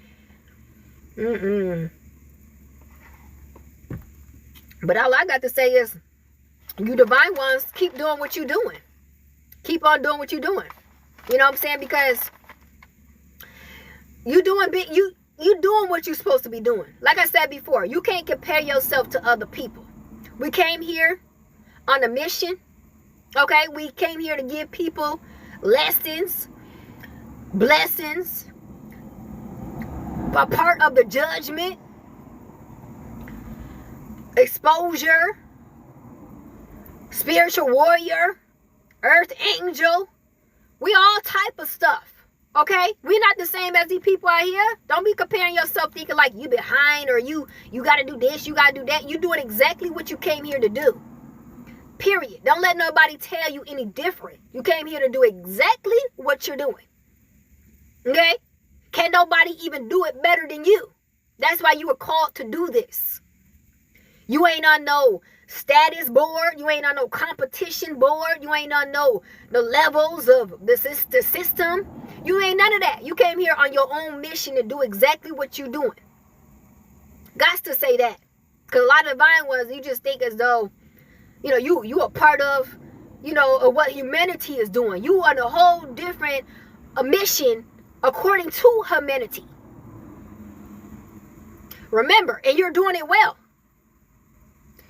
But all I got to say is, you divine ones, keep doing what you're doing. Keep on doing what you're doing. You know what I'm saying? Because you doing what you're supposed to be doing. Like I said before, you can't compare yourself to other people. We came here on a mission. Okay? We came here to give people lessons, blessings, a part of the judgment, exposure, spiritual warrior, earth angel. We all type of stuff. Okay? We're not the same as these people out here. Don't be comparing yourself thinking like you behind or you got to do this, you got to do that. You're doing exactly what you came here to do. Period. Don't let nobody tell you any different. You came here to do exactly what you're doing. Okay? Can't nobody even do it better than you. That's why you were called to do this. You ain't on no status board. You ain't on no competition board. You ain't on no levels of the system. You ain't none of that. You came here on your own mission to do exactly what you're doing. Got to say that. Because a lot of divine ones, you just think as though, you are part of, of what humanity is doing. You are on a whole different mission according to humanity. Remember, and you're doing it well.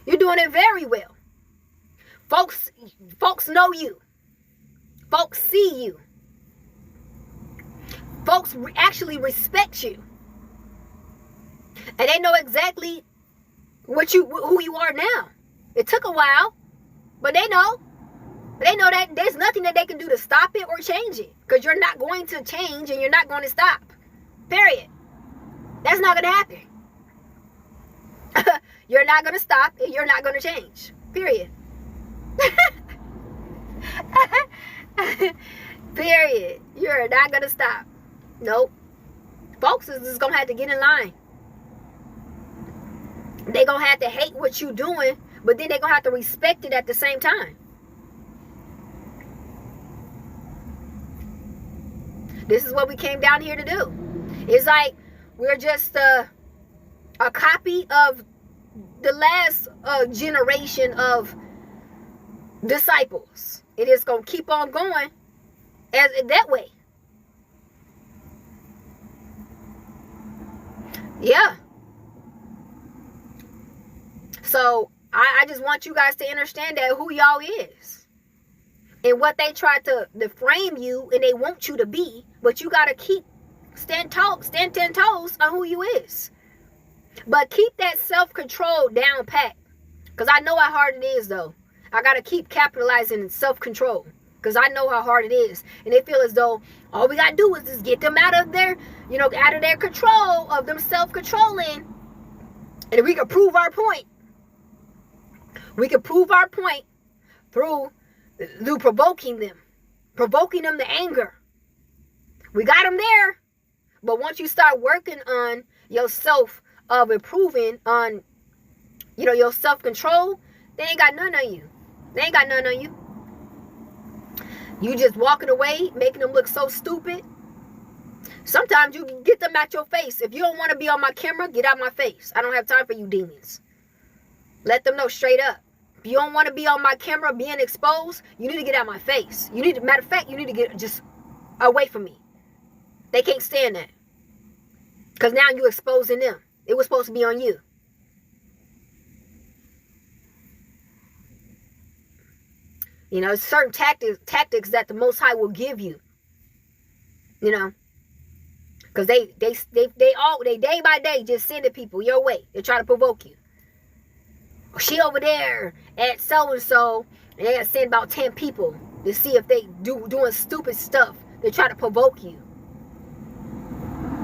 You're doing it very well. Folks know you. Folks see you. Folks actually respect you. And they know exactly who you are now. It took a while, but they know. They know that there's nothing that they can do to stop it or change it. Because you're not going to change and you're not going to stop. Period. That's not going to happen. You're not going to stop and you're not going to change. Period. Period. You're not going to stop. Nope. Folks is just going to have to get in line. They're going to have to hate what you're doing, but then they're going to have to respect it at the same time. This is what we came down here to do. It's like we're just a copy of the last generation of disciples. It is going to keep on going as that way. Yeah. So I just want you guys to understand that who y'all is. And what they try to frame you and they want you to be. But you got to stand 10 toes on who you is. But keep that self-control down pat. Because I know how hard it is, though. I got to keep capitalizing in self-control. Because I know how hard it is. And they feel as though all we got to do is just get them out of their, out of their control, of them self-controlling. And we can prove our point. We can prove our point through provoking them to anger. We got them there. But once you start working on yourself, of improving on, your self-control, they ain't got none on you. They ain't got none on you. You just walking away, making them look so stupid. Sometimes you can get them out your face. If you don't want to be on my camera, get out my face. I don't have time for you demons. Let them know straight up. If you don't want to be on my camera being exposed, you need to get out my face. Matter of fact, you need to get just away from me. They can't stand that. Because now you're exposing them. It was supposed to be on you. Certain tactics that the Most High will give you. Because they day by day just sending people your way. They try to provoke you. She over there at so-and-so, and they send about 10 people to see if they doing stupid stuff. They try to provoke you.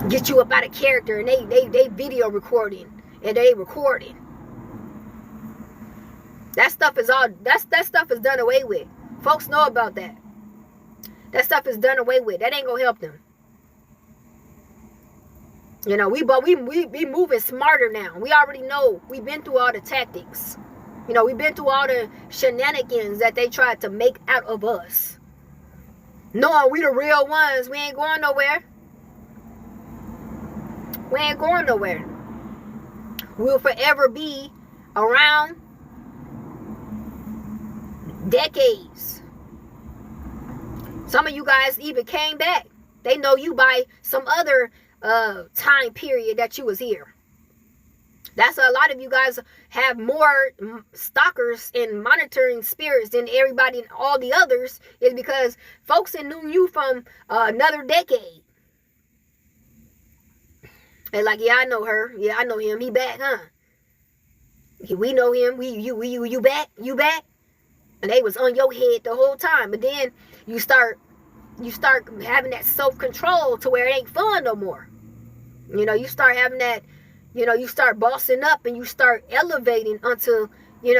Get you up out of character, and they video recording, and they recording. That stuff is done away with. Folks know about that. That stuff is done away with. That ain't gonna help them. We moving smarter now. We already know. We've been through all the tactics. We've been through all the shenanigans that they tried to make out of us. Knowing we the real ones, we ain't going nowhere. We ain't going nowhere. We'll forever be around decades. Some of you guys even came back. They know you by some other time period that you was here. That's a lot of you guys have more stalkers and monitoring spirits than everybody and all the others, is because folks knew you from another decade. They're like, yeah, I know her. Yeah, I know him. He back, huh? We know him. You back? You back? And they was on your head the whole time. But then you start having that self-control to where it ain't fun no more. You start having that, you start bossing up and you start elevating onto,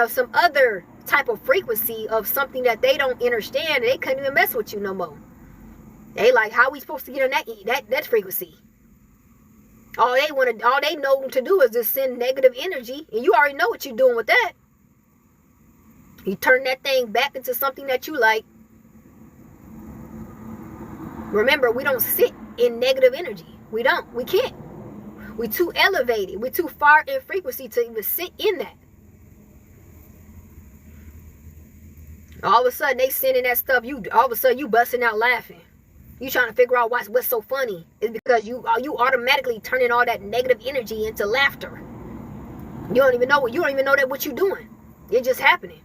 some other type of frequency of something that they don't understand. And they couldn't even mess with you no more. They like, how are we supposed to get on that frequency? All they know to do is just send negative energy, and you already know what you're doing with that. You turn that thing back into something that you like. Remember, we don't sit in negative energy. We don't. We can't. We're too elevated. We're too far in frequency to even sit in that. All of a sudden, they sending that stuff. All of a sudden, you busting out laughing. You trying to figure out what's so funny. It's because you automatically turning all that negative energy into laughter. You don't even know that what you're doing. It's just happening.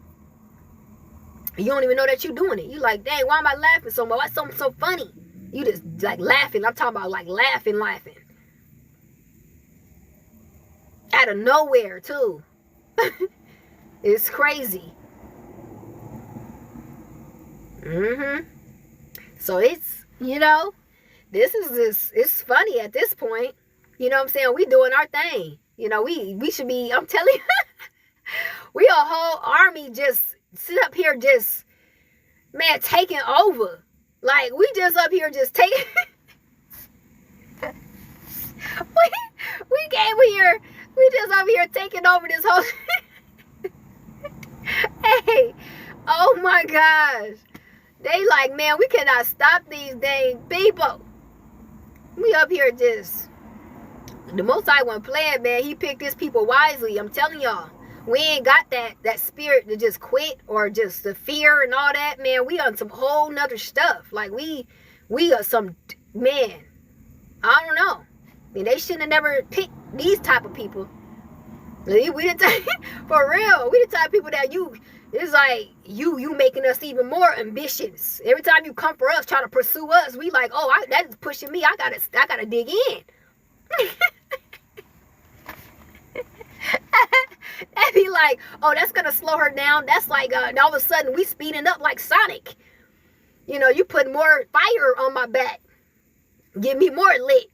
You don't even know that you're doing it. You like, dang, why am I laughing so much? What's something so funny? You just like laughing. I'm talking about like laughing. Out of nowhere too. It's crazy. So it's, it's funny at this point. You know what I'm saying? We doing our thing. We should be, I'm telling you, we a whole army just sit up here just, man, taking over. Like, we just up here just taking, we came here, we just up here taking over this whole, hey, oh my gosh. They like, man, we cannot stop these dang people. We up here just, the Most High wasn't playing, man. He picked his people wisely. I'm telling y'all. We ain't got that spirit to just quit or just the fear and all that, man. We on some whole nother stuff. Like, we are some, man, I don't know. I mean, they shouldn't have never picked these type of people. We the type, for real, we the type of people that it's like you making us even more ambitious. Every time you come for us, try to pursue us, we like, oh, that's pushing me. I gotta dig in. That'd be like, oh, that's gonna slow her down. That's like, all of a sudden we speeding up like Sonic. You put more fire on my back, get me more lit.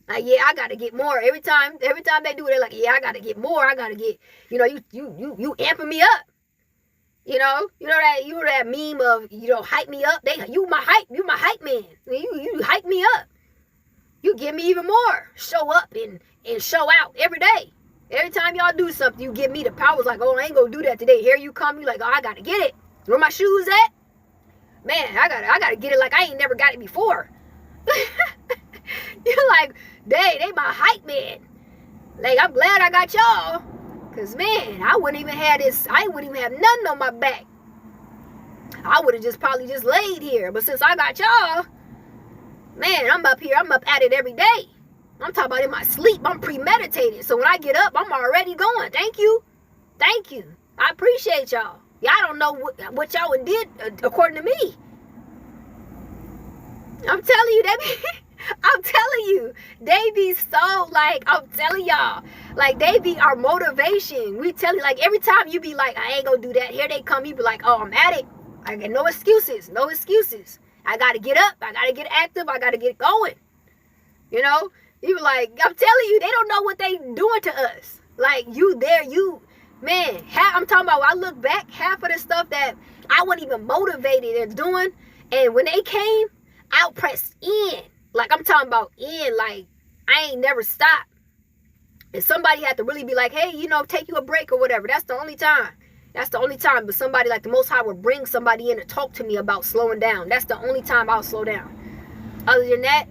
Like, yeah, I gotta get more. Every time they do it, they're like, yeah, I gotta get more. I gotta get, you amping me up. You know that meme of, hype me up. You my hype man. You hype me up. You give me even more. Show up and show out every day. Every time y'all do something, you give me the powers. Like, oh, I ain't gonna do that today. Here you come. You like, oh, I gotta get it. Where my shoes at? Man, I gotta get it like I ain't never got it before. You're like, they my hype man. Like, I'm glad I got y'all. Cause man, I wouldn't even have nothing on my back. I would have probably just laid here. But since I got y'all, man, I'm up here. I'm up at it every day. I'm talking about in my sleep. I'm premeditated. So when I get up, I'm already going. Thank you. I appreciate y'all. Y'all don't know what y'all did according to me. I'm telling you, they be so, like, I'm telling y'all, like, they be our motivation. We tell you, like, every time you be like, I ain't gonna do that, here they come, you be like, oh, I'm at it. I got no excuses. I gotta get up, I gotta get active, I gotta get going. You be like, I'm telling you, they don't know what they doing to us. Like, man, I'm talking about, when I look back, half of the stuff that I wasn't even motivated in doing, and when they came, I pressed in. Like, I'm talking about in, like, I ain't never stopped. And somebody had to really be like, hey, take you a break or whatever. That's the only time. But somebody like the Most High would bring somebody in to talk to me about slowing down. That's the only time I'll slow down. Other than that,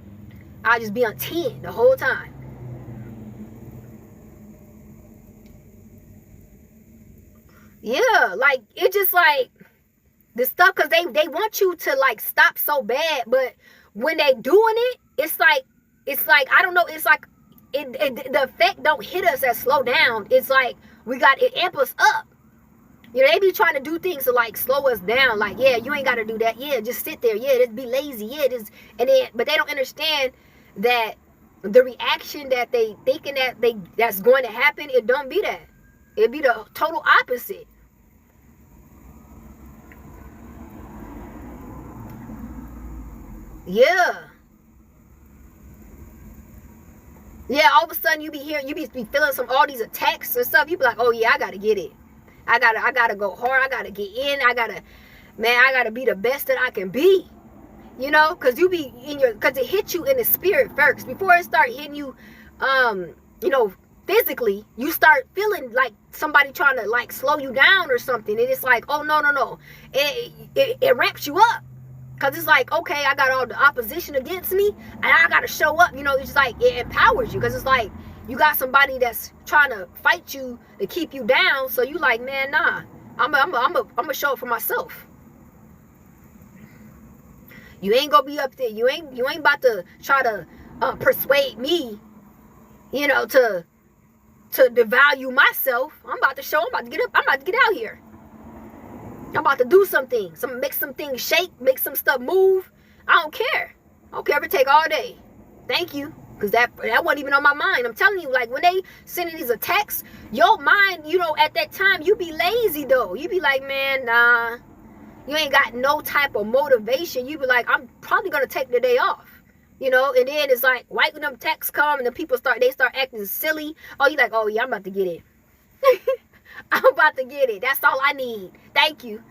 I'll just be on 10 the whole time. Yeah, like, it just like, the stuff, because they want you to, like, stop so bad, but when they doing it, it's like I don't know, it's like the effect don't hit us as slow down. It's like it amp us up. They be trying to do things to, like, slow us down. Like, yeah, you ain't got to do that. Yeah, just sit there. Yeah, just be lazy. Yeah, but they don't understand that the reaction that they thinking that's going to happen, it don't be that. It be the total opposite. Yeah, all of a sudden you be feeling all these attacks and stuff. You be like, oh yeah, I gotta get it. I gotta go hard. I gotta get in. I gotta be the best that I can be. Cause cause it hit you in the spirit first before it start hitting you, physically. You start feeling like somebody trying to, like, slow you down or something, and it's like, oh no, it ramps you up. Because it's like, okay, I got all the opposition against me, and I got to show up. It's like, it empowers you. Because it's like, you got somebody that's trying to fight you to keep you down. So you like, man, nah, I'm going to show up for myself. You ain't going to be up there. You ain't about to try to persuade me, to devalue myself. I'm about to show. I'm about to get up. I'm about to get out here. I'm about to do something. Make some things shake, make some stuff move. I don't care. I don't care if it take all day. Thank you. Because that wasn't even on my mind. I'm telling you, like, when they sending these attacks, your mind, at that time, you be lazy, though. You be like, man, nah. You ain't got no type of motivation. You be like, I'm probably going to take the day off. And then it's like, right when them texts come and the people start acting silly. Oh, you like, oh, yeah, I'm about to get it. I'm about to get it. That's all I need. Thank you.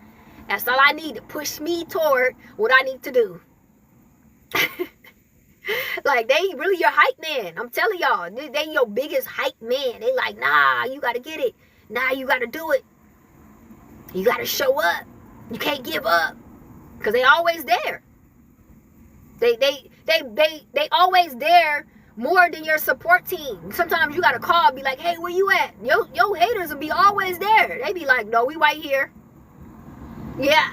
That's all I need to push me toward what I need to do. Like, they really your hype man. I'm telling y'all, they your biggest hype man. They like, nah, you got to get it. Nah, you got to do it. You got to show up. You can't give up. Because they always there. They always there. More than your support team. Sometimes you gotta call, be like, hey, where you at? Yo haters will be always there. They be like, no, we right here. Yeah.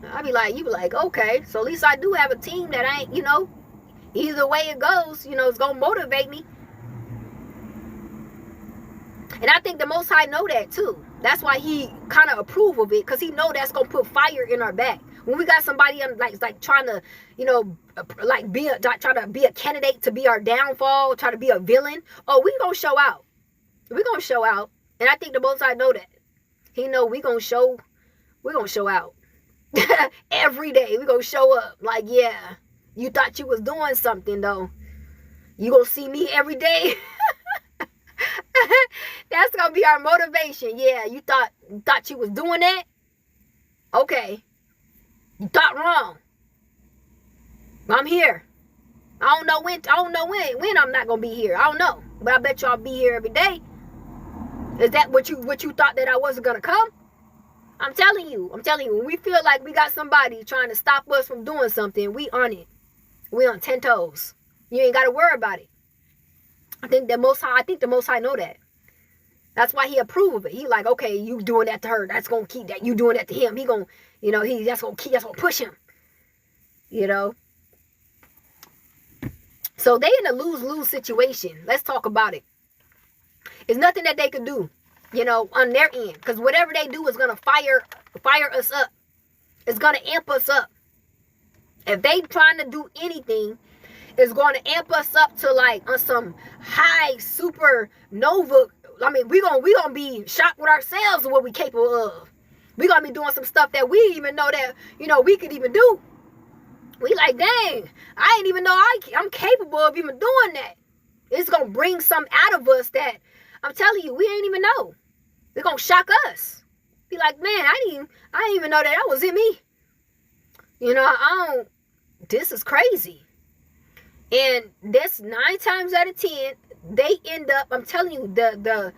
You be like, okay, so at least I do have a team that ain't, either way it goes, it's gonna motivate me. And I think the Most High know that too. That's why he kind of approve of it, because he know that's gonna put fire in our back. When we got somebody like trying to, like try to be a candidate to be our downfall, try to be a villain. Oh, we gonna show out. We gonna show out. And I think the Most High know that. He know we gonna show out. Every day we gonna show up. Like, yeah, you thought you was doing something though. You gonna see me every day. That's gonna be our motivation. Yeah, you thought you was doing that? Okay. You thought wrong. I'm here. I don't know when I'm not gonna be here. I don't know. But I bet y'all be here every day. Is that what you thought, that I wasn't gonna come? I'm telling you, when we feel like we got somebody trying to stop us from doing something, we on it. We on 10 toes. You ain't gotta worry about it. I think the Most High know that. That's why he approve of it. He like, okay, you doing that to her, that's gonna keep that. You doing that to him, he gonna, that's gonna push him. So they in a lose-lose situation. Let's talk about it. It's nothing that they could do, on their end, because whatever they do is gonna fire us up. It's gonna amp us up. If they trying to do anything, it's going to amp us up to like on some high supernova. I mean, we gonna be shocked with ourselves of what we capable of. We gonna be doing some stuff that we even know that we could even do. We like, dang, I ain't even know I'm capable of even doing that. It's gonna bring something out of us that I'm telling you, we ain't even know. It's gonna shock us. Be like, man, I didn't even know that was in me. This is crazy. And this 9 times out of 10, they end up, I'm telling you, the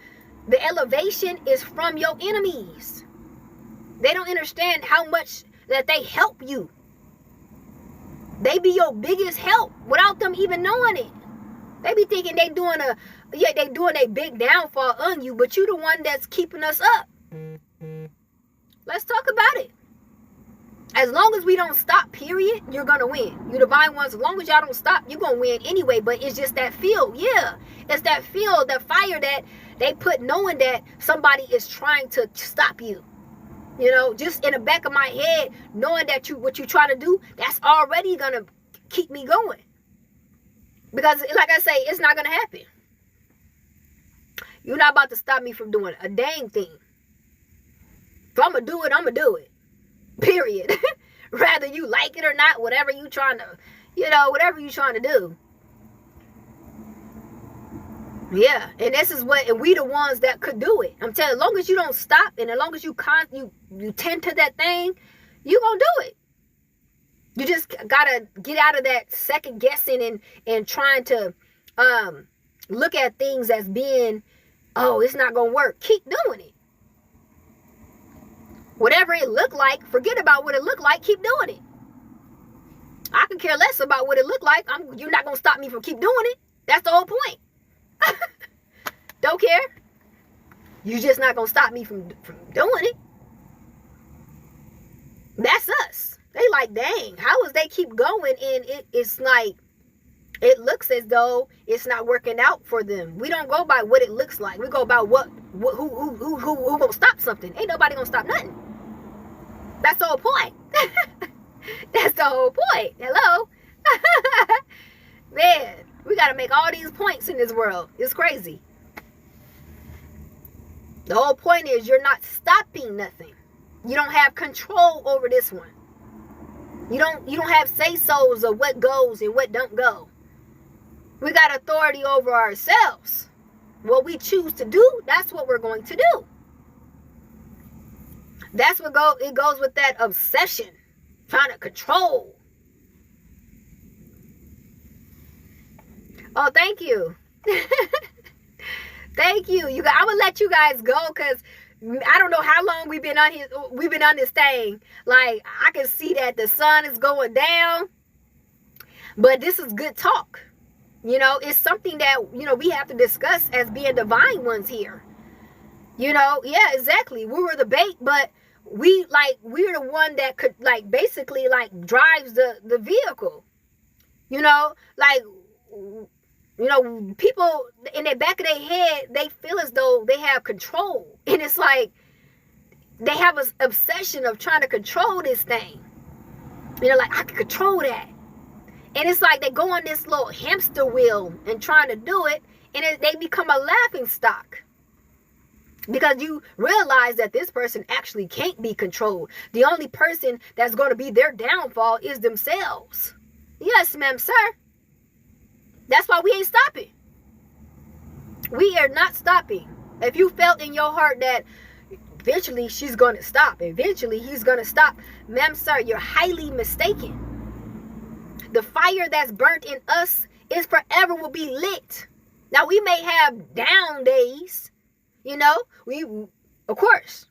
elevation is from your enemies. They don't understand how much that they help you. They be your biggest help without them even knowing it. They be thinking they doing a big downfall on you, but you the one that's keeping us up. Let's talk about it. As long as we don't stop, period, you're going to win. You divine ones, as long as y'all don't stop, you're going to win anyway. But it's just that feel. Yeah. It's that feel, that fire that they put knowing that somebody is trying to stop you. Just in the back of my head, knowing that what you try to do, that's already going to keep me going. Because like I say, it's not going to happen. You're not about to stop me from doing a dang thing. If I'm going to do it, I'm going to do it. Period. Rather you like it or not, whatever you trying to do. Yeah, and this is and we the ones that could do it. I'm telling you, as long as you don't stop, and as long as you tend to that thing, you gonna do it. You just gotta get out of that second guessing and trying to look at things as being, oh, it's not gonna work. Keep doing it. Whatever it looked like, forget about what it looked like. Keep doing it. I can care less about what it looked like. You're not going to stop me from keep doing it. That's the whole point. Don't care. You're just not going to stop me from doing it. That's us. They like, dang, how is they keep going? And it's like, it looks as though it's not working out for them. We don't go by what it looks like. We go by who gonna stop something. Ain't nobody gonna stop nothing. That's the whole point. That's the whole point. Hello? Man, we got to make all these points in this world. It's crazy. The whole point is you're not stopping nothing. You don't have control over this one. You don't have say-sos of what goes and what don't go. We got authority over ourselves. What we choose to do, that's what we're going to do. That's what it goes with that obsession, trying to control. Oh, thank you. Thank you. I'm gonna let you guys go because I don't know how long we've been on here. We've been on this thing. Like, I can see that the sun is going down, but this is good talk. It's something that we have to discuss as being divine ones here. Yeah, exactly. We were the bait, but we're the one that could drives the vehicle. You know, people in the back of their head, they feel as though they have control. And it's like they have an obsession of trying to control this thing. You know, like, I can control that. And it's like they go on this little hamster wheel and trying to do it, and they become a laughing stock. Because you realize that this person actually can't be controlled. The only person that's going to be their downfall is themselves. Yes, ma'am, sir. That's why we ain't stopping. We are not stopping. If you felt in your heart that eventually she's going to stop, eventually he's going to stop, ma'am, sir, you're highly mistaken. The fire that's burnt in us is forever will be lit. Now, we may have down days, you know, of course.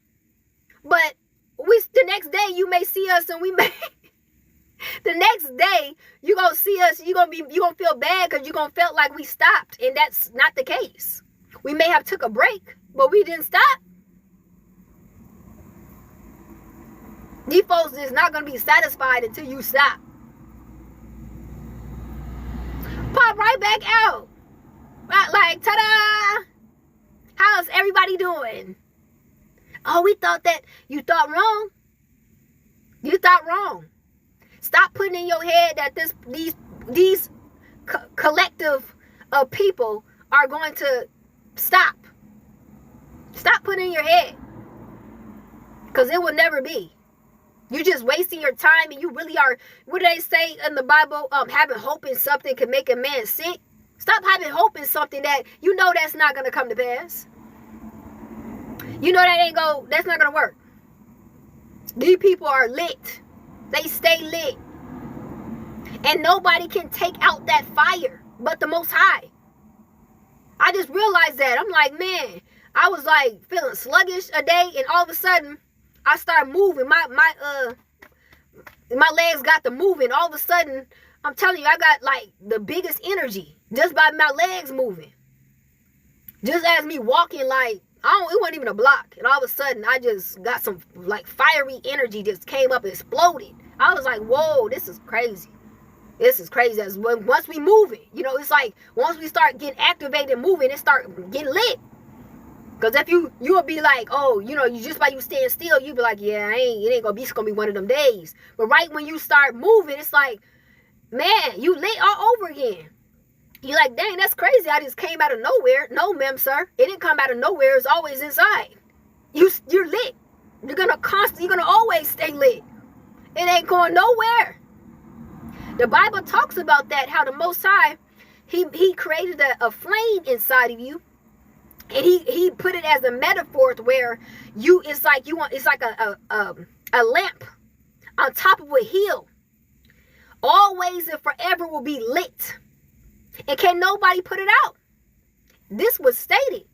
But the next day you may see us and we may the next day you're going to see us, you're going to feel bad because you're going to feel like we stopped, and that's not the case. We may have took a break, but we didn't stop. These folks is not going to be satisfied until you stop. Pop right back out. Right, like, ta-da! How's everybody doing? Oh, we thought that you thought wrong. You thought wrong. Stop putting in your head that these collective of people are going to stop. Stop putting in your head. Because it will never be. You're just wasting your time, and you really are, what do they say in the Bible? Having hope in something can make a man sick. Stop having hope in something that you know that's not going to come to pass. You know that's not going to work. These people are lit. They stay lit. And nobody can take out that fire but the Most High. I just realized that. I'm like, man, I was like feeling sluggish a day, and all of a sudden I started moving. My legs got to moving. All of a sudden, I'm telling you, I got like the biggest energy just by my legs moving. Just as me walking, like, it wasn't even a block. And all of a sudden, I just got some like fiery energy just came up and exploded. I was like, whoa, this is crazy. This is crazy. Once we move it, you know, it's like once we start getting activated and moving, it start getting lit. Because if you'll be like, oh, you know, you just by you staying still, you'll be like, yeah, it's gonna be one of them days. But right when you start moving, it's like, man, you lit all over again. You're like, dang, that's crazy. I just came out of nowhere. No, ma'am, sir. It didn't come out of nowhere. It's always inside. You're lit. You're gonna always stay lit. It ain't going nowhere. The Bible talks about that, how the Most High, he created a flame inside of you. And he put it as a metaphor to where it's like a lamp on top of a hill. Always and forever will be lit. And can nobody put it out. This was stated.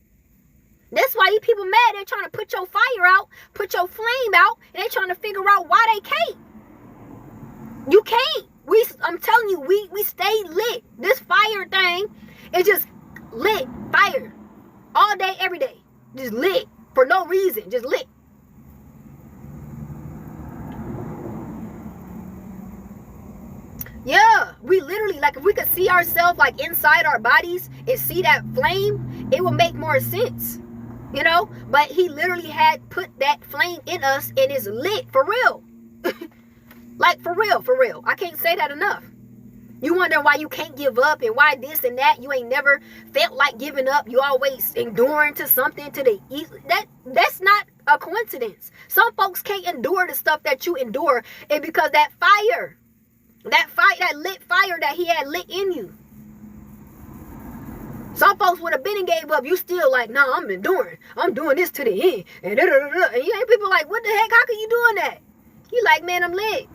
That's why these people mad. They're trying to put your fire out, put your flame out, and they're trying to figure out why they can't. You can't. I'm telling you, we stay lit. This fire thing is just lit fire. All day, every day. Just lit. For no reason. Just lit. Yeah. We literally, like, if we could see ourselves, like, inside our bodies and see that flame, it would make more sense. You know? But he literally had put that flame in us and it's lit. For real. Like, for real, for real. I can't say that enough. You wonder why you can't give up and why this and that. You ain't never felt like giving up. You always enduring to something to the that's not a coincidence. Some folks can't endure the stuff that you endure, and because that lit fire that he had lit in you. Some folks would have been and gave up. You still like, no, I'm enduring. I'm doing this to the end. And you ain't people like, what the heck? How can you doing that? You like, man, I'm lit.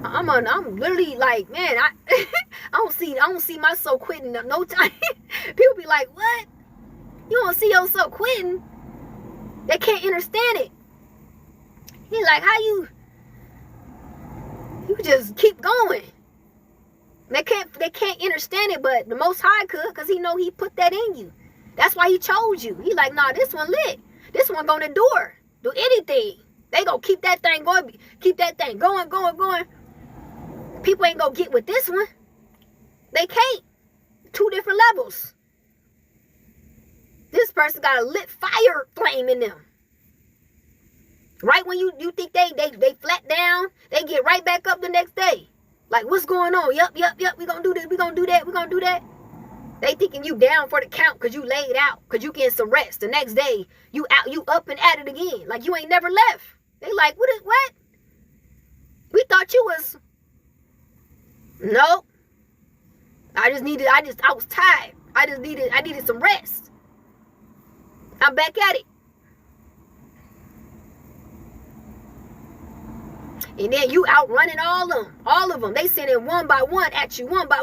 I'm literally like, man, I don't see myself quitting no time. People be like, what? You don't see yourself quitting? They can't understand it. He like, how you just keep going. They can't understand it, but the Most High could, because he know he put that in you. That's why he chose you. He like, nah, this one lit. This one gonna endure. Do anything. They gonna keep that thing going. Keep that thing going. People ain't gonna get with this one. They can't. two different levels. This person got a lit fire flame in them. Right when you think they flat down, they get right back up the next day. Like, what's going on? Yup. We gonna do this. We gonna do that. We gonna do that. They thinking you down for the count because you laid out, because you getting some rest. The next day, you up and at it again. Like you ain't never left. They like, what? We thought you was. Nope. I was tired. I needed some rest. I'm back at it. And then you outrunning all of them. They sending one by one at you, one by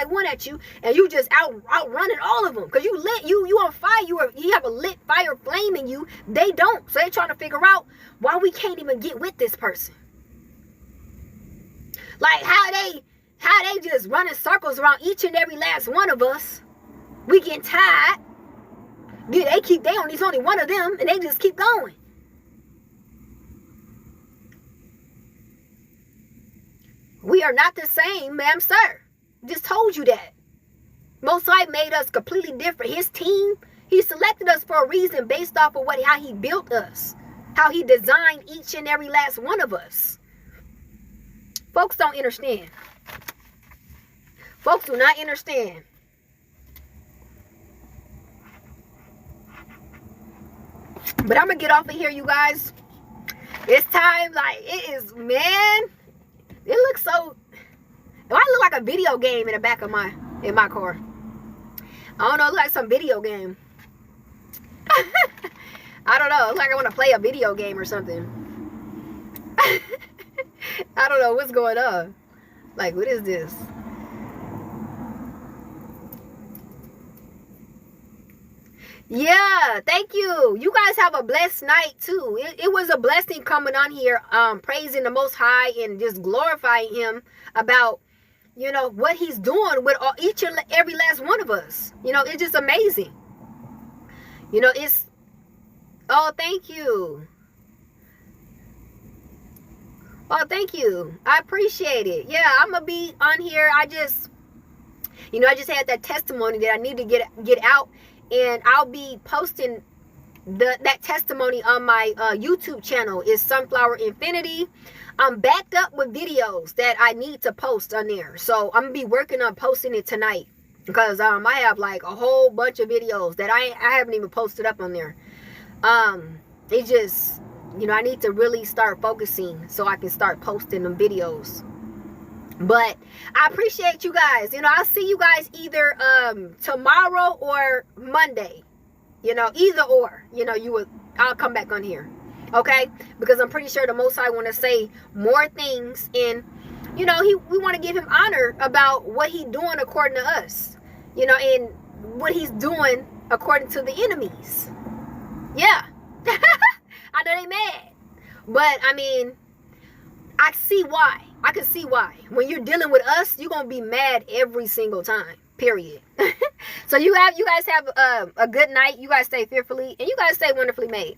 one at you, and you just outrunning all of them. Because you lit, you on fire, you have a lit fire flame in you. They don't. So they trying to figure out why we can't even get with this person. Like how they just running circles around each and every last one of us. We getting tired. There's only one of them, and they just keep going. We are not the same, ma'am, sir. Just told you that. Most High made us completely different. His team, he selected us for a reason based off of how he built us. How he designed each and every last one of us. Folks don't understand. Folks do not understand. But I'm going to get off of here, you guys. It's time, like, it is, man. It looks so, it might look like a video game in the back of my car. I don't know, it looks like some video game. I don't know, it looks like I want to play a video game or something. I don't know what's going on. Like, what is this? Yeah, thank you. You guys have a blessed night too. It was a blessing coming on here, praising the Most High and just glorifying him about, you know, what he's doing with each and every last one of us. You know, it's just amazing. You know, it's, oh, thank you. Oh, thank you. I appreciate it. Yeah, I'm going to be on here. I just had that testimony that I need to get out. And I'll be posting that testimony on my YouTube channel. Is Sunflower Infinity. I'm backed up with videos that I need to post on there. So I'm going to be working on posting it tonight. Because I have like a whole bunch of videos that I haven't even posted up on there. It's just, you know, I need to really start focusing so I can start posting them videos. But I appreciate you guys. You know, I'll see you guys either tomorrow or Monday. You know, either or. You know, I'll come back on here. Okay? Because I'm pretty sure the Most High want to say more things. And, you know, we want to give him honor about what he's doing according to us. You know, and what he's doing according to the enemies. Yeah. I know they mad. But, I mean, I see why. I can see why. When you're dealing with us, you're going to be mad every single time. Period. So you guys have a good night. You guys stay fearfully. And you guys stay wonderfully made.